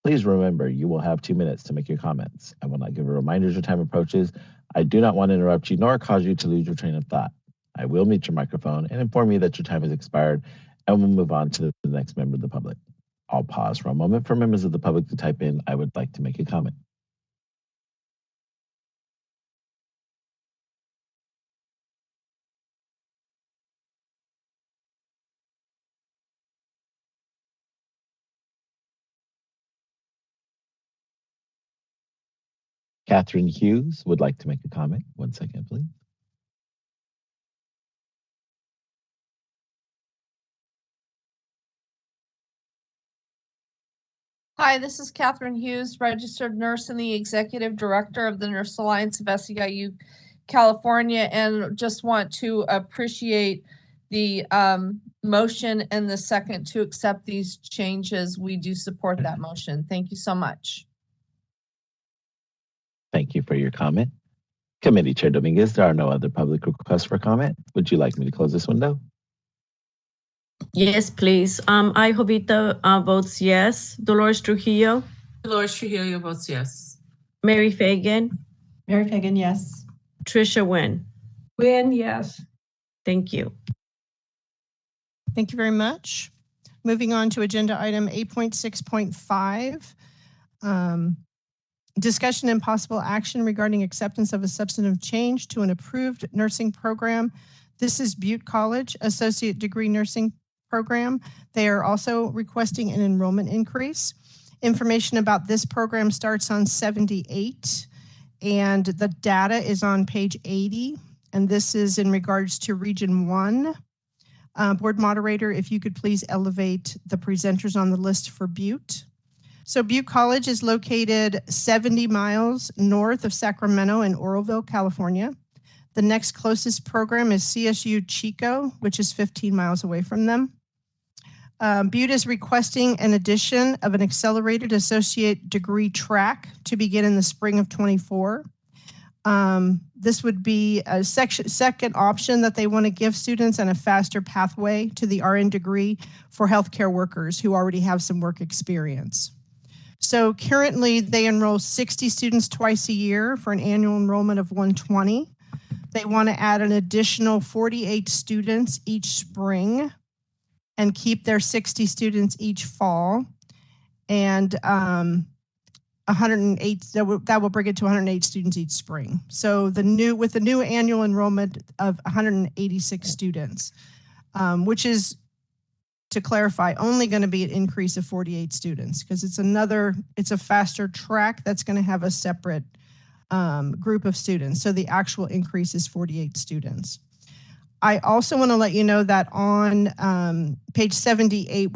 Please remember, you will have 2 minutes to make your comments. I will not give a reminder as your time approaches. I do not want to interrupt you nor cause you to lose your train of thought. I will mute your microphone and inform you that your time has expired, and we'll move on to the next member of the public. I'll pause for a moment for members of the public to type in, "I would like to make a comment." Catherine Hughes would like to make a comment. 1 second, please. Hi, this is Catherine Hughes, registered nurse and the executive director of the Nurse Alliance of SEIU California, and just want to appreciate the motion and the second to accept these changes. We do support that motion. Thank you so much. Thank you for your comment. Committee Chair Dominguez, there are no other public requests for comment. Would you like me to close this window? Yes, please. I, Jovita, votes yes. Dolores Trujillo. Dolores Trujillo votes yes. Mary Fagan. Mary Fagan, yes. Trisha Wynn. Wynn, yes. Thank you. Thank you very much. Moving on to agenda item 8.6.5. Discussion and possible action regarding acceptance of a substantive change to an approved nursing program. This is Butte College Associate Degree Nursing Program. They are also requesting an enrollment increase. Information about this program starts on 78, and the data is on page 80, and this is in regards to Region 1. Board moderator, if you could please elevate the presenters on the list for Butte. So Butte College is located 70 miles north of Sacramento in Oroville, California. The next closest program is CSU Chico, which is 15 miles away from them. Butte is requesting an addition of an accelerated associate degree track to begin in the spring of 24. This would be a second option that they want to give students and a faster pathway to the RN degree for healthcare workers who already have some work experience. So currently they enroll 60 students twice a year for an annual enrollment of 120. They want to add an additional 48 students each spring and keep their 60 students each fall. And 108, that will bring it to 108 students each spring. So with the new annual enrollment of 186 students, which is, to clarify, only going to be an increase of 48 students because it's a faster track that's going to have a separate group of students. So the actual increase is 48 students. I also want to let you know that on page 78,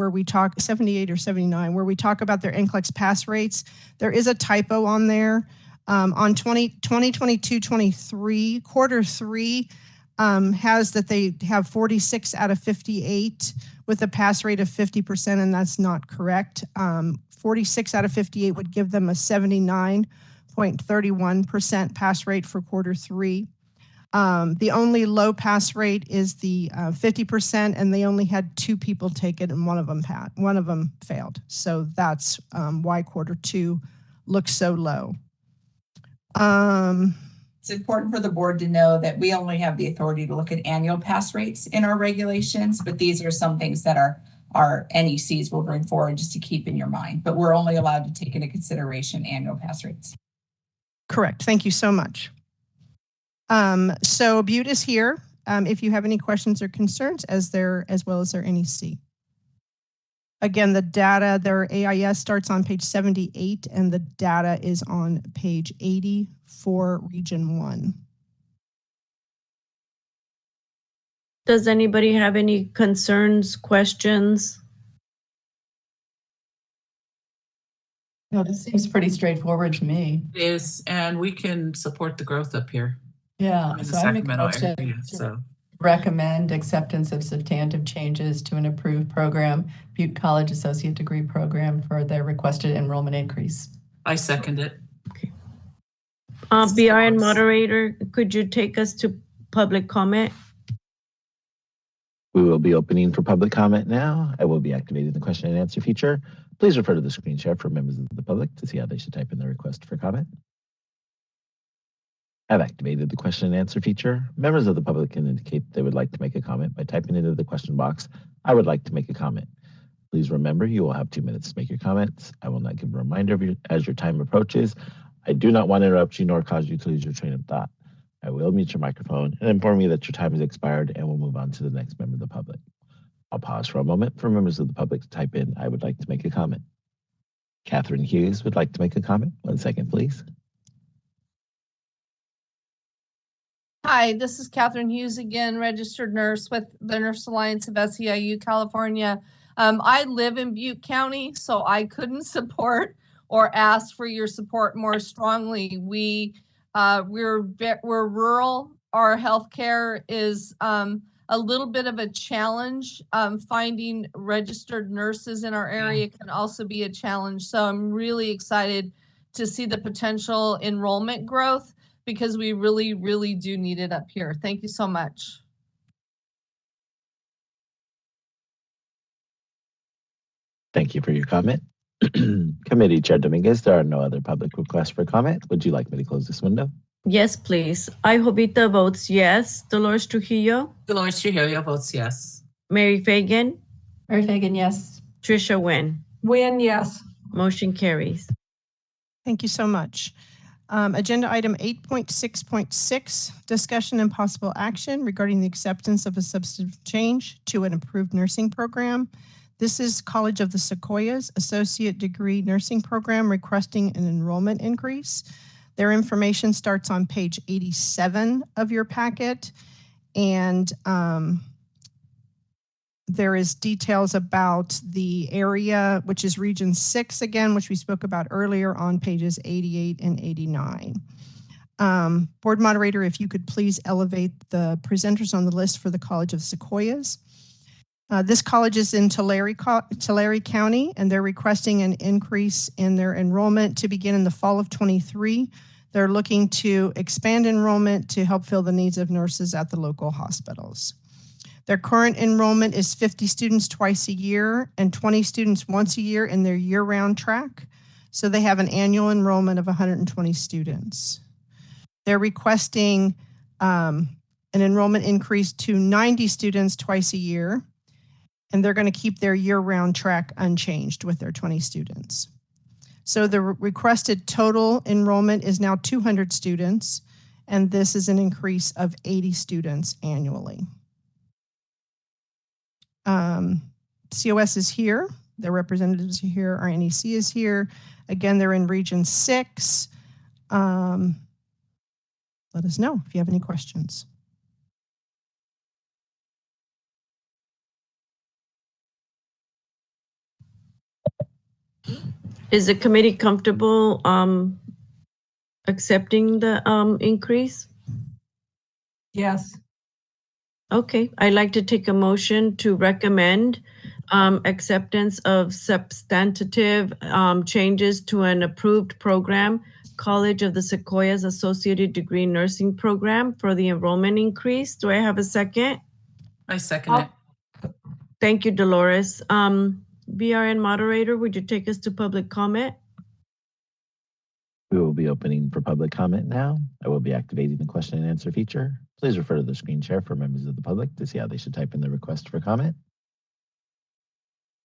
78 or 79, where we talk about their NCLEX pass rates, there is a typo on there. On 2022-23, quarter 3 has that they have 46 out of 58 with a pass rate of 50%, and that's not correct. 46 out of 58 would give them a 79.31% pass rate for quarter 3. The only low pass rate is the 50%, and they only had 2 people take it, and one of them failed. So that's why quarter 2 looks so low. It's important for the board to know that we only have the authority to look at annual pass rates in our regulations, but these are some things that our NECs will bring forward just to keep in your mind. But we're only allowed to take into consideration annual pass rates. Correct. Thank you so much. So Butte is here if you have any questions or concerns as well as their NEC. Again, the data, their AIS starts on page 78 and the data is on page 80 for Region 1. Does anybody have any concerns, questions? No, this seems pretty straightforward to me. It is, and we can support the growth up here. Yeah, I'm in the so I make a Sacramento motion area, to so. recommend acceptance of substantive changes to an approved program, Butte College Associate Degree Program, for their requested enrollment increase. I second it. BRN moderator, could you take us to public comment? We will be opening for public comment now. I will be activating the question and answer feature. Please refer to the screen share for members of the public to see how they should type in their request for comment. I've activated the question and answer feature. Members of the public can indicate they would like to make a comment by typing into the question box, "I would like to make a comment." Please remember you will have 2 minutes to make your comments. I will not give a reminder of you as your time approaches. I do not want to interrupt you nor cause you to lose your train of thought. I will mute your microphone and inform you that your time has expired, and we'll move on to the next member of the public. I'll pause for a moment for members of the public to type in, "I would like to make a comment." Catherine Hughes would like to make a comment. 1 second, please. Hi, this is Catherine Hughes again, registered nurse with the Nurse Alliance of SEIU California. I live in Butte County, so I couldn't support or ask for your support more strongly. We're rural. Our healthcare is a little bit of a challenge. Finding registered nurses in our area can also be a challenge. So I'm really excited to see the potential enrollment growth, because we really, really do need it up here. Thank you so much. Thank you for your comment. Committee Chair Dominguez, there are no other public requests for comment. Would you like me to close this window? Yes, please. Jovita votes yes. Dolores Trujillo? Dolores Trujillo votes yes. Mary Fagan? Mary Fagan, yes. Trisha Wynn? Wynn, yes. Motion carries. Thank you so much. Agenda item 8.6.6, discussion and possible action regarding the acceptance of a substantive change to an approved nursing program. This is College of the Sequoias Associate Degree Nursing Program requesting an enrollment increase. Their information starts on page 87 of your packet, and there is details about the area, which is Region 6 again, which we spoke about earlier, on pages 88 and 89. Board moderator, if you could please elevate the presenters on the list for the College of Sequoias. This college is in Tulare County, and they're requesting an increase in their enrollment to begin in the fall of 23. They're looking to expand enrollment to help fill the needs of nurses at the local hospitals. Their current enrollment is 50 students twice a year and 20 students once a year in their year-round track. So they have an annual enrollment of 120 students. They're requesting an enrollment increase to 90 students twice a year, and they're going to keep their year-round track unchanged with their 20 students. So the requested total enrollment is now 200 students, and this is an increase of 80 students annually. COS is here. Their representatives are here. Our NEC is here. Again, they're in Region 6. Let us know if you have any questions. Is the committee comfortable accepting the increase? Yes. Okay, I'd like to take a motion to recommend acceptance of substantive changes to an approved program, College of the Sequoias Associated Degree Nursing Program, for the enrollment increase. Do I have a second? I second it. Thank you, Dolores. BRN moderator, would you take us to public comment? We will be opening for public comment now. I will be activating the question and answer feature. Please refer to the screen share for members of the public to see how they should type in the request for comment.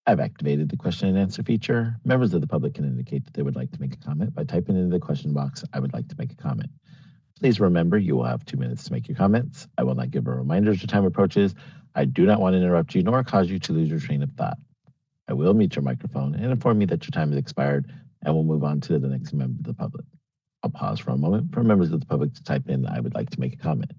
I've activated the question and answer feature. Members of the public can indicate that they would like to make a comment by typing into the question box, "I would like to make a comment." Please remember you will have 2 minutes to make your comments. I will not give a reminder as your time approaches. I do not want to interrupt you nor cause you to lose your train of thought. I will mute your microphone and inform you that your time has expired, and we'll move on to the next member of the public. I'll pause for a moment for members of the public to type in, "I would like to make a comment."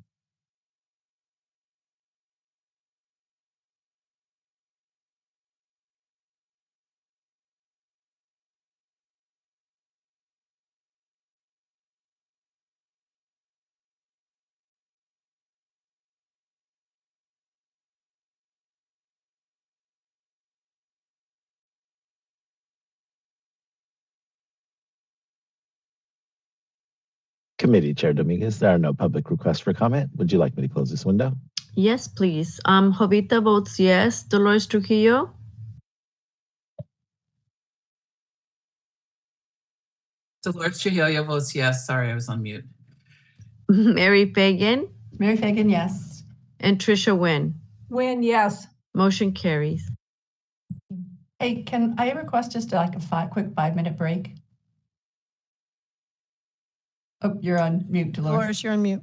Committee Chair Dominguez, there are no public requests for comment. Would you like me to close this window? Yes, please. Jovita votes yes. Dolores Trujillo? Dolores Trujillo votes yes. Sorry, I was on mute. Mary Fagan? Mary Fagan, yes. And Trisha Wynn? Wynn, yes. Motion carries. Hey, can I request just like a quick 5-minute break? Oh, you're on mute, Dolores. Dolores, you're on mute.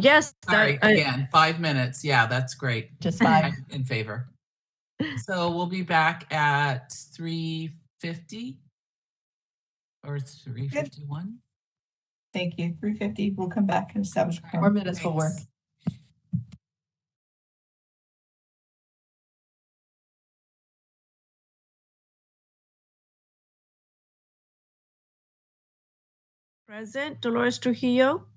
Yes. Sorry, again, 5 minutes. Yeah, that's great. Just 5. I'm in favor. So we'll be back at 3:50 or 3:51. Thank you. 3:50. We'll come back and establish. 4 minutes will work. Present. Dolores Trujillo?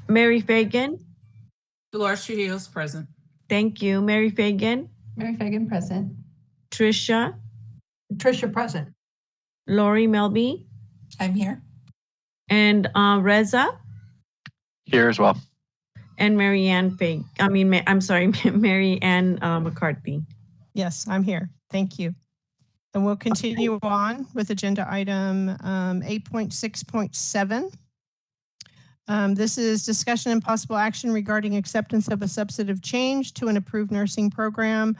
Mary Fagan? Dolores Trujillo is present. Thank you. Mary Fagan? Mary Fagan, present. Trisha? Trisha, present. Lori Melby? I'm here. And Reza? Here as well. And Mary Ann I'm sorry, Mary Ann McCarthy. Yes, I'm here. Thank you. And we'll continue on with agenda item 8.6.7. This is discussion and possible action regarding acceptance of a substantive change to an approved nursing program.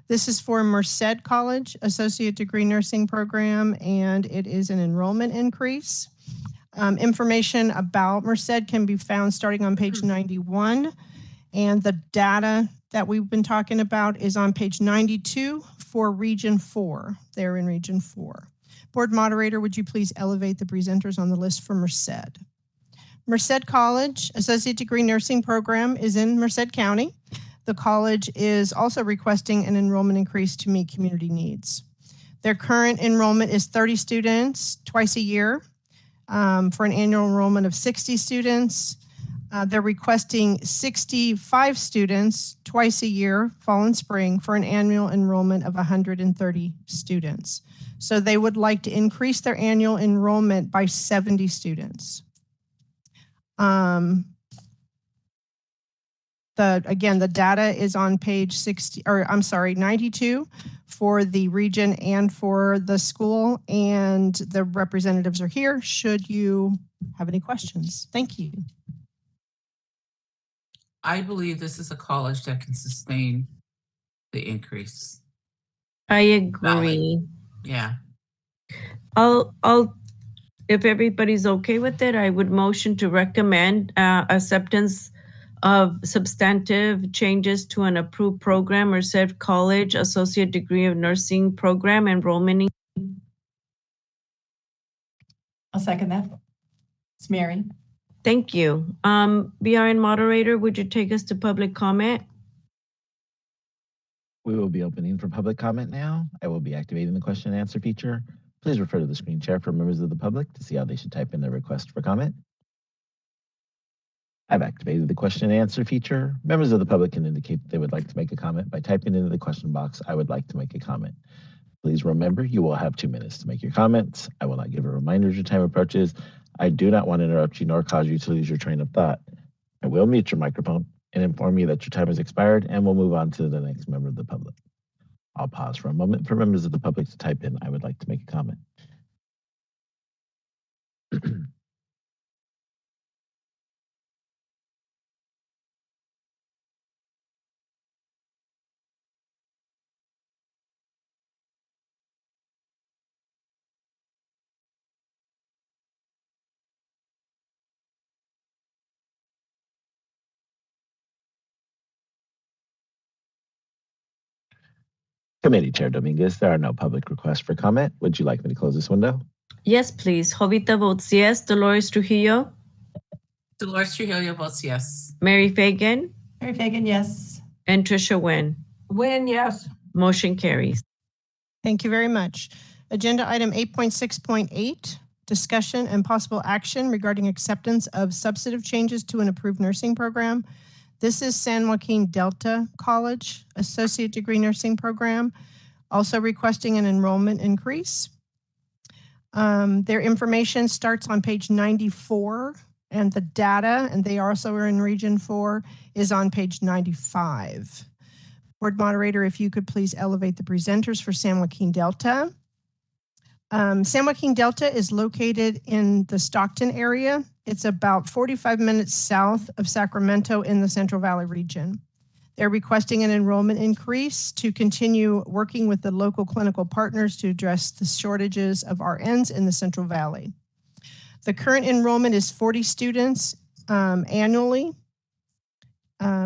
This is for Merced College Associate Degree Nursing Program, and it is an enrollment increase. Information about Merced can be found starting on page 91, and the data that we've been talking about is on page 92 for Region 4. They're in Region 4. Board Moderator, would you please elevate the presenters on the list for Merced? Merced College Associate Degree Nursing Program is in Merced County. The college is also requesting an enrollment increase to meet community needs. Their current enrollment is 30 students twice a year for an annual enrollment of 60 students. They're requesting 65 students twice a year, fall and spring, for an annual enrollment of 130 students. So they would like to increase their annual enrollment by 70 students. The data is on page 92 for the region and for the school, and the representatives are here should you have any questions. Thank you. I believe this is a college that can sustain the increase. I agree. Yeah. I'll if everybody's okay with it, I would motion to recommend acceptance of substantive changes to an approved program or Merced College Associate Degree of Nursing Program enrollment. I'll second that. It's Mary. Thank you. BRN Moderator, would you take us to public comment? We will be opening for public comment now. I will be activating the question and answer feature. Please refer to the screen share for members of the public to see how they should type in their request for comment. I've activated the question and answer feature. Members of the public can indicate that they would like to make a comment by typing into the question box, "I would like to make a comment." Please remember, you will have 2 minutes to make your comments. I will not give a reminder as your time approaches. I do not want to interrupt you nor cause you to lose your train of thought. I will mute your microphone and inform you that your time has expired, and we'll move on to the next member of the public. I'll pause for a moment for members of the public to type in, "I would like to make a comment." Committee Chair Dominguez, there are no public requests for comment. Would you like me to close this window? Yes, please. Jovita votes yes. Dolores Trujillo? Dolores Trujillo votes yes. Mary Fagan? Mary Fagan, yes. And Trisha Wynn? Wynn, yes. Motion carries. Thank you very much. Agenda item 8.6.8, discussion and possible action regarding acceptance of substantive changes to an approved nursing program. This is San Joaquin Delta College Associate Degree Nursing Program. also requesting an enrollment increase. Their information starts on page 94, and the data, and they also are in Region 4, is on page 95. Board moderator, if you could please elevate the presenters for San Joaquin Delta. San Joaquin Delta is located in the Stockton area. It's about 45 minutes south of Sacramento in the Central Valley region. They're requesting an enrollment increase to continue working with the local clinical partners to address the shortages of RNs in the Central Valley. The current enrollment is 40 students annually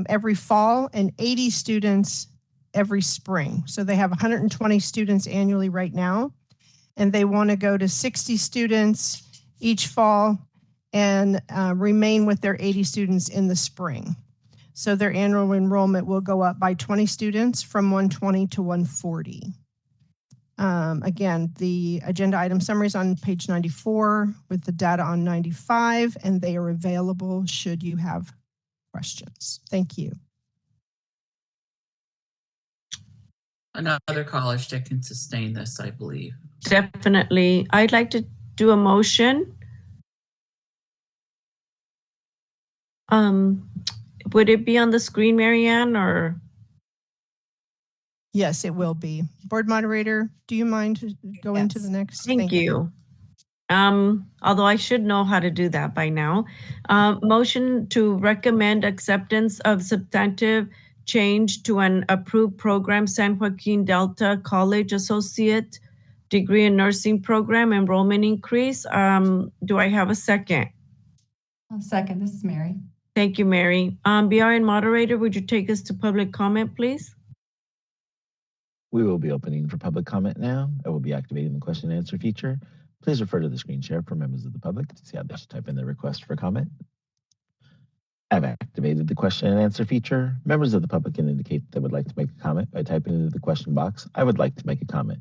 every fall and 80 students every spring. So they have 120 students annually right now, and they want to go to 60 students each fall and remain with their 80 students in the spring. So their annual enrollment will go up by 20 students from 120 to 140. Again, the agenda item summary is on page 94 with the data on 95, and they are available should you have questions. Thank you. Another college that can sustain this, I believe. Definitely. I'd like to do a motion. Would it be on the screen, Marianne, or? Yes, it will be. Board moderator, do you mind going to the next? Thank you. Although I should know how to do that by now. Motion to recommend acceptance of substantive change to an approved program, San Joaquin Delta College Associate Degree in Nursing Program enrollment increase. Do I have a second? I'll second. This is Mary. Thank you, Mary. BRN moderator, would you take us to public comment, please? We will be opening for public comment now. I will be activating the question and answer feature. Please refer to the screen share for members of the public to see how they should type in their request for comment. I've activated the question and answer feature. Members of the public can indicate they would like to make a comment by typing into the question box, "I would like to make a comment."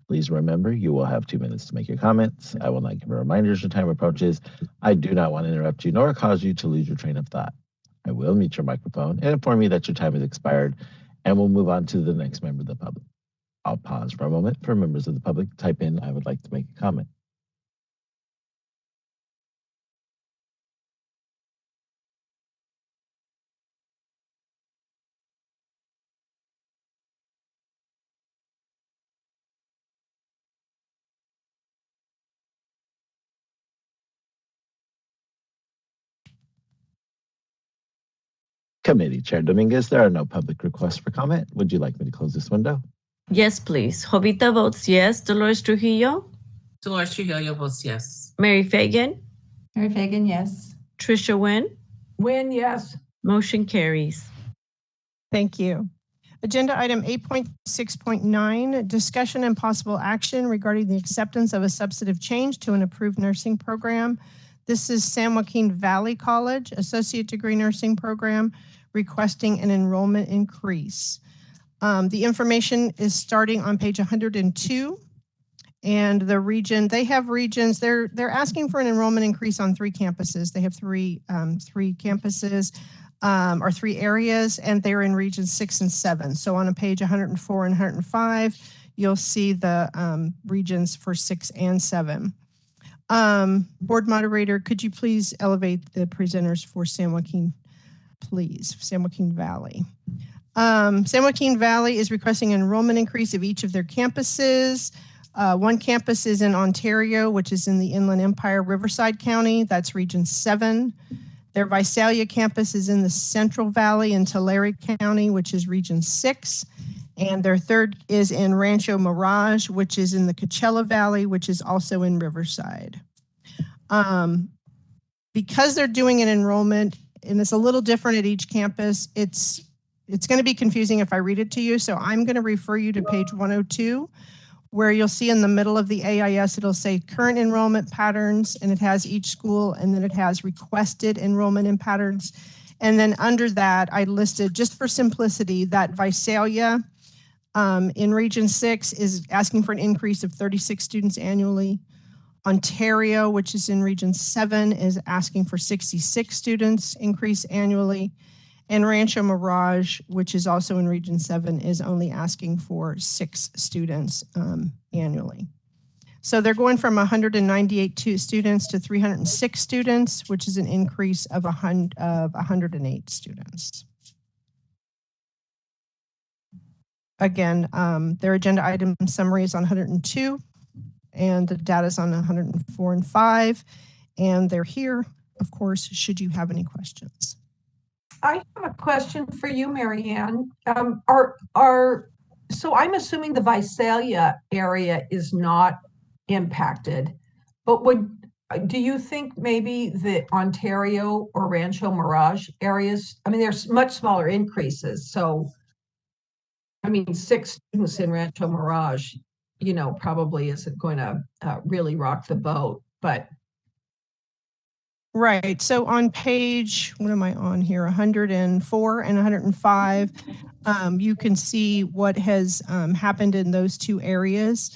Please remember, you will have 2 minutes to make your comments. I will not give a reminder as your time approaches. I do not want to interrupt you nor cause you to lose your train of thought. I will mute your microphone and inform you that your time has expired, and we'll move on to the next member of the public. I'll pause for a moment for members of the public to type in, "I would like to make a comment." Committee Chair Dominguez, there are no public requests for comment. Would you like me to close this window? Yes, please. Jovita votes yes. Dolores Trujillo? Dolores Trujillo votes yes. Mary Fagan? Mary Fagan, yes. Trisha Wynn? Wynn, yes. Motion carries. Thank you. Agenda item 8.6.9, discussion and possible action regarding the acceptance of a substantive change to an approved nursing program. This is San Joaquin Valley College Associate Degree Nursing Program requesting an enrollment increase. The information is starting on page 102, and the region, they have regions, they're asking for an enrollment increase on 3 campuses. They have three campuses or 3 areas, and they're in regions 6 and 7. So on a page 104 and 105, you'll see the regions for 6 and 7. Board moderator, could you please elevate the presenters for San Joaquin, please, San Joaquin Valley. San Joaquin Valley is requesting an enrollment increase of each of their campuses. One campus is in Ontario, which is in the Inland Empire, Riverside County. That's Region 7. Their Visalia campus is in the Central Valley in Tulare County, which is Region 6. And their third is in Rancho Mirage, which is in the Coachella Valley, which is also in Riverside. Because they're doing an enrollment, and it's a little different at each campus, it's going to be confusing if I read it to you. So I'm going to refer you to page 102, where you'll see in the middle of the AIS, it'll say current enrollment patterns, and it has each school, and then it has requested enrollment in patterns. And then under that, I listed, just for simplicity, that Visalia in Region 6 is asking for an increase of 36 students annually. Ontario, which is in Region 7, is asking for 66 students increase annually. And Rancho Mirage, which is also in Region 7, is only asking for 6 students annually. So they're going from 198 students to 306 students, which is an increase of 108 students. Again, their agenda item summary is on 102, and the data is on 104 and 5, and they're here, of course, should you have any questions. I have a question for you, Marianne. So I'm assuming the Visalia area is not impacted, but do you think maybe the Ontario or Rancho Mirage areas, I mean, there's much smaller increases. So, I mean, 6 students in Rancho Mirage, you know, probably isn't going to really rock the boat, but. Right. So on page, what am I on here? 104 and 105, you can see what has happened in those 2 areas.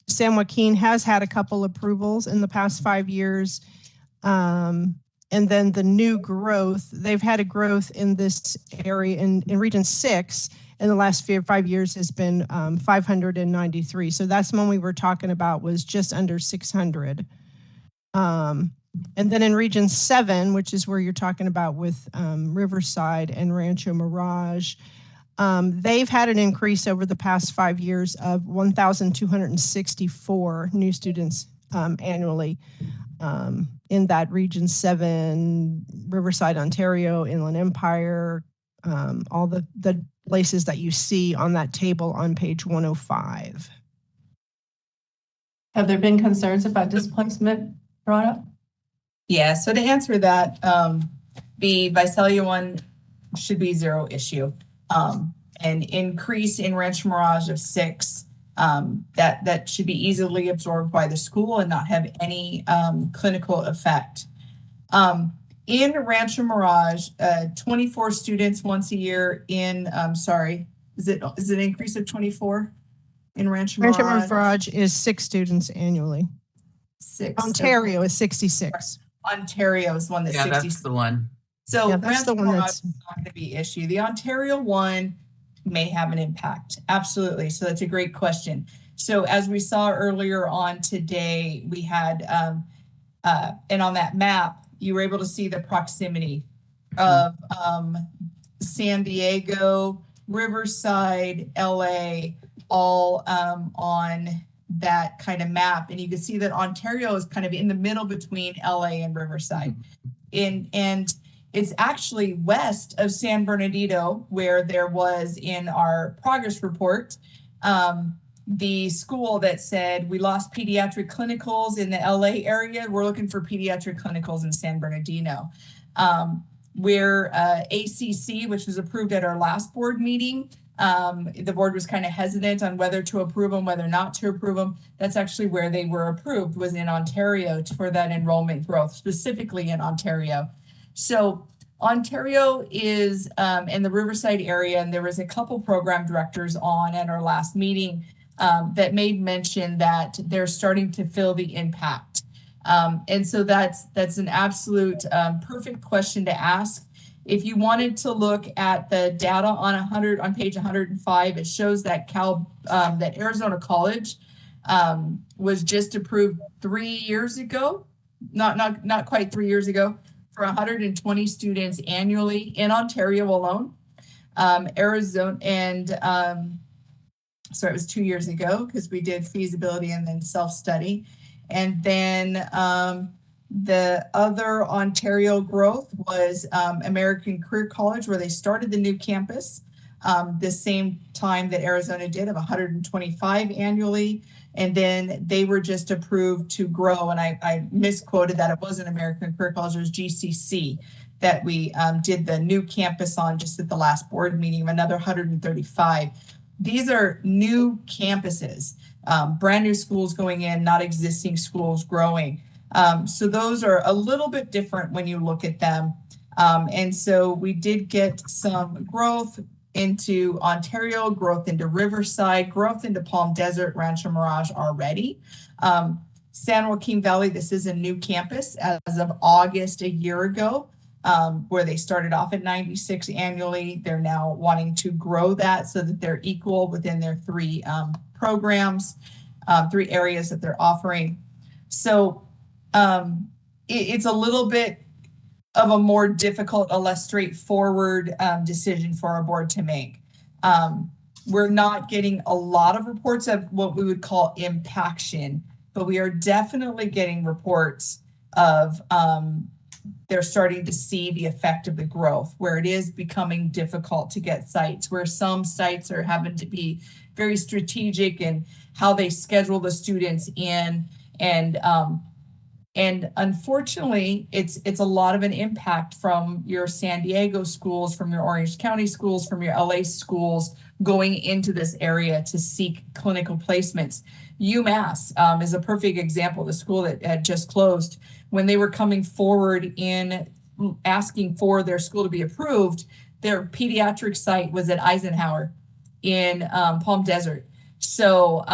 San Joaquin has had a couple approvals in the past 5 years. And then the new growth, they've had a growth in this area in Region 6 in the last 5 years has been 593. So that's one we were talking about was just under 600. And then in Region 7, which is where you're talking about with Riverside and Rancho Mirage, they've had an increase over the past 5 years of 1,264 new students annually in that Region 7, Riverside, Ontario, Inland Empire, all the places that you see on that table on page 105. Have there been concerns about displacement brought up? Yeah, so to answer that, the Visalia one should be 0 issue. An increase in Rancho Mirage of 6, that should be easily absorbed by the school and not have any clinical effect. In Rancho Mirage, 24 students once a year in, is it an increase of 24 in Rancho Mirage? Rancho Mirage is 6 students annually. 6. Ontario is 66. Ontario is one that's 60. That's the one. So yeah, that's the one that's not going to be issue. The Ontario one may have an impact. Absolutely. So that's a great question. So as we saw earlier on today, we had, and on that map, you were able to see the proximity of San Diego, Riverside, LA, all on that kind of map. And you can see that Ontario is kind of in the middle between LA and Riverside. And it's actually west of San Bernardino, where there was in our progress report, the school that said we lost pediatric clinicals in the LA area. We're looking for pediatric clinicals in San Bernardino. Where ACC, which was approved at our last board meeting, the board was kind of hesitant on whether to approve them, whether not to approve them. That's actually where they were approved, was in Ontario for that enrollment growth, specifically in Ontario. So Ontario is in the Riverside area, and there was a couple program directors on at our last meeting that made mention that they're starting to feel the impact. And so that's an absolute perfect question to ask. If you wanted to look at the data on page 105, it shows that that Arizona College was just approved 3 years ago, not quite 3 years ago, for 120 students annually in Ontario alone. Arizona and sorry, it was 2 years ago because we did feasibility and then self-study. And then the other Ontario growth was American Career College, where they started the new campus the same time that Arizona did, of 125 annually. And then they were just approved to grow. And I misquoted that. It wasn't American Career College, it was GCC that we did the new campus on just at the last board meeting of another 135. These are new campuses, brand new schools going in, not existing schools growing. So those are a little bit different when you look at them. And so we did get some growth into Ontario, growth into Riverside, growth into Palm Desert, Rancho Mirage already. San Joaquin Valley, this is a new campus as of August a year ago. where they started off at 96 annually. They're now wanting to grow that so that they're equal within their three programs, 3 areas that they're offering. So it's a little bit of a more difficult, a less straightforward decision for our board to make. We're not getting a lot of reports of what we would call impaction, but we are definitely getting reports of they're starting to see the effect of the growth, where it is becoming difficult to get sites, where some sites are having to be very strategic in how they schedule the students in. And unfortunately, it's a lot of an impact from your San Diego schools, from your Orange County schools, from your LA schools going into this area to seek clinical placements. UMass is a perfect example. The school that had just closed, when they were coming forward in asking for their school to be approved, their pediatric site was at Eisenhower in Palm Desert. So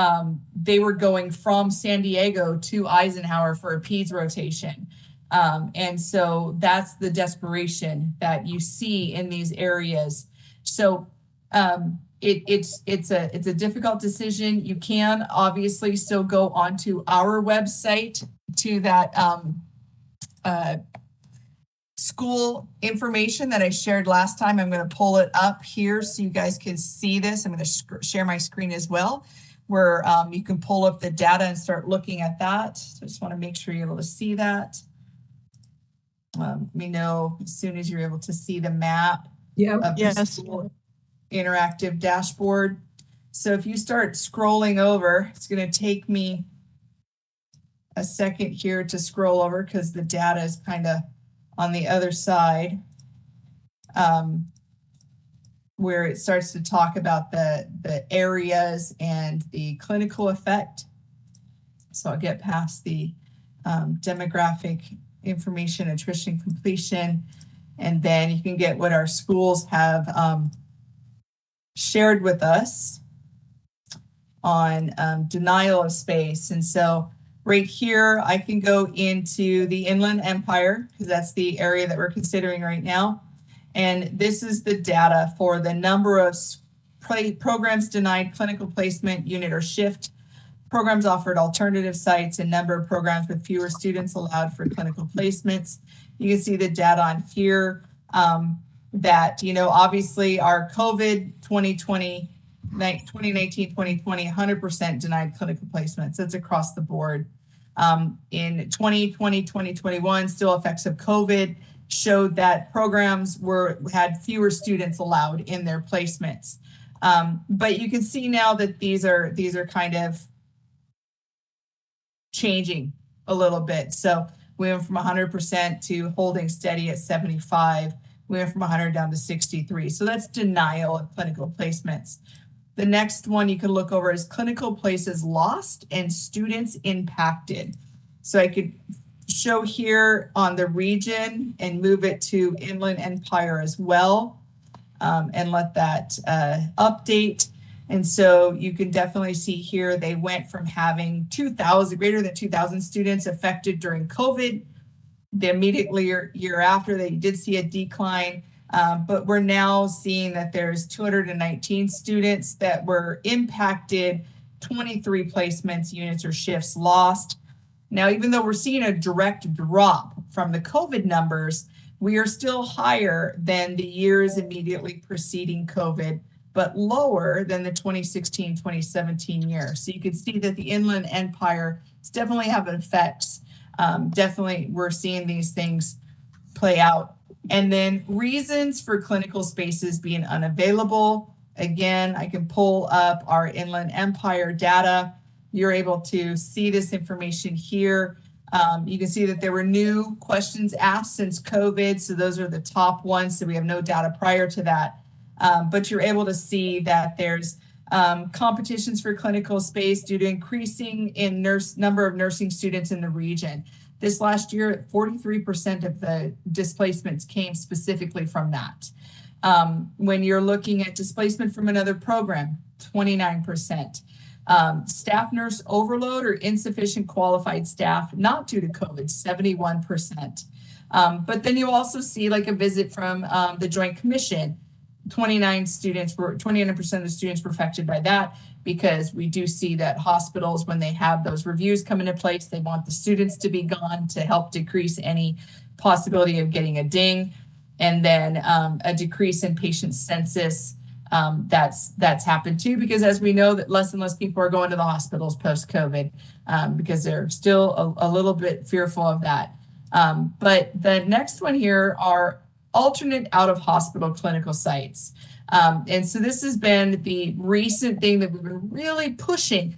they were going from San Diego to Eisenhower for a peds rotation. And so that's the desperation that you see in these areas. So it's a difficult decision. You can obviously still go onto our website to that school information that I shared last time. I'm going to pull it up here so you guys can see this. I'm going to share my screen as well, where you can pull up the data and start looking at that. So I just want to make sure you're able to see that. Let me know as soon as you're able to see the map of the school interactive dashboard. So if you start scrolling over, it's going to take me a second here to scroll over because the data is kind of on the other side, where it starts to talk about the areas and the clinical effect. So I'll get past the demographic information, attrition, completion, and then you can get what our schools have shared with us on denial of space. And so right here, I can go into the Inland Empire because that's the area that we're considering right now. And this is the data for the number of programs denied clinical placement, unit or shift, programs offered alternative sites, and number of programs with fewer students allowed for clinical placements. You can see the data on here that, obviously our COVID 2019, 2020, 100% denied clinical placements. That's across the board. In 2020, 2021, still effects of COVID showed that programs had fewer students allowed in their placements. But you can see now that these are kind of changing a little bit. So we went from 100% to holding steady at 75. We went from 100 down to 63. So that's denial of clinical placements. The next one you can look over is clinical places lost and students impacted. So I could show here on the region and move it to Inland Empire as well, and let that update. And so you can definitely see here they went from having greater than 2,000 students affected during COVID. The immediately year after, they did see a decline. But we're now seeing that there's 219 students that were impacted, 23 placements, units, or shifts lost. Now, even though we're seeing a direct drop from the COVID numbers, we are still higher than the years immediately preceding COVID, but lower than the 2016, 2017 year. So you can see that the Inland Empire is definitely having effects. Definitely, we're seeing these things play out. And then reasons for clinical spaces being unavailable. Again, I can pull up our Inland Empire data. You're able to see this information here. You can see that there were new questions asked since COVID. So those are the top ones. So we have no data prior to that. But you're able to see that there's competitions for clinical space due to increasing in number of nursing students in the region. This last year, 43% of the displacements came specifically from that. When you're looking at displacement from another program, 29%. Staff nurse overload or insufficient qualified staff, not due to COVID, 71%. But then you also see like a visit from the Joint Commission. 29% of the students were affected by that, because we do see that hospitals, when they have those reviews come into place, they want the students to be gone to help decrease any possibility of getting a ding. And then a decrease in patient census. That's happened too, because as we know that less and less people are going to the hospitals post-COVID, because they're still a little bit fearful of that. But the next one here are alternate out-of-hospital clinical sites. And so this has been the recent thing that we've been really pushing.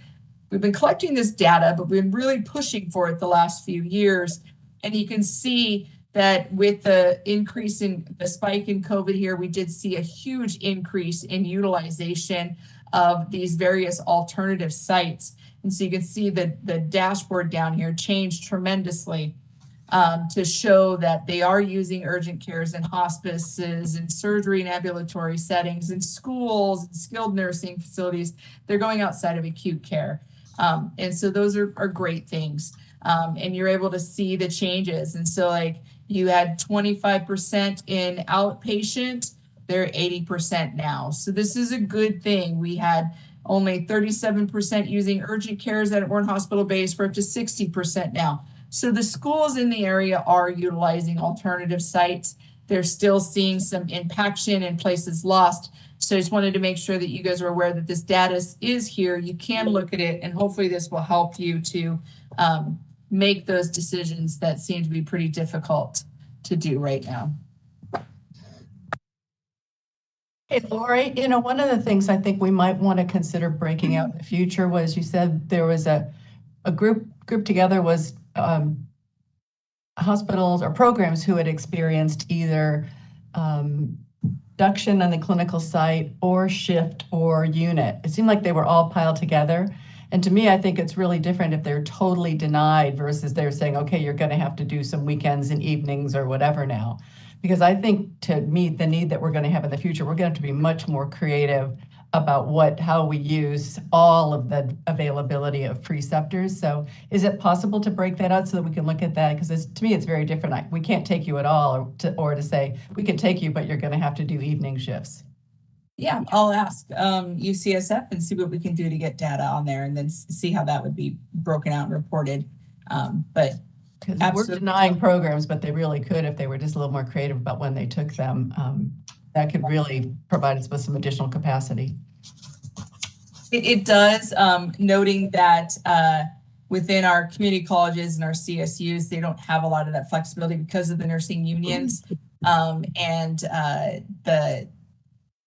We've been collecting this data, but we've been really pushing for it the last few years. And you can see that with the increase in the spike in COVID here, we did see a huge increase in utilization of these various alternative sites. And so you can see that the dashboard down here changed tremendously to show that they are using urgent cares and hospices and surgery and ambulatory settings and schools and skilled nursing facilities. They're going outside of acute care. And so those are great things. And you're able to see the changes. And so like you had 25% in outpatient, they're 80% now. So this is a good thing. We had only 37% using urgent cares that weren't hospital-based, for up to 60% now. So the schools in the area are utilizing alternative sites. They're still seeing some impaction and places lost. So I just wanted to make sure that you guys are aware that this data is here. You can look at it, and hopefully this will help you to make those decisions that seem to be pretty difficult to do right now. Hey, Lori, one of the things I think we might want to consider breaking out in the future was, you said there was a group together was hospitals or programs who had experienced either reduction on the clinical site or shift or unit. It seemed like they were all piled together. And to me, I think it's really different if they're totally denied versus they're saying, okay, you're going to have to do some weekends and evenings or whatever now. Because I think to meet the need that we're going to have in the future, we're going to have to be much more creative about how we use all of the availability of preceptors. So is it possible to break that out so that we can look at that? Because to me, it's very different. We can't take you at all, or to say, we can take you, but you're going to have to do evening shifts. Yeah, I'll ask UCSF and see what we can do to get data on there, and then see how that would be broken out and reported. But we're denying programs, but they really could if they were just a little more creative about when they took them. That could really provide us with some additional capacity. It does, noting that within our community colleges and our CSUs, they don't have a lot of that flexibility because of the nursing unions and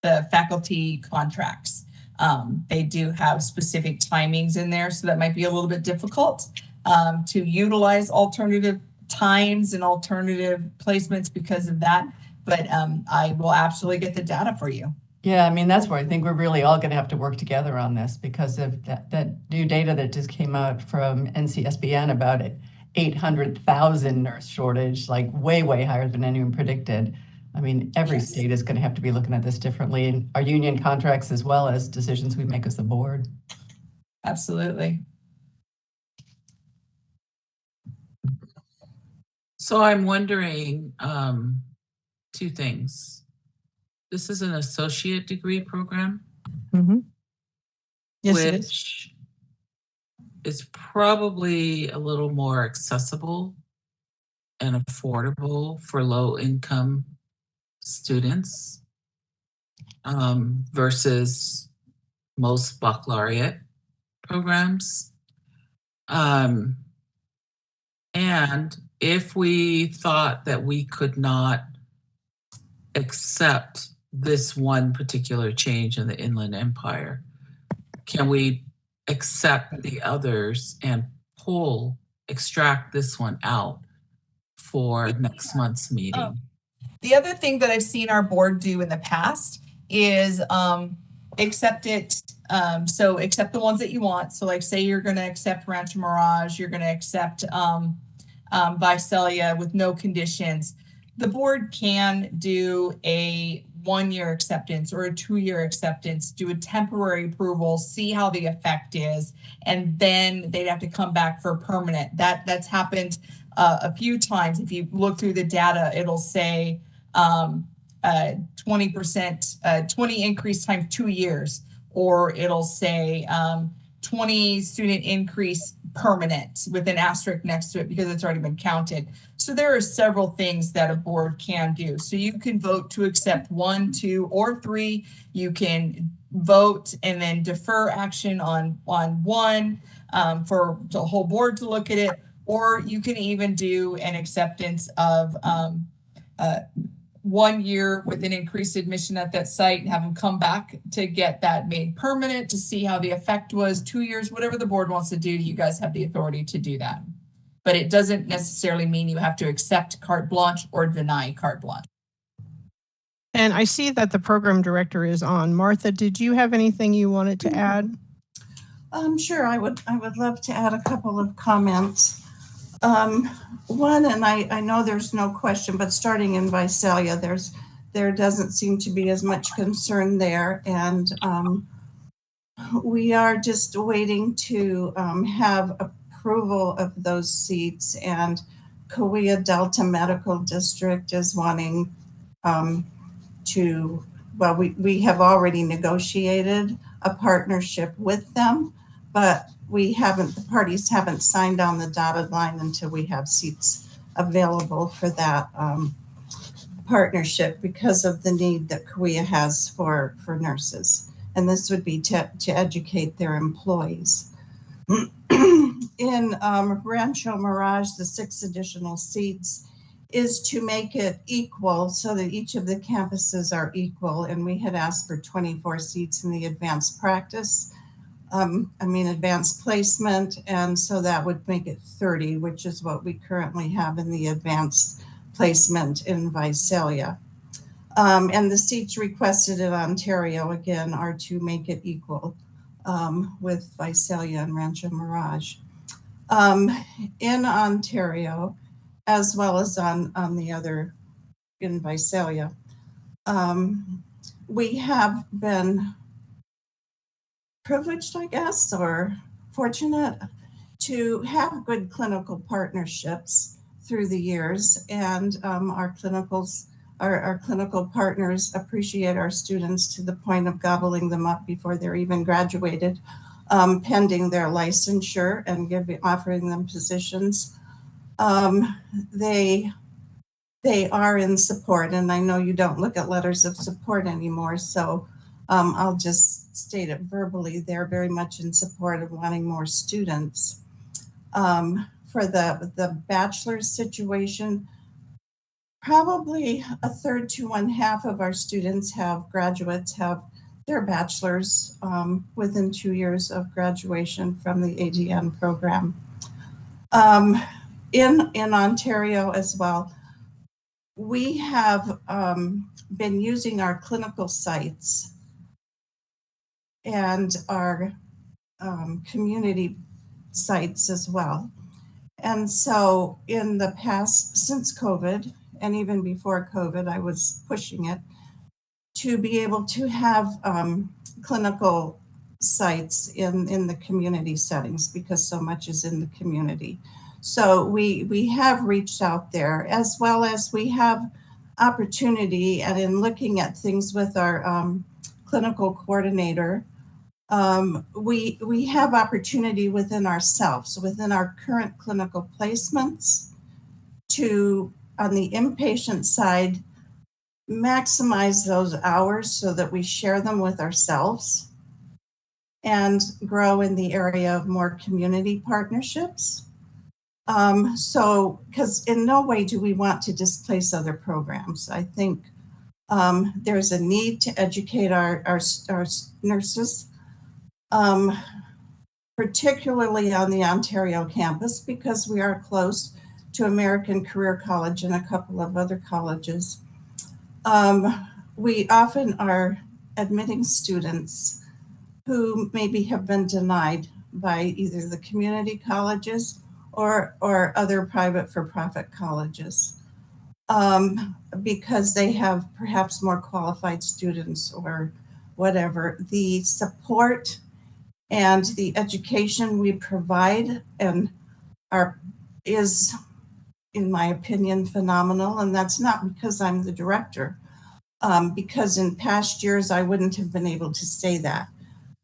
the faculty contracts. They do have specific timings in there, so that might be a little bit difficult to utilize alternative times and alternative placements because of that. But I will absolutely get the data for you. Yeah, I mean, that's where I think we're really all going to have to work together on this, because of that new data that just came out from NCSBN about it, 800,000 nurse shortage, like way, way higher than anyone predicted. I mean, every state is going to have to be looking at this differently, and our union contracts as well as decisions we make as a board. Absolutely. So I'm wondering two things. This is an associate degree program, Yes, which is probably a little more accessible and affordable for low income students versus most baccalaureate programs. And if we thought that we could not accept this one particular change in the Inland Empire, can we accept the others and extract this one out for next month's meeting? The other thing that I've seen our board do in the past is accept it. So accept the ones that you want. So like say you're going to accept Rancho Mirage, you're going to accept Visalia with no conditions. The board can do a 1-year acceptance or a 2-year acceptance, do a temporary approval, see how the effect is, and then they'd have to come back for permanent. That's happened a few times. If you look through the data, it'll say 20%, 20 increase times 2 years, or it'll say 20 student increase permanent with an asterisk next to it because it's already been counted. So there are several things that a board can do. So you can vote to accept 1, 2, or 3. You can vote and then defer action on 1 for the whole board to look at it, or you can even do an acceptance of 1 year with an increased admission at that site and have them come back to get that made permanent to see how the effect was. 2 years, whatever the board wants to do, you guys have the authority to do that. But it doesn't necessarily mean you have to accept carte blanche or deny carte blanche. And I see that the program director is on. Martha, did you have anything you wanted to add? Sure, I would love to add a couple of comments. One, and I know there's no question, but starting in Visalia, there doesn't seem to be as much concern there, and we are just waiting to have approval of those seats. And Cahuilla Delta Medical District is wanting we have already negotiated a partnership with them, but the parties haven't signed on the dotted line until we have seats available for that partnership because of the need that Cahuilla has for nurses. And this would be to educate their employees. In Rancho Mirage, the 6 additional seats is to make it equal so that each of the campuses are equal. And we had asked for 24 seats in the advanced practice. Advanced placement, and so that would make it 30, which is what we currently have in the advanced placement in Visalia. And the seats requested in Ontario, again, are to make it equal with Visalia and Rancho Mirage. In Ontario, as well as on the other in Visalia, we have been privileged, I guess, or fortunate to have good clinical partnerships through the years, and our clinical partners appreciate our students to the point of gobbling them up before they're even graduated, pending their licensure and offering them positions. They are in support, and I know you don't look at letters of support anymore, so I'll just state it verbally. They're very much in support of wanting more students. For the bachelor's situation, probably a third to 1/2 of our graduates have their bachelor's within 2 years of graduation from the ADN program. In Ontario as well, we have been using our clinical sites and our community sites as well. And so in the past, since COVID, and even before COVID, I was pushing it to be able to have clinical sites in the community settings because so much is in the community. So we have reached out there, as well as we have opportunity, and in looking at things with our clinical coordinator, we have opportunity within ourselves, within our current clinical placements, to, on the inpatient side, maximize those hours so that we share them with ourselves and grow in the area of more community partnerships. Because in no way do we want to displace other programs. I think there's a need to educate our nurses, particularly on the Ontario campus, because we are close to American Career College and a couple of other colleges. We often are admitting students who maybe have been denied by either the community colleges or other private for-profit colleges because they have perhaps more qualified students or whatever. The support and the education we provide is in my opinion, phenomenal. And that's not because I'm the director, because in past years I wouldn't have been able to say that.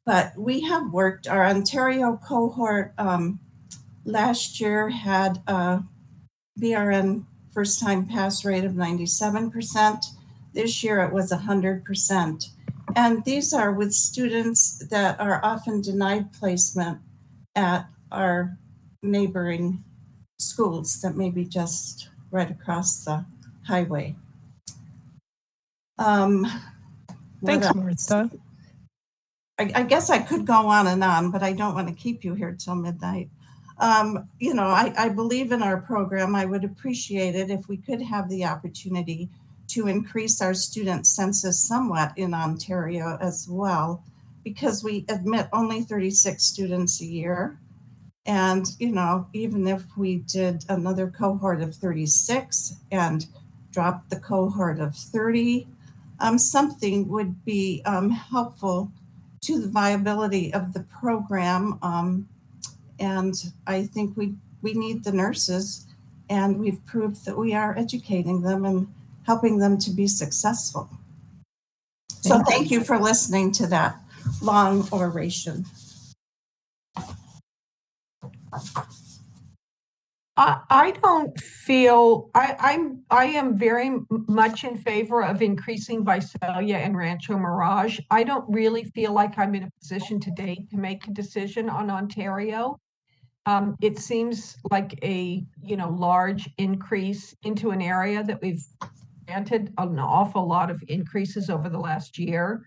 But we have worked, our Ontario cohort last year had a BRN first time pass rate of 97%. This year it was 100%. And these are with students that are often denied placement at our neighboring schools that may be just right across the highway. Thanks, Martha. I guess I could go on and on, but I don't want to keep you here till midnight. You know, I believe in our program. I would appreciate it if we could have the opportunity to increase our student census somewhat in Ontario as well, because we admit only 36 students a year. And, you know, even if we did another cohort of 36 and dropped the cohort of 30, something would be helpful to the viability of the program. And I think we need the nurses, and we've proved that we are educating them and helping them to be successful. So thank you for listening to that long oration. I don't feel, I am very much in favor of increasing Visalia and Rancho Mirage. I don't really feel like I'm in a position today to make a decision on Ontario. It seems like a, you know, large increase into an area that we've granted an awful lot of increases over the last year.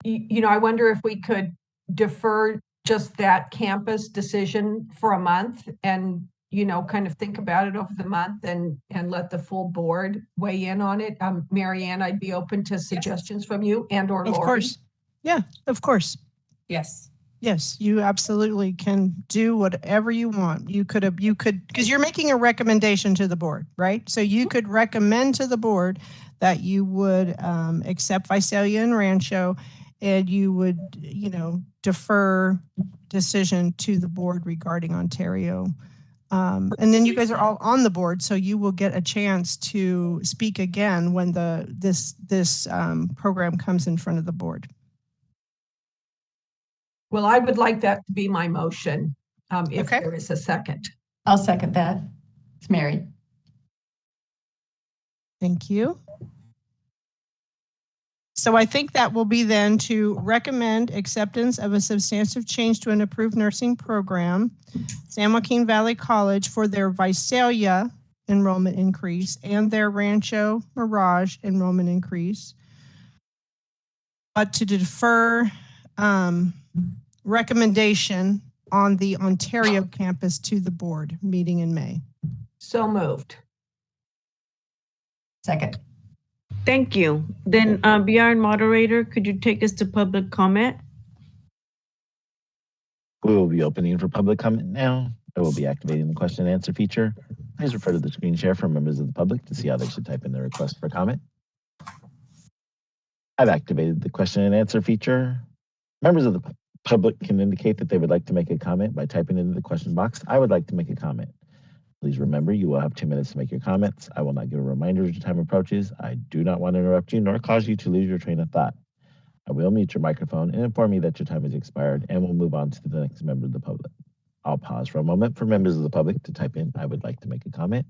You know, I wonder if we could defer just that campus decision for a month and, you know, kind of think about it over the month and let the full board weigh in on it. Marianne, I'd be open to suggestions from you and or Lori. Of course. Yeah, of course. Yes. Yes, you absolutely can do whatever you want. You could, because you're making a recommendation to the board, right? So you could recommend to the board that you would accept Visalia and Rancho, and you would, you know, defer decision to the board regarding Ontario. And then you guys are all on the board, so you will get a chance to speak again when this program comes in front of the board. Well, I would like that to be my motion, if there is a second. I'll second that. It's Mary. Thank you. So I think that will be then to recommend acceptance of a substantive change to an approved nursing program, San Joaquin Valley College, for their Visalia enrollment increase and their Rancho Mirage enrollment increase, but to defer recommendation on the Ontario campus to the board meeting in May. So moved. Second. Thank you. Then BRN moderator, could you take us to public comment? We will be opening for public comment now. I will be activating the question and answer feature. Please refer to the screen share for members of the public to see how they should type in their request for comment. I've activated the question and answer feature. Members of the public can indicate that they would like to make a comment by typing into the question box, "I would like to make a comment." Please remember, you will have 2 minutes to make your comments. I will not give a reminder as your time approaches. I do not want to interrupt you nor cause you to lose your train of thought. I will mute your microphone and inform you that your time has expired, and we'll move on to the next member of the public. I'll pause for a moment for members of the public to type in, "I would like to make a comment."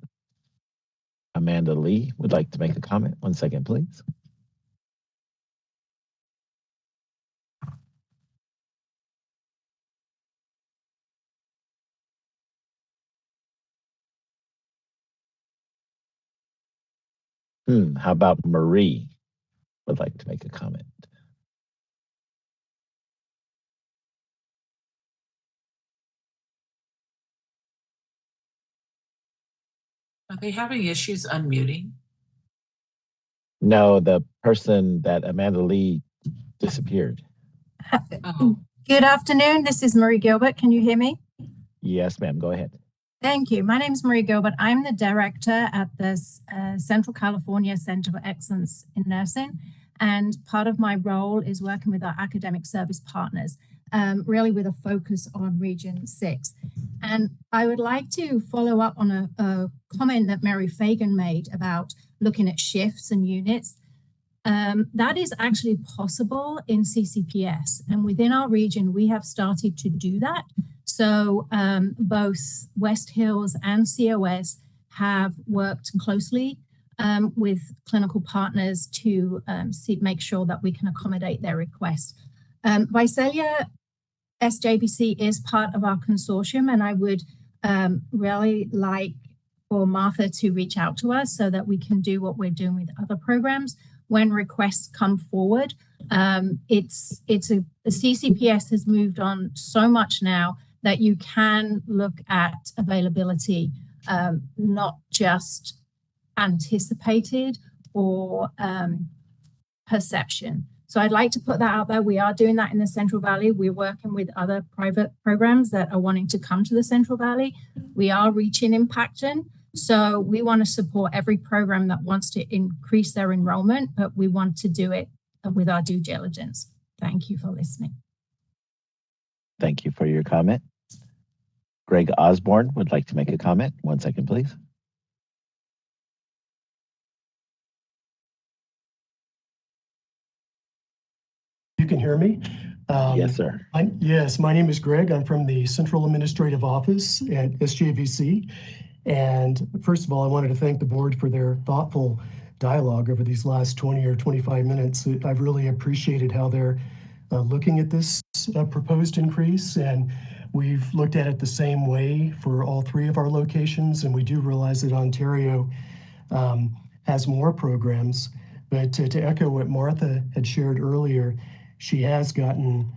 Amanda Lee would like to make a comment. 1 second, please. How about Marie would like to make a comment? Are they having issues unmuting? No, the person that Amanda Lee disappeared. Oh. Good afternoon. This is Marie Gilbert. Can you hear me? Yes, ma'am. Go ahead. Thank you. My name is Marie Gilbert. I'm the director at the Central California Center for Excellence in Nursing. And part of my role is working with our academic service partners, really with a focus on Region 6. And I would like to follow up on a comment that Mary Fagan made about looking at shifts and units. That is actually possible in CCPS. And within our region, we have started to do that. So both West Hills and COS have worked closely with clinical partners to make sure that we can accommodate their request. Visalia SJVC is part of our consortium, and I would really like for Martha to reach out to us so that we can do what we're doing with other programs when requests come forward. The CCPS has moved on so much now that you can look at availability, not just anticipated or perception. So I'd like to put that out there. We are doing that in the Central Valley. We're working with other private programs that are wanting to come to the Central Valley. We are reaching Impacton. So we want to support every program that wants to increase their enrollment, but we want to do it with our due diligence. Thank you for listening. Thank you for your comment. Greg Osborne would like to make a comment. 1 second, please. You can hear me? Yes, sir. Yes, my name is Greg. I'm from the Central Administrative Office at SJVC. And first of all, I wanted to thank the board for their thoughtful dialogue over these last 20 or 25 minutes. I've really appreciated how they're looking at this proposed increase. And we've looked at it the same way for all three of our locations. And we do realize that Ontario has more programs. But to echo what Martha had shared earlier, she has gotten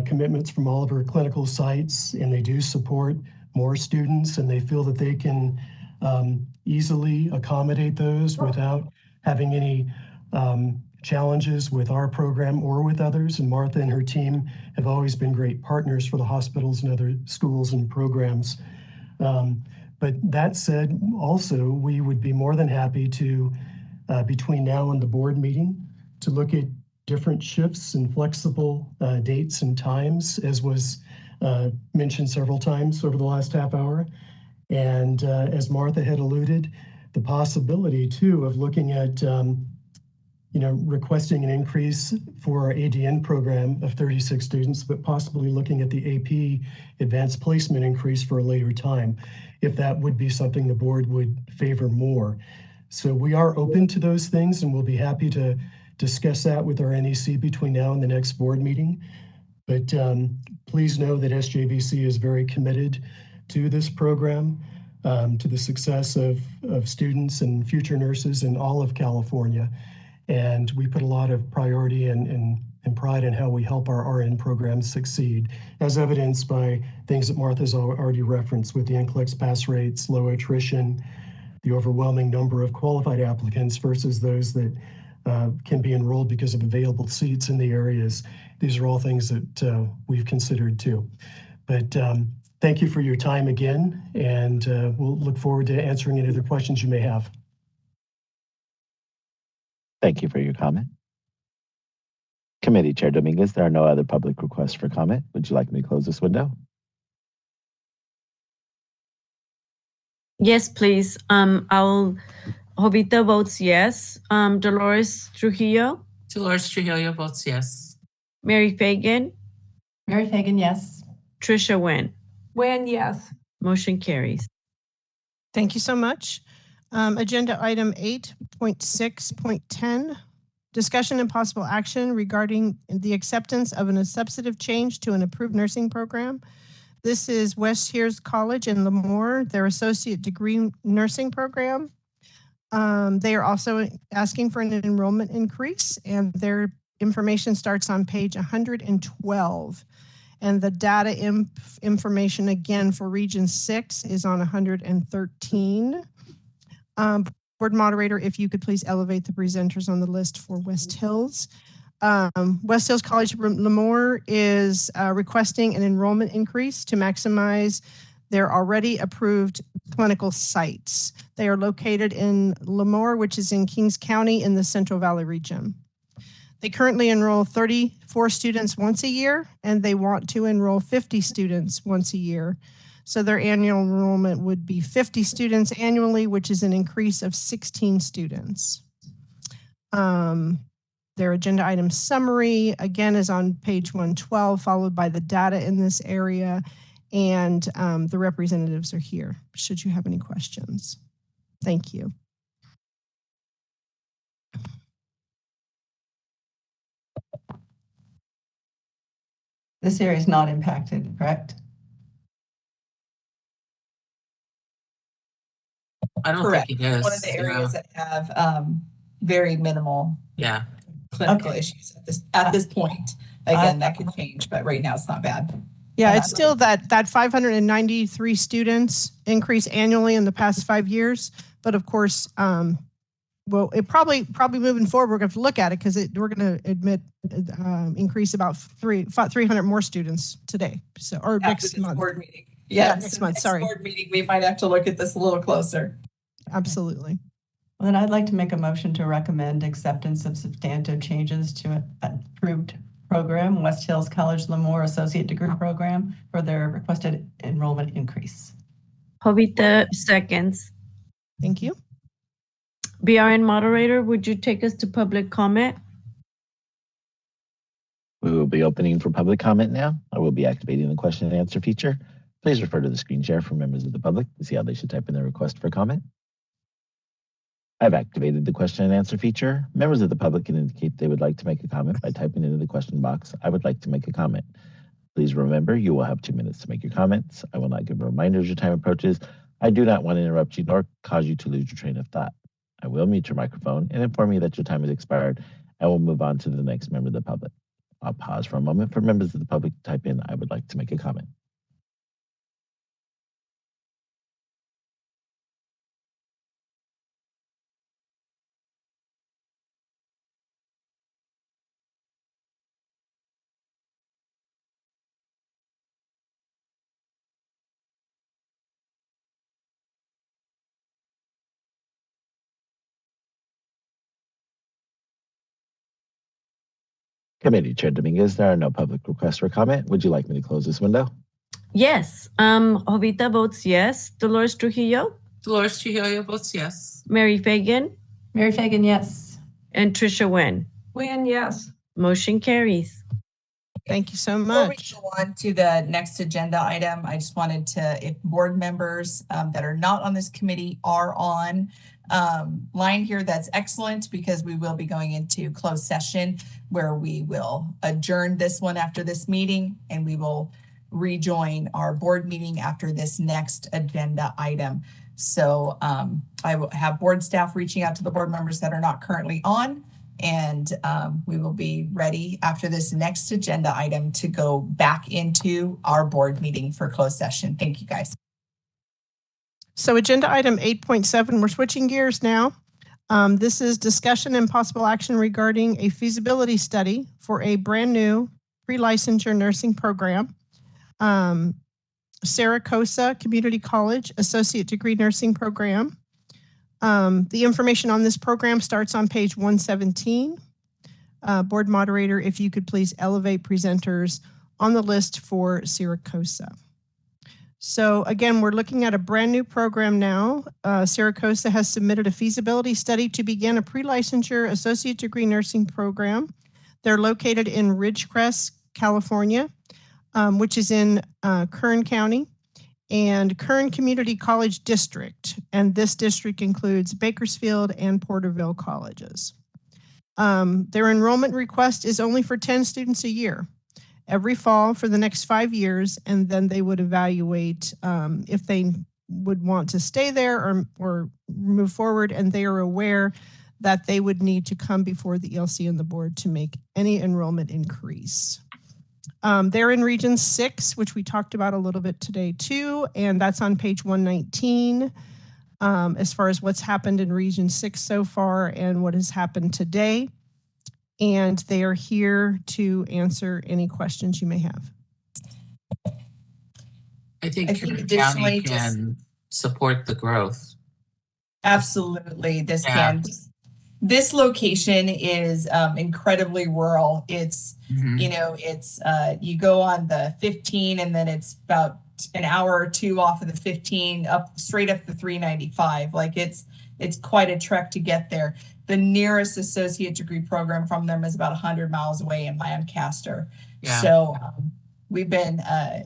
commitments from all of her clinical sites, and they do support more students, and they feel that they can easily accommodate those without having any challenges with our program or with others. And Martha and her team have always been great partners for the hospitals and other schools and programs. But that said, also, we would be more than happy to, between now and the board meeting, to look at different shifts and flexible dates and times, as was mentioned several times over the last half hour. And as Martha had alluded, the possibility too of looking at requesting an increase for our ADN program of 36 students, but possibly looking at the AP advanced placement increase for a later time, if that would be something the board would favor more. So we are open to those things, and we'll be happy to discuss that with our NEC between now and the next board meeting. But please know that SJVC is very committed to this program, to the success of students and future nurses in all of California. And we put a lot of priority and pride in how we help our RN programs succeed, as evidenced by things that Martha's already referenced with the NCLEX pass rates, low attrition, the overwhelming number of qualified applicants versus those that can be enrolled because of available seats in the areas. These are all things that we've considered too. But thank you for your time again, and we'll look forward to answering any other questions you may have. Thank you for your comment. Committee Chair Dominguez, there are no other public requests for comment. Would you like me to close this window? Yes, please. Jovita votes yes. Dolores Trujillo? Dolores Trujillo votes yes. Mary Fagan? Mary Fagan, yes. Trisha Nguyen? Nguyen, yes. Motion carries. Thank you so much. Agenda item 8.6.10, discussion and possible action regarding the acceptance of a substantive change to an approved nursing program. This is West Hills College in Lemoore, their associate degree nursing program. They are also asking for an enrollment increase, and their information starts on page 112. And the data information again for Region 6 is on 113. Board moderator, if you could please elevate the presenters on the list for West Hills. West Hills College Lemoore is requesting an enrollment increase to maximize their already approved clinical sites. They are located in Lemoore, which is in Kings County in the Central Valley region. They currently enroll 34 students once a year, and they want to enroll 50 students once a year. So their annual enrollment would be 50 students annually, which is an increase of 16 students. Their agenda item summary, again, is on page 112, followed by the data in this area. And the representatives are here, should you have any questions. Thank you. This area is not impacted, correct? I don't Correct. think it is. One of the areas that have very minimal clinical issues at this point. Again, that could change, but right now it's not bad. Yeah, it's still that 593 students increase annually in the past 5 years. But of course, well, it probably moving forward, we're going to have to look at it because we're going to admit increase about 300 more students today. So or next month. Board meeting. Yeah, next month. Sorry. Board meeting, we might have to look at this a little closer. Absolutely. Well, then I'd like to make a motion to recommend acceptance of substantive changes to an approved program, West Hills College Lemoore Associate Degree Program, for their requested enrollment increase. Jovita seconds. Thank you. BRN moderator, would you take us to public comment? We will be opening for public comment now. I will be activating the question and answer feature. Please refer to the screen share for members of the public to see how they should type in their request for comment. I've activated the question and answer feature. Members of the public can indicate they would like to make a comment by typing into the question box, "I would like to make a comment." Please remember, you will have 2 minutes to make your comments. I will not give a reminder as your time approaches. I do not want to interrupt you nor cause you to lose your train of thought. I will mute your microphone and inform you that your time has expired and will move on to the next member of the public. I'll pause for a moment for members of the public to type in, "I would like to make a comment." Committee Chair Dominguez, there are no public requests for comment. Would you like me to close this window? Yes. Jovita votes yes. Dolores Trujillo? Dolores Trujillo votes yes. Mary Fagan? Mary Fagan, yes. And Trisha Wynn? Wynn, yes. Motion carries. Thank you so Before we much. go on to the next agenda item, I just wanted to, if board members that are not on this committee are on line here, that's excellent because we will be going into closed session where we will adjourn this one after this meeting and we will rejoin our board meeting after this next agenda item. So I will have board staff reaching out to the board members that are not currently on, and we will be ready after this next agenda item to go back into our board meeting for closed session. Thank you, guys. So agenda item 8.7, we're switching gears now. This is discussion and possible action regarding a feasibility study for a brand new pre-licensure nursing program. Saracosa Community College Associate Degree Nursing Program. The information on this program starts on page 117. Board moderator, if you could please elevate presenters on the list for Saracosa. So again, we're looking at a brand new program now. Saracosa has submitted a feasibility study to begin a pre-licensure associate degree nursing program. They're located in Ridgecrest, California, which is in Kern County and Kern Community College District. And this district includes Bakersfield and Porterville colleges. Their enrollment request is only for 10 students a year, every fall for the next 5 years, and then they would evaluate if they would want to stay there or move forward, and they are aware that they would need to come before the ELC and the board to make any enrollment increase. They're in Region 6, which we talked about a little bit today too, and that's on page 119 as far as what's happened in Region 6 so far and what has happened today. And they are here to answer any questions you may have. I think Kern County can support the growth. Absolutely, this can. This location is incredibly rural. It's, you know, it's you go on the 15 and then it's about an hour or two off of the 15 up straight up the 395. Like it's quite a trek to get there. The nearest associate degree program from them is about 100 miles away in Lancaster. Yeah. So we've been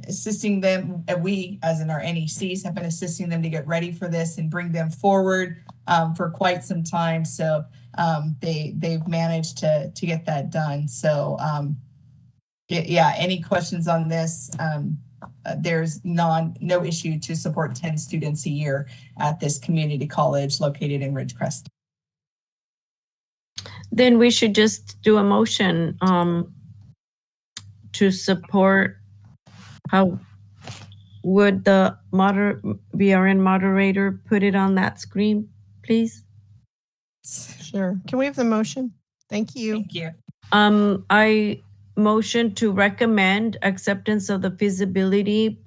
assisting them. We, as in our NECs, have been assisting them to get ready for this and bring them forward for quite some time. So they've managed to get that done. So yeah, any questions on this? There's no issue to support 10 students a year at this community college located in Ridgecrest. Then we should just do a motion to support. How would the BRN moderator put it on that screen, please? Sure. Can we have the motion? Thank you. Thank you. I motion to recommend acceptance of the feasibility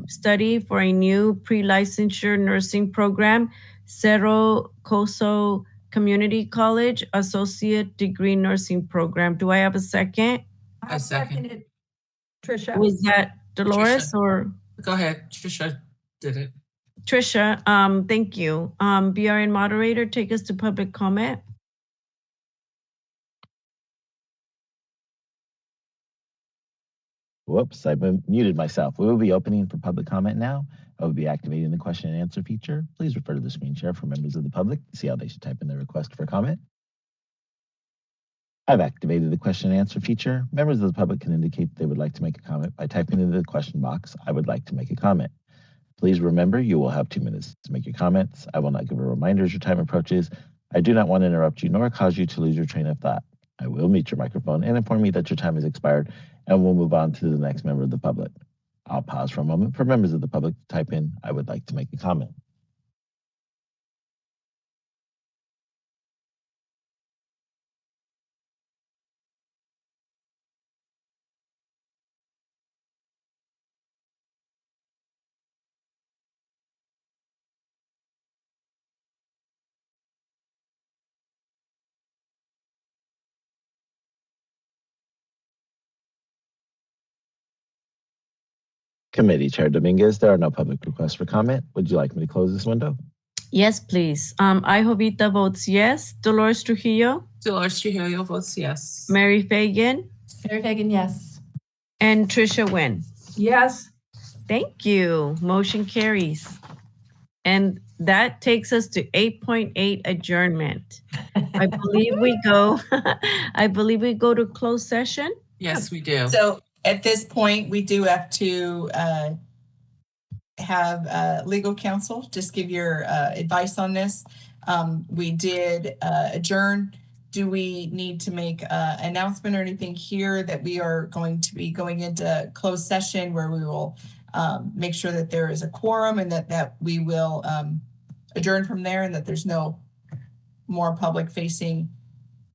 study for a new pre-licensure nursing program, Cerro Coso Community College Associate Degree Nursing Program. Do I have a second? I second it. Trisha. Was that Dolores Trisha. or? Go ahead. Trisha did it. Trisha, thank you. BRN moderator, take us to public comment. Whoops, I've muted myself. We will be opening for public comment now. I will be activating the question and answer feature. Please refer to the screen share for members of the public to see how they should type in their request for comment. I've activated the question and answer feature. Members of the public can indicate they would like to make a comment by typing into the question box, "I would like to make a comment." Please remember, you will have 2 minutes to make your comments. I will not give a reminder as your time approaches. I do not want to interrupt you nor cause you to lose your train of thought. I will mute your microphone and inform you that your time has expired, and we'll move on to the next member of the public. I'll pause for a moment for members of the public to type in, "I would like to make a comment." Committee Chair Dominguez, there are no public requests for comment. Would you like me to close this window? Yes, please. I, Jovita, votes yes. Dolores Trujillo? Dolores Trujillo votes yes. Mary Fagan? Mary Fagan, yes. And Trisha Wynn? Yes. Thank you. Motion carries. And that takes us to 8.8 adjournment. I believe we go to closed session. Yes, we do. So at this point, we do have to have legal counsel just give your advice on this. We did adjourn. Do we need to make an announcement or anything here that we are going to be going into closed session where we will make sure that there is a quorum and that we will adjourn from there and that there's no more public facing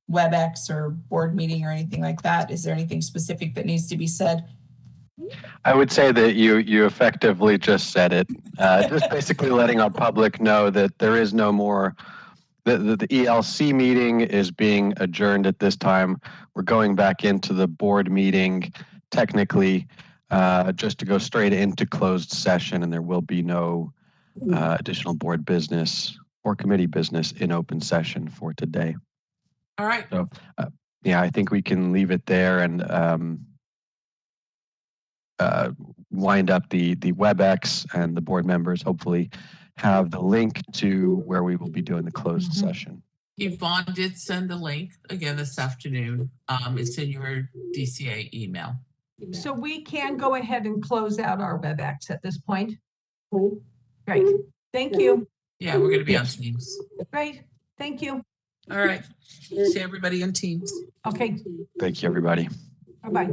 WebEx or board meeting or anything like that? Is there anything specific that needs to be said? I would say that you effectively just said it. Just basically letting our public know that there is no more, the ELC meeting is being adjourned at this time. We're going back into the board meeting technically just to go straight into closed session, and there will be no additional board business or committee business in open session for today. All right. So, yeah, I think we can leave it there and wind up the WebEx, and the board members hopefully have the link to where we will be doing the closed session. Yvonne did send the link again this afternoon. It's in your DCA email. So we can go ahead and close out our WebEx at this point. Great. Thank you. Yeah, we're going to be on Teams. Great. Thank you. All right. See everybody on Teams. Okay. Thank you, everybody. Bye-bye.